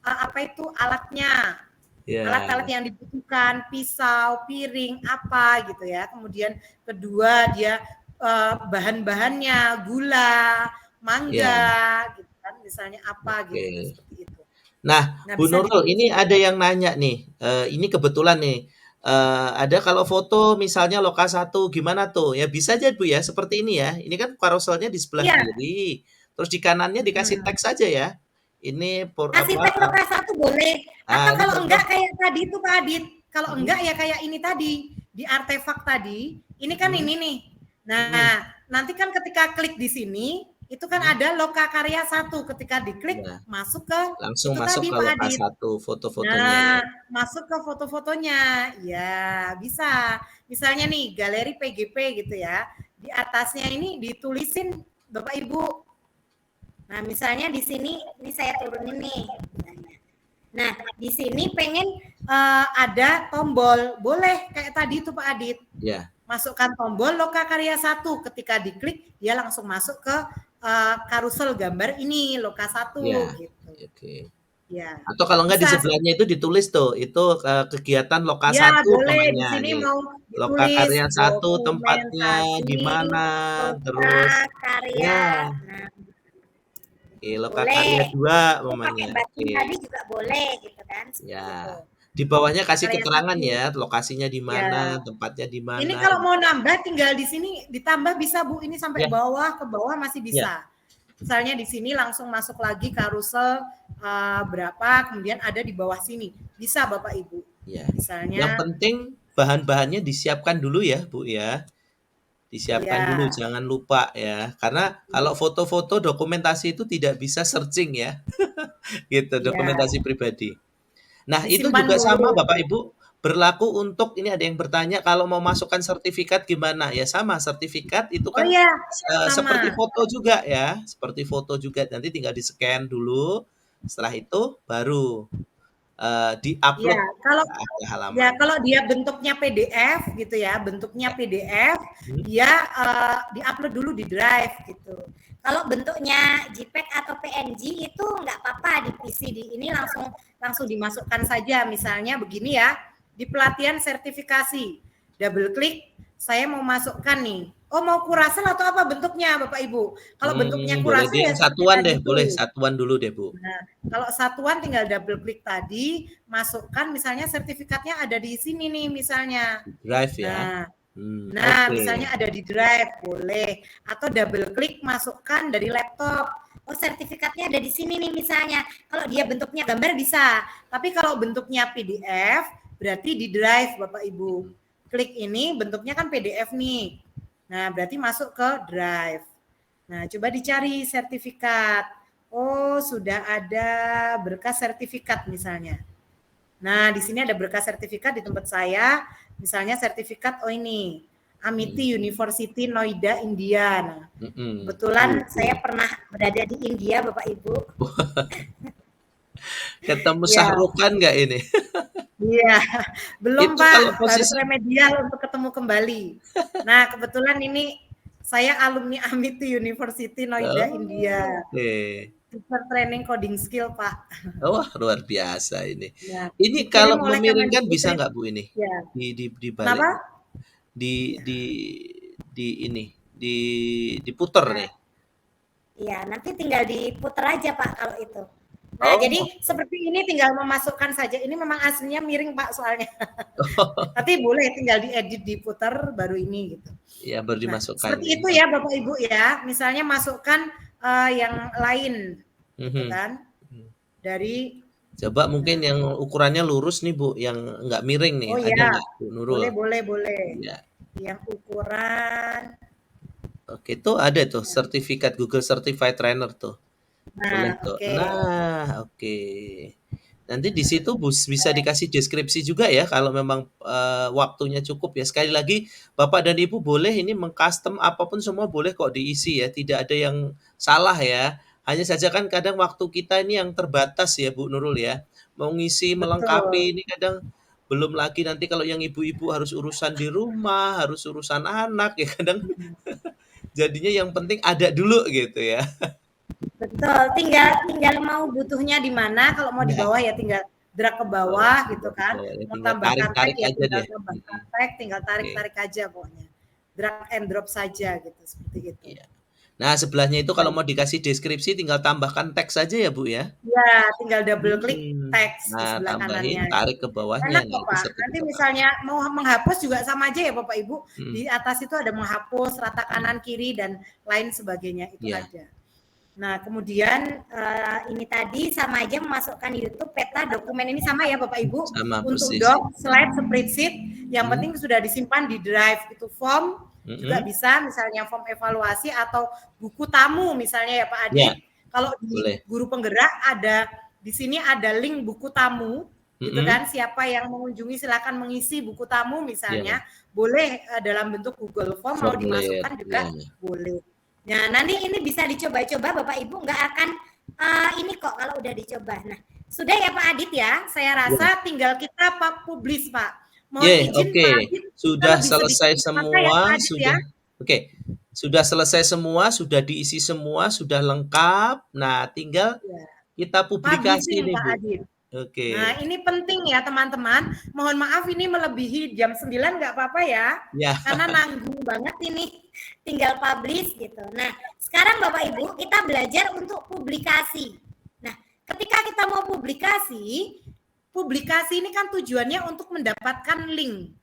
apa itu alatnya. Alat-alat yang dibutuhkan, pisau, piring, apa gitu ya. Kemudian kedua dia bahan-bahannya, gula, mangga gitu kan, misalnya apa gitu seperti itu. Nah, Bu Nurul, ini ada yang nanya nih. Ini kebetulan nih, Ada kalau foto misalnya loka 1 gimana tuh? Ya bisa aja Bu ya, seperti ini ya. Ini kan karuselnya di sebelah Iya, kiri, terus di kanannya dikasih Mhm. teks saja ya. Ini kasih teks loka 1 boleh. Atau ini kalau contoh enggak kayak tadi itu Pak Adit, kalau mhm enggak ya kayak ini tadi, di artefak tadi, ini kan mhm ini nih. mhm Nah, nanti kan ketika klik di sini, itu kan mhm, ada loka karya 1, ketika diklik iya, masuk ke langsung itu masuk tadi ke Pak loka Adit. 1 foto-fotonya ya. Nah, masuk ke foto-fotonya. Ya, bisa. Misalnya nih, galeri PGP gitu ya. Di atasnya ini ditulisin Bapak Ibu. Nah, misalnya di sini, ini saya turunin nih. Nah, di sini pengen ada tombol. Boleh kayak tadi tuh Pak Adit. Iya, Masukkan tombol loka karya 1. Ketika diklik, dia langsung masuk ke karusel gambar ini, loka 1 iya, gitu. oke. Ya, Atau kalau enggak di bisa. sebelahnya itu ditulis tuh, itu, kegiatan loka Ya, 1 boleh. Di umpamanya sini nih, mau loka ditulis karya 1 tempatnya dokumentasi di mana, loka terus karya. ya, Nah, oke, loka karya boleh. 2 Itu pakai umpamanya, batin oke. tadi juga boleh gitu kan, seperti itu. Ya, di bawahnya Loka kasih karya keterangan 1. ya, lokasinya di mana, Ya. tempatnya di Ini mana, kalau mau gitu. nambah tinggal di sini ditambah bisa Bu, ini sampai Ya bawah ke bawah masih ya bisa. Misalnya di sini langsung masuk lagi karusel berapa, kemudian ada di bawah sini. Bisa Bapak Ibu. ya. Yang Misalnya penting bahan-bahannya disiapkan dulu ya, Bu, ya. Disiapkan dulu, ya, jangan lupa ya. Karena kalau foto-foto dokumentasi itu tidak bisa searching ya, gitu, ya, dokumentasi pribadi. Nah, itu disimpan juga dulu. sama Bapak Ibu, berlaku untuk ini ada yang bertanya kalau mau masukkan sertifikat gimana? Ya sama, sertifikat itu Oh kan, ya, seperti sama. foto juga ya, seperti foto juga, nanti tinggal di-scan dulu, setelah itu baru, Ya, di-upload kalau ke ya halaman. kalau dia bentuknya PDF gitu ya, bentuknya Ya, PDF, mhm, dia diupload dulu di Drive gitu. Kalau bentuknya JPEG atau PNG itu nggak apa-apa di PC di ini langsung langsung dimasukkan saja. Misalnya begini ya, di pelatihan sertifikasi, double klik, saya mau masukkan nih. Oh mau kurasel atau apa bentuknya Bapak Ibu? Kalau bentuknya boleh kurasel deh ya yang seperti satuan tadi deh, boleh tuh. satuan dulu deh, Bu. Nah, kalau satuan tinggal double klik tadi, masukkan misalnya sertifikatnya ada di sini nih misalnya. Drive ya? Nah, Oke. misalnya ada di Drive boleh atau double klik masukkan dari laptop. Oh, sertifikatnya ada di sini nih misalnya. Kalau dia bentuknya gambar bisa, tapi kalau bentuknya PDF berarti di Drive Bapak Ibu. Klik ini bentuknya kan PDF nih. Nah, berarti masuk ke Drive. Nah, coba dicari sertifikat. Oh, sudah ada berkas sertifikat misalnya. Nah, di sini ada berkas sertifikat di tempat saya, misalnya sertifikat oh ini Mhm Amity University Noida India. Nah, mhm, kebetulan gitu. saya pernah berada di India, Bapak Ibu. Ketemu Ya, Syahrukan nggak ini? iya. Belum, Itu kalau Pak. Harus posisi remedial untuk ketemu kembali. Nah, kebetulan ini saya alumni Amity University Noida India. oke. Teacher training coding skill, Pak. Wah, luar biasa ini. Ya, Ini kalau dikirim oleh memiringkan bisa Kemendikbud. nggak Bu ini? Ya. Dibalik, Kenapa? di di di ini, diputer Nah, nih? iya, nanti tinggal diputer aja Pak kalau itu. Nah, jadi Oh, seperti ini tinggal memasukkan saja. Ini memang aslinya miring Pak soalnya. Tapi boleh tinggal diedit, diputer baru ini gitu. ya baru Nah, dimasukkan seperti ya? itu ya Bapak Ibu ya. Misalnya masukkan yang lain gitu Mhm, kan mhm. dari Coba mungkin nah, yang ukurannya lurus nih Bu, yang nggak miring nih, oh ada ya, nggak Bu Nurul? boleh boleh boleh. Iya. Yang ukuran Oke, itu ada tuh sertifikat Google Certified Trainer tuh. Boleh nah, tuh. oke. Nah, oke. Nanti di situ bisa dikasih deskripsi juga ya kalau memang, waktunya cukup ya. Sekali lagi Bapak dan Ibu boleh ini meng-custom apapun semua boleh kok diisi ya, tidak ada yang salah ya. Hanya saja kan kadang waktu kita ini yang terbatas ya Bu Nurul ya. Mau ngisi, Betul. melengkapi ini kadang belum lagi nanti kalau yang ibu-ibu harus urusan di rumah, harus urusan anak ya kadang jadinya yang penting ada dulu gitu ya. Betul, tinggal tinggal mau butuhnya di mana, kalau mau di Iya, bawah ya tinggal drag ke oh, bawah gitu sudah kan, betul ya mau tinggal tambahkan tag tarik-tarik ya aja tinggal deh. tambahkan tag, tinggal Oke, tarik-tarik aja pokoknya. Drag and drop saja gitu, seperti itu. iya. Nah, sebelahnya itu kalau mau dikasih deskripsi tinggal tambahkan teks saja ya, Bu, ya? Ya, tinggal double klik teks di Nah, sebelah tambahin, kanannya. tarik ke bawahnya. Enak Nah, kok itu Pak. Nanti sertifikat. misalnya mau menghapus juga sama aja ya Bapak Ibu. Mhm. Di atas itu ada menghapus, rata kanan kiri dan lain sebagainya itu Iya. ada. Nah, kemudian ini tadi sama aja memasukkan di YouTube peta dokumen ini sama ya Bapak Ibu. Sama Untuk persis. doc, slide, spreadsheet, yang Hmm. penting sudah disimpan di Drive itu form juga Mhm. bisa misalnya form evaluasi atau buku tamu misalnya ya Pak Adit. Ya, Kalau di boleh. guru penggerak ada di sini ada link buku tamu gitu Mhm. kan, siapa yang mengunjungi silakan mengisi buku tamu misalnya, Ya, boleh dalam bentuk Google Form mau formulir. dimasukkan juga Ya. boleh. Nah, nanti ini bisa dicoba-coba Bapak Ibu, nggak akan ini kok kalau udah dicoba. Nah, sudah ya Pak Adit ya? Saya rasa tinggal kita publish Pak. Mohon Ye, izin oke. Pak Adit, kita Sudah lebih selesai sedikit mata ya Pak semua, Adit sudah. ya. Oke. Sudah selesai semua, sudah diisi semua, sudah lengkap. Nah, tinggal Ya. kita publikasi Publishing nih, Pak Bu. Adit. Oke. Nah, ini penting ya teman-teman. Mohon maaf ini melebihi jam 9 nggak apa-apa ya. Ya. Karena nanggung banget ini. Tinggal publish gitu. Nah, sekarang Bapak Ibu kita belajar untuk publikasi. Nah, ketika kita mau publikasi ini kan tujuannya untuk mendapatkan link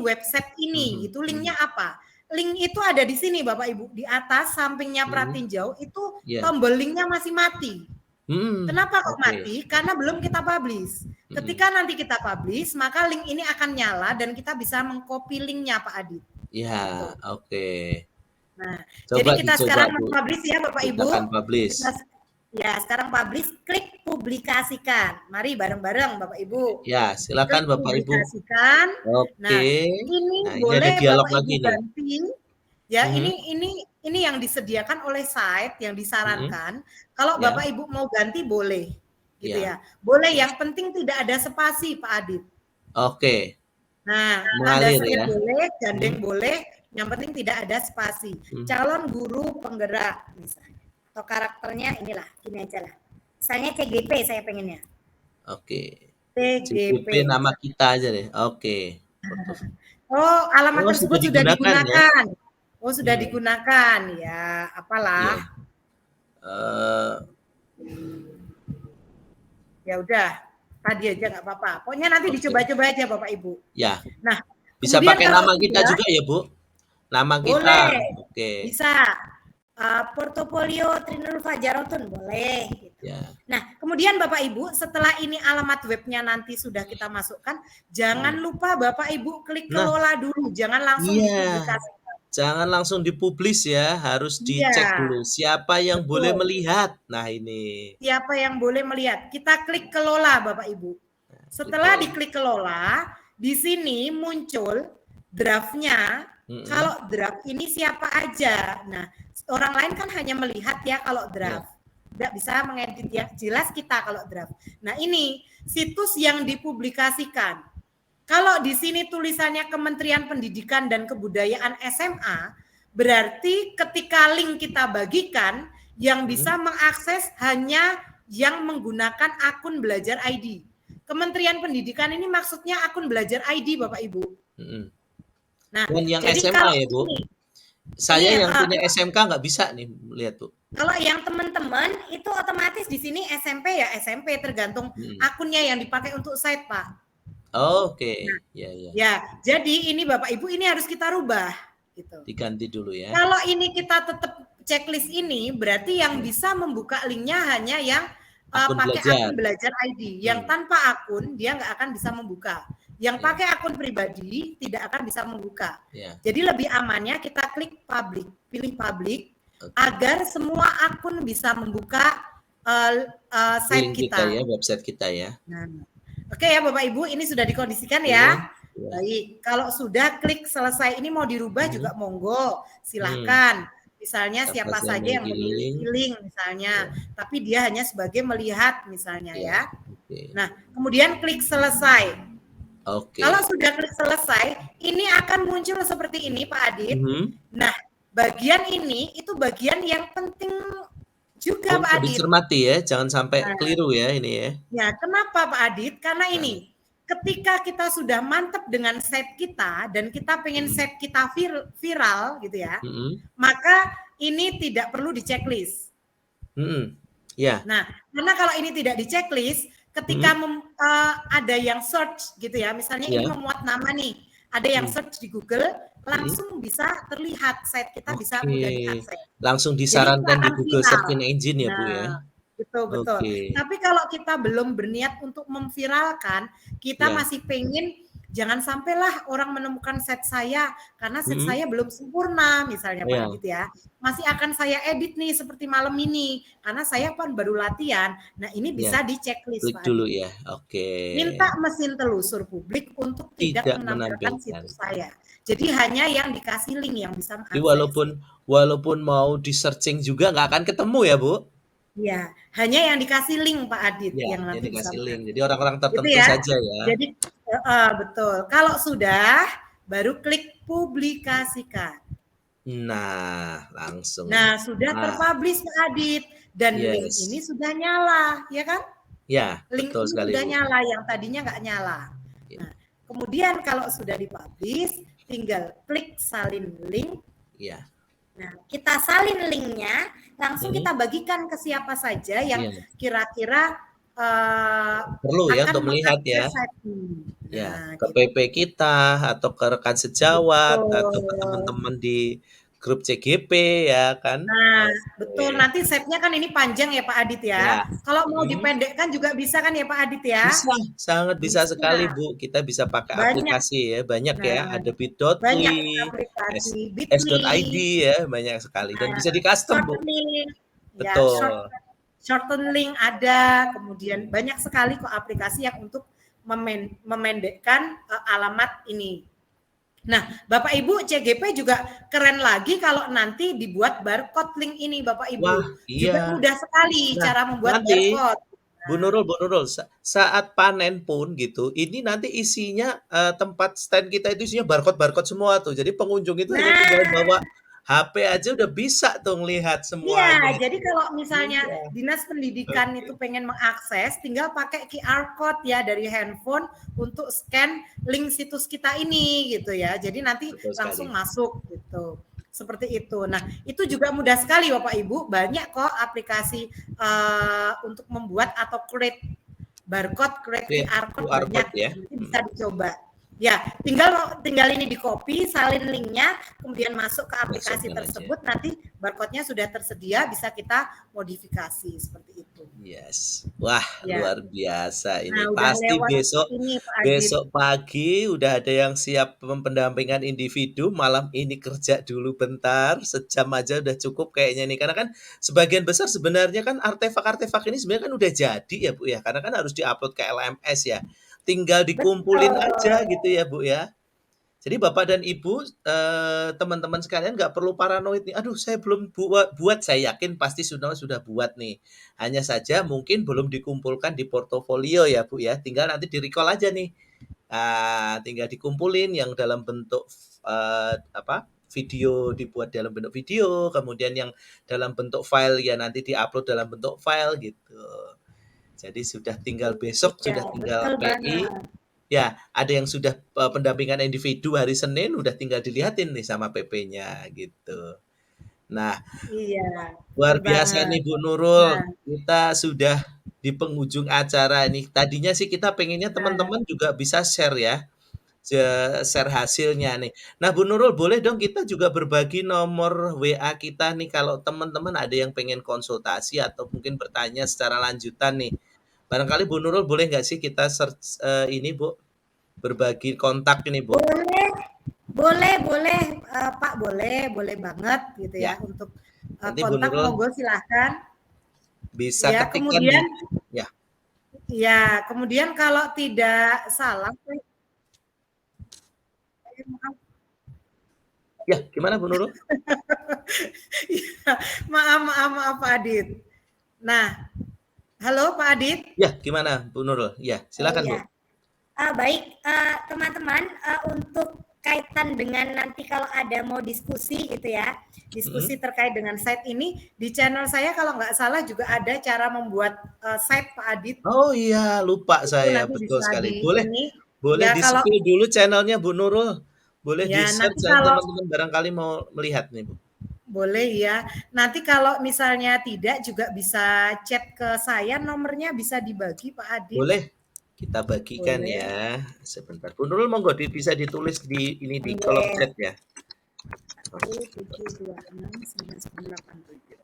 website ini gitu. Linknya apa? Link itu ada di sini Bapak Ibu, di atas sampingnya pratinjau itu tombol linknya masih mati. Kenapa kok mati? Karena belum kita publish. Ketika nanti kita publish, maka link ini akan nyala dan kita bisa mengcopy linknya Pak Adit. Ya, oke. Nah, Coba jadi kita dicoba, sekarang Bu. publish ya Bapak Kita Ibu. akan publish. Ya, sekarang publish, klik publikasikan. Mari bareng-bareng Bapak Ibu. Ya, silakan Klik Bapak Ibu. publikasikan. Oke. Nah, ini Nah, ini boleh ada dialog Bapak Ibu lagi nih. ganti. Ya, ini yang disediakan oleh site yang disarankan. Kalau Ya. Bapak Ibu mau ganti boleh. Gitu Ya. ya. Boleh, yang penting tidak ada spasi Pak Adit. Oke. Nah, Mengalir tanda ya. boleh, gandeng boleh, yang penting tidak ada spasi. Calon guru penggerak misalnya. Atau karakternya inilah, ini aja lah. Misalnya CGP saya pengennya. Oke. CGP. nama kita aja deh. Oke. Oh, alamat tersebut sudah digunakan. Ya? Oh, sudah digunakan. Ya, apalah. Ya udah, tadi aja nggak apa-apa. Pokoknya nanti dicoba-coba aja Bapak Ibu. Ya. Nah, bisa pakai nama kita juga ya, Bu? Nama kita. Boleh. Oke. Bisa. Portofolio Trinul Fajarotun boleh. Gitu. Ya. Nah, kemudian Bapak Ibu, setelah ini alamat webnya nanti sudah kita masukkan, jangan lupa Bapak Ibu klik kelola dulu, jangan langsung dipublikasikan. Jangan langsung dipublish ya, harus dicek dulu siapa yang boleh melihat. Nah, ini. Siapa yang boleh melihat? Kita klik kelola Bapak Ibu. Setelah diklik kelola, di sini muncul draftnya. Kalau draft ini siapa aja. Nah, orang lain kan hanya melihat ya kalau draft. Tidak bisa mengedit ya, jelas kita kalau draft. Nah, ini situs yang dipublikasikan. Kalau di sini tulisannya Kementerian Pendidikan dan Kebudayaan SMA, berarti ketika link kita bagikan, yang bisa mengakses hanya yang menggunakan akun Belajar ID. Kementerian Pendidikan ini maksudnya akun Belajar ID, Bapak Ibu. Nah, dan yang SMA ya, Bu? Saya yang punya SMK nggak bisa nih lihat, Bu. Kalau yang teman-teman itu otomatis di sini SMP ya SMP, tergantung akunnya yang dipakai untuk site, Pak. Oke. Nah, ya. Ya, jadi ini Bapak Ibu ini harus kita rubah gitu. Diganti dulu ya. Kalau ini kita tetap checklist ini, berarti yang bisa membuka linknya hanya yang pakai akun Belajar ID. Yang tanpa akun dia nggak akan bisa membuka. Yang pakai akun pribadi tidak akan bisa membuka. Jadi lebih amannya kita klik public, pilih public agar semua akun bisa membuka site kita ya, website kita ya. Nah, oke ya Bapak Ibu, ini sudah dikondisikan ya. Baik, kalau sudah klik selesai ini mau dirubah juga monggo, silahkan. Misalnya siapa saja yang memilih link misalnya, tapi dia hanya sebagai melihat misalnya ya. Nah, kemudian klik selesai. Kalau sudah klik selesai, ini akan muncul seperti ini Pak Adit. Nah, bagian ini itu bagian yang penting juga Pak Adit. Dicermati ya, jangan sampai keliru ya ini ya. Ya, kenapa Pak Adit? Karena ini, ketika kita sudah mantap dengan site kita dan kita pengen site kita viral gitu ya, maka ini tidak perlu di-checklist. Ya. Nah, karena kalau ini tidak di-checklist, ketika ada yang search gitu ya, misalnya ini memuat nama nih, ada yang search di Google, langsung bisa terlihat site kita bisa mudah diakses. Langsung Jadi disarankan di akan Google viral. Search Engine ya, Bu ya? Nah, betul. Oke. Tapi kalau kita belum berniat untuk memviralkan, kita Ya. masih pengen jangan sampailah orang menemukan set saya karena set saya belum sempurna misalnya Pak Ya. Adit ya. Masih akan saya edit nih seperti malam ini karena saya kan baru latihan. Nah, ini bisa di checklist Klik Pak dulu Adit. ya. Oke. Minta mesin telusur publik untuk tidak menampilkan situs saya. Jadi hanya yang dikasih link yang bisa Jadi mengakses. walaupun mau di-searching juga nggak akan ketemu ya, Bu? Iya, hanya yang dikasih link Pak Adit Ya, yang yang nanti bisa dikasih link. mengakses. Jadi orang-orang Gitu tertentu ya. saja ya. Jadi betul. Kalau sudah baru klik publikasikan. Nah, langsung. Nah, sudah terpublish Pak Adit dan link Yes. ini sudah nyala, ya kan? Ya, Link betul ini sekali, sudah Bu. nyala yang tadinya nggak nyala. Nah, kemudian kalau sudah dipublish, tinggal klik salin link. Iya. Nah, kita salin linknya, langsung kita bagikan ke siapa saja yang kira-kira perlu ya akan untuk melihat ya. mengakses site ini. Ya, Nah, ke gitu. PP kita atau ke rekan sejawat atau ke Betul. teman-teman di grup CGP ya kan. Nah, Oke. betul. Nanti setnya kan ini panjang ya Pak Adit ya. Ya. Kalau mau dipendekkan juga bisa kan ya Pak Adit ya? Bisa, sangat bisa sekali Bu. Kita bisa pakai Banyak. aplikasi ya, banyak ya. Nah, Ada banyak bit.ly, aplikasi Bitly, s.id ya, banyak sekali dan bisa di custom Bu. Shortening, ya, Betul. shorten link ada, kemudian banyak sekali kok aplikasi yang untuk memendekkan alamat ini. Nah, Bapak Ibu CGP juga keren lagi kalau nanti dibuat barcode link ini Bapak Ibu. Wah, Juga iya. mudah sekali Nah, cara membuat nanti, barcode. Bu Nurul, saat panen pun gitu, ini nanti isinya tempat stand kita itu isinya barcode semua tuh. Jadi pengunjung itu hanya tinggal bawa HP aja udah bisa tuh ngelihat semuanya. Iya, jadi kalau misalnya Dinas Pendidikan itu pengen mengakses, tinggal pakai QR code ya dari handphone untuk scan link situs kita ini gitu ya. Jadi nanti langsung masuk gitu. Seperti itu. Nah, itu juga mudah sekali Bapak Ibu. Banyak kok aplikasi untuk membuat atau create barcode, create QR code banyak. Ya. Nanti bisa dicoba. Ya, tinggal ini di copy, salin linknya, kemudian masuk ke aplikasi tersebut. Nanti barcode-nya sudah tersedia, bisa kita modifikasi seperti itu. Yes, wah luar biasa ini. Pasti ini, besok pagi udah ada yang siap pendampingan individu. Malam ini kerja dulu bentar, sejam aja udah cukup kayaknya nih. Karena kan sebagian besar sebenarnya kan artefak-artefak ini sebenarnya kan udah jadi ya Bu ya. Karena kan harus diupload ke LMS ya. Tinggal dikumpulin aja gitu ya Bu ya. Jadi Bapak dan Ibu, teman-teman sekalian nggak perlu paranoid nih. Aduh, saya belum buat. Saya yakin pasti sudah buat nih. Hanya saja mungkin belum dikumpulkan di portofolio ya Bu ya. Tinggal nanti di-recall aja nih. Tinggal dikumpulin yang dalam bentuk video dibuat dalam bentuk video, kemudian yang dalam bentuk file ya nanti diupload dalam bentuk file gitu. Jadi sudah tinggal besok, sudah tinggal PI. Ya, ada yang sudah pendampingan individu hari Senin, udah tinggal dilihatin nih sama PP-nya gitu. Nah, luar biasa nih Bu Nurul. Kita sudah di penghujung acara nih. Tadinya sih kita pengennya teman-teman juga bisa share ya, share hasilnya nih. Nah Bu Nurul, boleh dong kita juga berbagi nomor WA kita nih kalau teman-teman ada yang pengen konsultasi atau mungkin bertanya secara lanjutan nih. Barangkali Bu Nurul boleh nggak sih kita search ini Bu, berbagi kontak ini Bu? Boleh Pak, boleh banget gitu ya untuk kontak monggo silahkan. Bisa ya, ketikkan kemudian ya. Ya, kemudian kalau tidak salah, ya gimana Bu Nurul? Maaf Pak Adit. Nah, halo Pak Adit. Ya, gimana Bu Nurul? Ya, silakan Bu. Baik, teman-teman, untuk kaitan dengan nanti kalau ada mau diskusi gitu ya, diskusi terkait dengan site ini, di channel saya kalau nggak salah juga ada cara membuat site Pak Adit. Oh iya, lupa saya, betul sekali. Boleh ya, di-spill dulu channelnya Bu Nurul. Boleh ya, di-search dan teman-teman barangkali mau melihat nih Bu. Boleh ya. Nanti kalau misalnya tidak juga bisa chat ke saya, nomornya bisa dibagi Pak Adit. Boleh, kita bagikan Boleh. ya. Sebentar. Bu Nurul monggo bisa ditulis di ini di kolom chat ya. 7269987.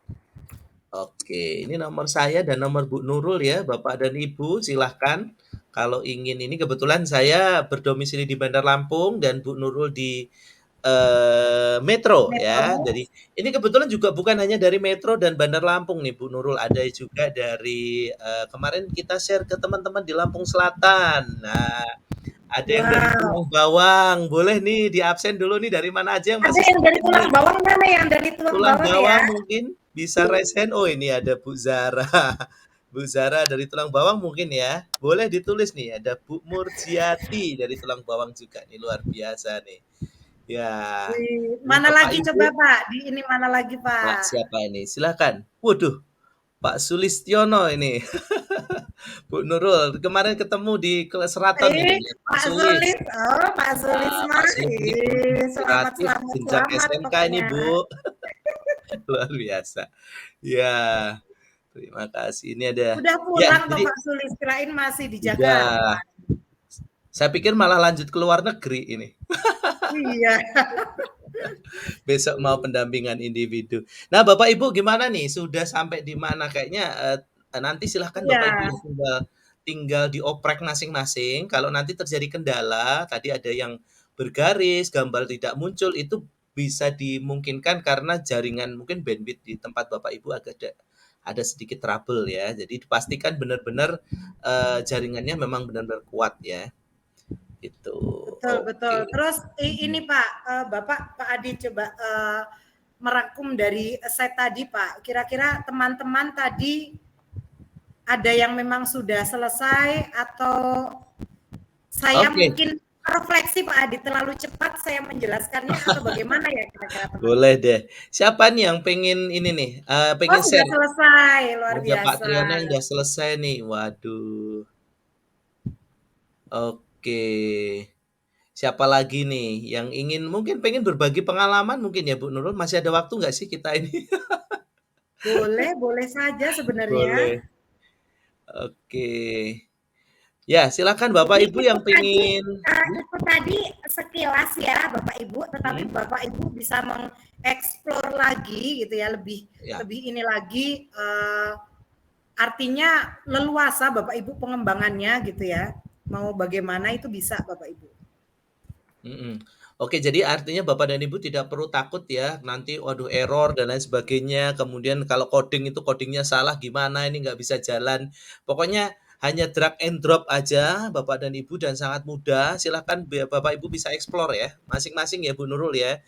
Oke, ini nomor saya dan nomor Bu Nurul ya, Bapak dan Ibu silahkan. Kalau ingin ini kebetulan saya berdomisili di Bandar Lampung dan Bu Nurul di Metro ya. Metro. Jadi ini kebetulan juga bukan hanya dari Metro dan Bandar Lampung nih Bu Nurul, ada juga dari kemarin kita share ke teman-teman di Lampung Selatan. Nah, ada yang dari Tulang Bawang. Boleh nih di absen dulu nih dari mana aja yang Ada masih yang dari nih? Tulang Bawang mana yang dari Tulang Tulang Bawang ya? Bawang mungkin bisa raise hand. Oh, ini ada Bu Zara. Bu Zara dari Tulang Bawang mungkin ya. Boleh ditulis nih, ada Bu Murjiati dari Tulang Bawang juga nih, luar biasa nih. Ya. Mana Bapak lagi Ibu, coba Pak? Di ini mana lagi Pak Pak? siapa ini? Silakan. Waduh, Pak Sulistiono ini. Bu Nurul, kemarin ketemu di Seraton ini. Pak Sulis. Oh, Pak Sulis Pak mah. Sulis ini Selamat jenjang SMK ini, pokoknya. Bu. Luar biasa. Ya, terima kasih. Ini ada. Udah Ya, pulang jadi Pak Sulis, kirain masih di udah. Jakarta. Saya pikir malah lanjut ke luar negeri ini. Iya. Besok mau pendampingan individu. Nah, Bapak Ibu gimana nih? Sudah sampai di mana? Kayaknya nanti silahkan Bapak Ibu Iya. tinggal dioprek masing-masing. Kalau nanti terjadi kendala, tadi ada yang bergaris, gambar tidak muncul, itu bisa dimungkinkan karena jaringan mungkin bandwidth di tempat Bapak Ibu agak ada sedikit trouble ya. Jadi dipastikan benar-benar jaringannya memang benar-benar kuat ya. Itu. Betul. Terus ini Pak, Bapak Pak Adi coba merangkum dari saya tadi Pak. Kira-kira teman-teman tadi ada yang memang sudah selesai atau saya mungkin refleksi Pak Adi terlalu cepat saya menjelaskannya atau bagaimana ya kira-kira teman-teman? Boleh deh. Siapa nih yang pengen ini nih, pengen sudah share? Selesai, luar Ada biasa. Pak Triana yang udah selesai nih. Waduh. Oke. Siapa lagi nih yang ingin mungkin pengen berbagi pengalaman mungkin ya Bu Nurul? Masih ada waktu nggak sih kita ini? Boleh saja sebenarnya. Boleh. Oke. Ya, silakan Bapak Ibu yang pengen. Itu tadi sekilas ya Bapak Ibu, tetapi Bapak Ibu bisa mengeksplor lagi gitu ya, lebih ini lagi artinya leluasa Bapak Ibu pengembangannya gitu ya. Mau bagaimana itu bisa Bapak Ibu. Oke, jadi artinya Bapak dan Ibu tidak perlu takut ya, nanti waduh error dan lain sebagainya, kemudian kalau coding itu codingnya salah gimana, ini nggak bisa jalan. Pokoknya hanya drag and drop aja Bapak dan Ibu dan sangat mudah, silahkan Bapak Ibu bisa explore ya, masing-masing ya Bu Nurul ya.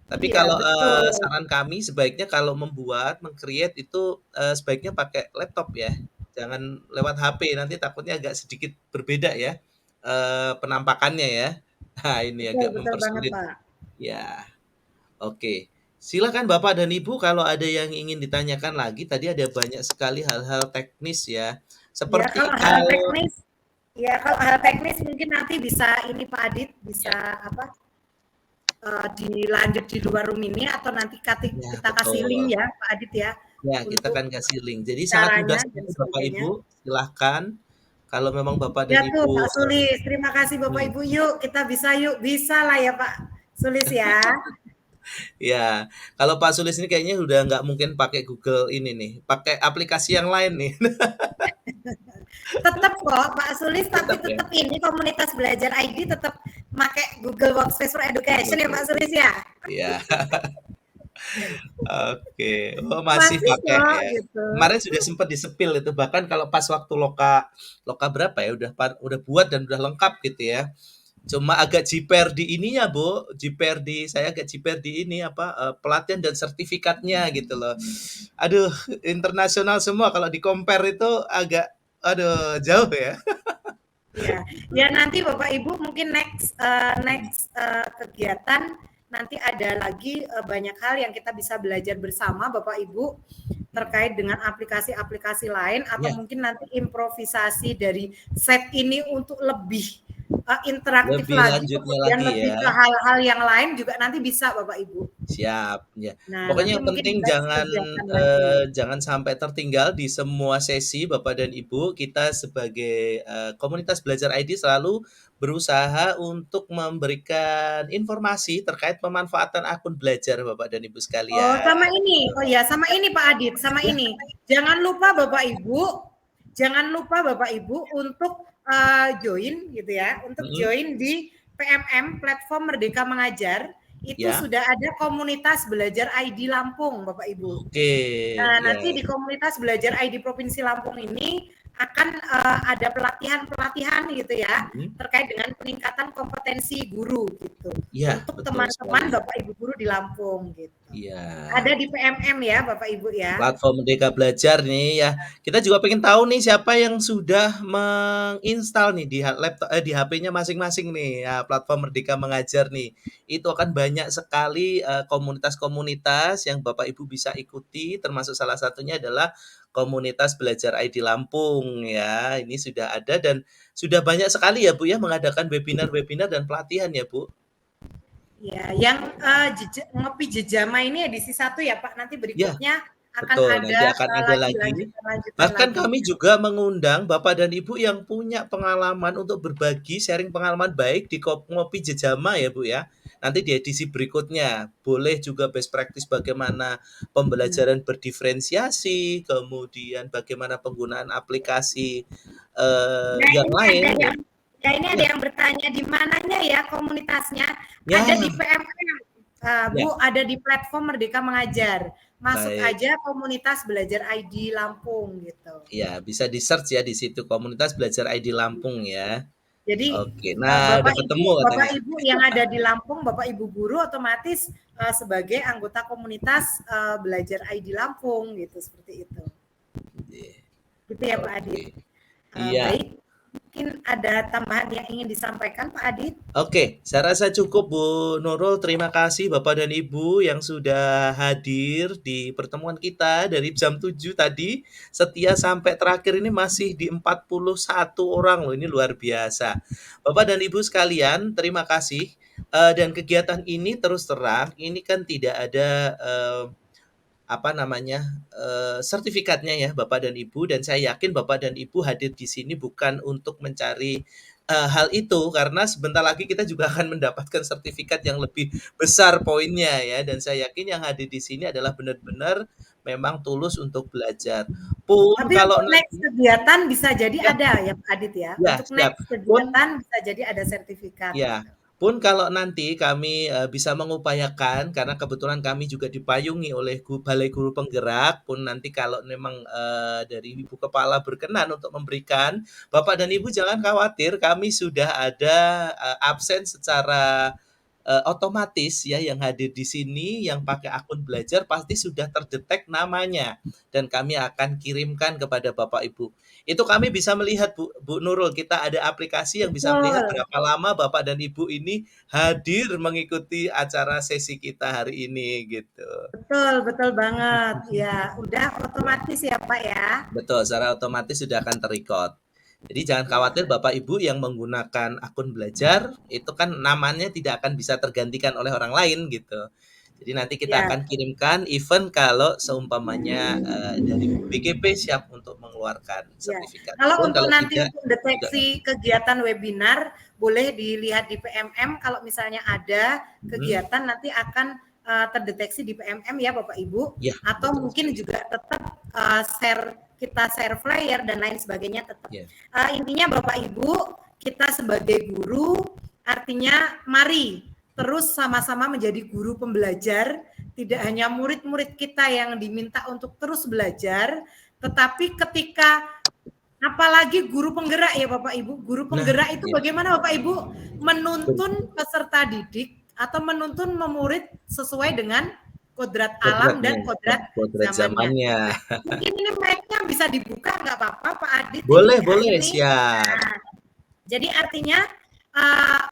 Tapi kalau saran kami sebaiknya kalau meng-create itu sebaiknya pakai laptop ya, jangan lewat HP, nanti takutnya agak sedikit berbeda ya penampakannya ya. Nah, ini agak mempersulit. Ya, oke. Silakan Bapak dan Ibu kalau ada yang ingin ditanyakan lagi. Tadi ada banyak sekali hal-hal teknis ya. Seperti kalau hal teknis mungkin nanti bisa ini Pak Adit bisa dilanjut di luar room ini atau nanti kita kasih link ya Pak Adit ya. Ya, kita akan kasih link. Jadi sangat mudah sekali Bapak Ibu. Silahkan. Kalau memang Bapak dan Ibu. Pak Sulis, terima kasih Bapak Ibu. Yuk, kita bisa lah ya Pak Sulis ya. Ya, kalau Pak Sulis ini kayaknya udah nggak mungkin pakai Google ini nih, pakai aplikasi yang lain nih. Tetap kok Pak Sulis, tapi tetap ini komunitas belajar ID tetap pakai Google Workspace for Education ya Pak Sulis ya. Iya. Oke, masih pakai ya. Gitu. Kemarin sudah sempat disepil itu, bahkan kalau pas waktu loka berapa ya udah buat dan udah lengkap gitu ya. Cuma agak jiper di ininya Bu, saya agak jiper di ini pelatihan dan sertifikatnya gitu loh. Aduh, internasional semua kalau di-compare itu agak jauh ya. Ya nanti Bapak Ibu mungkin next kegiatan nanti ada lagi banyak hal yang kita bisa belajar bersama Bapak Ibu terkait dengan aplikasi-aplikasi lain atau mungkin nanti improvisasi dari set ini untuk lebih interaktif Lebih lagi, lanjutnya kemudian lagi lebih ya. ke hal-hal yang lain juga nanti bisa Bapak Ibu. Siap, ya. Nah, nanti Pokoknya yang mungkin penting next jangan, kegiatan lagi. jangan sampai tertinggal di semua sesi Bapak dan Ibu. Kita sebagai, komunitas belajar ID selalu berusaha untuk memberikan informasi terkait pemanfaatan akun belajar Bapak dan Ibu Oh, sekalian. sama ini. Oh ya, sama ini Pak Adit, sama ini. Jangan lupa Bapak Ibu untuk join gitu ya, untuk Mhm, join di PMM Platform Merdeka Mengajar. Itu ya. sudah ada komunitas belajar ID Lampung, Bapak Ibu. Oke, Nah, ya. nanti di komunitas belajar ID Provinsi Lampung ini akan ada pelatihan-pelatihan gitu ya Mhm. terkait dengan peningkatan kompetensi guru gitu Iya, untuk betul teman-teman sekali. Bapak Ibu guru di Lampung gitu. Iya. Ada di PMM ya Bapak Ibu ya. Platform Merdeka Belajar nih ya. Kita juga pengen tahu nih siapa yang sudah menginstal nih di di HP-nya masing-masing nih ya platform Merdeka Mengajar nih. Itu akan banyak sekali, komunitas-komunitas yang Bapak Ibu bisa ikuti termasuk salah satunya adalah komunitas belajar ID Lampung ya. Ini sudah ada dan sudah banyak sekali ya Bu ya mengadakan webinar-webinar dan pelatihan ya Bu? Ya, yang ngopi jejama ini edisi 1 ya Pak. Nanti Ya. berikutnya akan Betul, nanti ada akan ada lagi lagi. lanjutan Bahkan lagi. kami juga mengundang Bapak dan Ibu yang punya pengalaman untuk berbagi, sharing pengalaman baik di Ngopi Jejama ya, Bu, ya. Nanti di edisi berikutnya, boleh juga best practice bagaimana Nah, pembelajaran berdiferensiasi, kemudian bagaimana penggunaan aplikasi, nah yang ini ada lain ya. yang ini ada Ya, yang bertanya di mananya ya komunitasnya? ya, Ada di PMM, ya, Bu, ada di platform Merdeka Mengajar. Masuk baik. aja komunitas belajar ID Lampung gitu. Ya, bisa di-search ya di situ, Komunitas Belajar ID Lampung ya. Jadi Oke, nah udah ketemu Bapak katanya. Ibu yang ada di Lampung, Bapak Ibu guru otomatis sebagai anggota komunitas belajar ID Lampung gitu seperti itu. Iya, Gitu ya Pak oke. Adit. Iya. Baik, mungkin ada tambahan yang ingin disampaikan Pak Adit. Oke, saya rasa cukup Bu Nurul. Terima kasih Bapak dan Ibu yang sudah hadir di pertemuan kita dari jam 7 tadi. Setia sampai terakhir ini masih di 41 orang loh, ini luar biasa. Bapak dan Ibu sekalian, terima kasih. Dan kegiatan ini terus terang, ini kan tidak ada apa namanya, sertifikatnya ya Bapak dan Ibu dan saya yakin Bapak dan Ibu hadir di sini bukan untuk mencari, hal itu karena sebentar lagi kita juga akan mendapatkan sertifikat yang lebih besar poinnya ya dan saya yakin yang hadir di sini adalah benar-benar memang tulus untuk belajar. Pun Tapi kalau untuk next nanti kegiatan bisa jadi ya, ada ya Pak Adit ya. ya Untuk siap. next Pun kegiatan bisa jadi ada sertifikat ya, gitu. pun kalau nanti kami, bisa mengupayakan karena kebetulan kami juga dipayungi oleh Balai Guru Penggerak, pun nanti kalau memang, dari Ibu Kepala berkenan untuk memberikan, Bapak dan Ibu jangan khawatir kami sudah ada, absen secara, otomatis ya yang hadir di sini yang pakai akun belajar pasti sudah terdetek namanya dan kami akan kirimkan kepada Bapak Ibu. Itu kami bisa melihat Bu Nurul, kita ada aplikasi yang bisa melihat Betul, berapa lama Bapak dan Ibu ini hadir mengikuti acara sesi kita hari ini gitu. betul, betul banget. Ya, udah otomatis ya Pak ya. Betul, secara otomatis sudah akan ter-record. Jadi jangan khawatir Ya, Bapak Ibu yang menggunakan akun belajar, itu kan namanya tidak akan bisa tergantikan oleh orang lain gitu. Jadi nanti kita ya. akan kirimkan event kalau seumpamanya, dari BGP siap untuk mengeluarkan Ya, sertifikat. kalau Pun untuk kalau nanti tidak untuk juga nggak deteksi kegiatan webinar boleh dilihat di PMM. Kalau misalnya ada mhm, kegiatan nanti akan terdeteksi di PMM ya Bapak Ibu. iya Atau betul mungkin sekali. juga tetap kita share flyer dan lain sebagainya tetap. Iya, Intinya Bapak Ibu kita sebagai guru artinya mari terus sama-sama menjadi guru pembelajar. Tidak hanya murid-murid kita yang diminta untuk terus belajar, tetapi ketika apalagi guru penggerak ya Bapak Ibu, guru nah penggerak itu iya, bagaimana Bapak Ibu ber menuntun peserta didik atau menuntun murid sesuai dengan kodrat alam kodratnya, dan kodrat kodrat zamannya. zamannya. Nah, mungkin ini mic-nya bisa dibuka nggak apa-apa Pak Adit Boleh ini boleh, ini. siap. Nah, jadi artinya uh,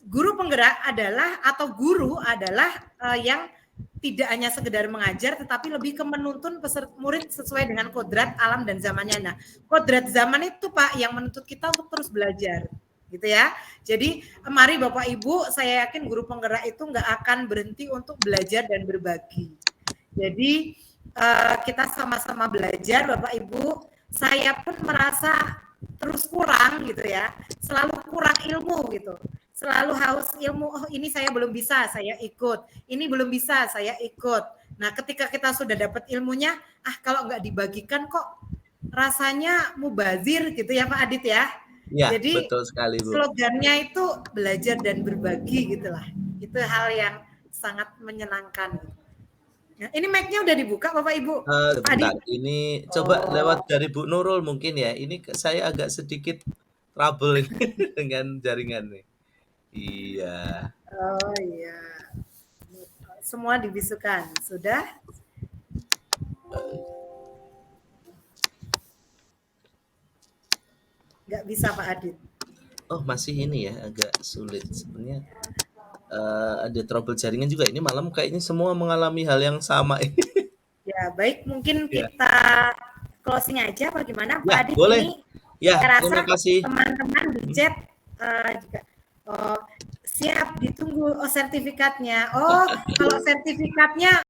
guru penggerak adalah atau guru adalah yang tidak hanya sekedar mengajar tetapi lebih ke menuntun peserta murid sesuai dengan kodrat alam dan zamannya. Nah, kodrat zaman itu Pak yang menuntut kita untuk terus belajar. gitu ya. Jadi mari Bapak Ibu, saya yakin guru penggerak itu nggak akan berhenti untuk belajar dan berbagi. Jadi kita sama-sama belajar Bapak Ibu. Saya pun merasa terus kurang gitu ya, selalu kurang ilmu gitu. Selalu haus ilmu, oh ini saya belum bisa, saya ikut. Ini belum bisa, saya ikut. Nah ketika kita sudah dapat ilmunya, kalau nggak dibagikan kok rasanya mubazir gitu ya Pak Adit ya. Ya, Jadi betul sekali, Bu. slogannya itu belajar dan berbagi gitulah. Itu hal yang sangat menyenangkan. Nah, ini mic-nya udah dibuka Bapak Ibu. Pak Sebentar, Adit. ini coba lewat dari Bu Nurul mungkin ya. Ini saya agak sedikit trouble ini dengan jaringan nih. Iya. Oh iya. Semua dibisukan. Sudah? Nggak bisa Pak Adit. Oh, masih ini ya, agak sulit sebenarnya. Ada trouble jaringan juga. Ini malam kayaknya semua mengalami hal yang sama ini. Ya, baik. Mungkin Ya. kita closing aja bagaimana Pak Ya, Adit boleh. ini? Ya, Saya terima rasa kasih. teman-teman di chat juga siap ditunggu sertifikatnya. Oh, kalau sertifikatnya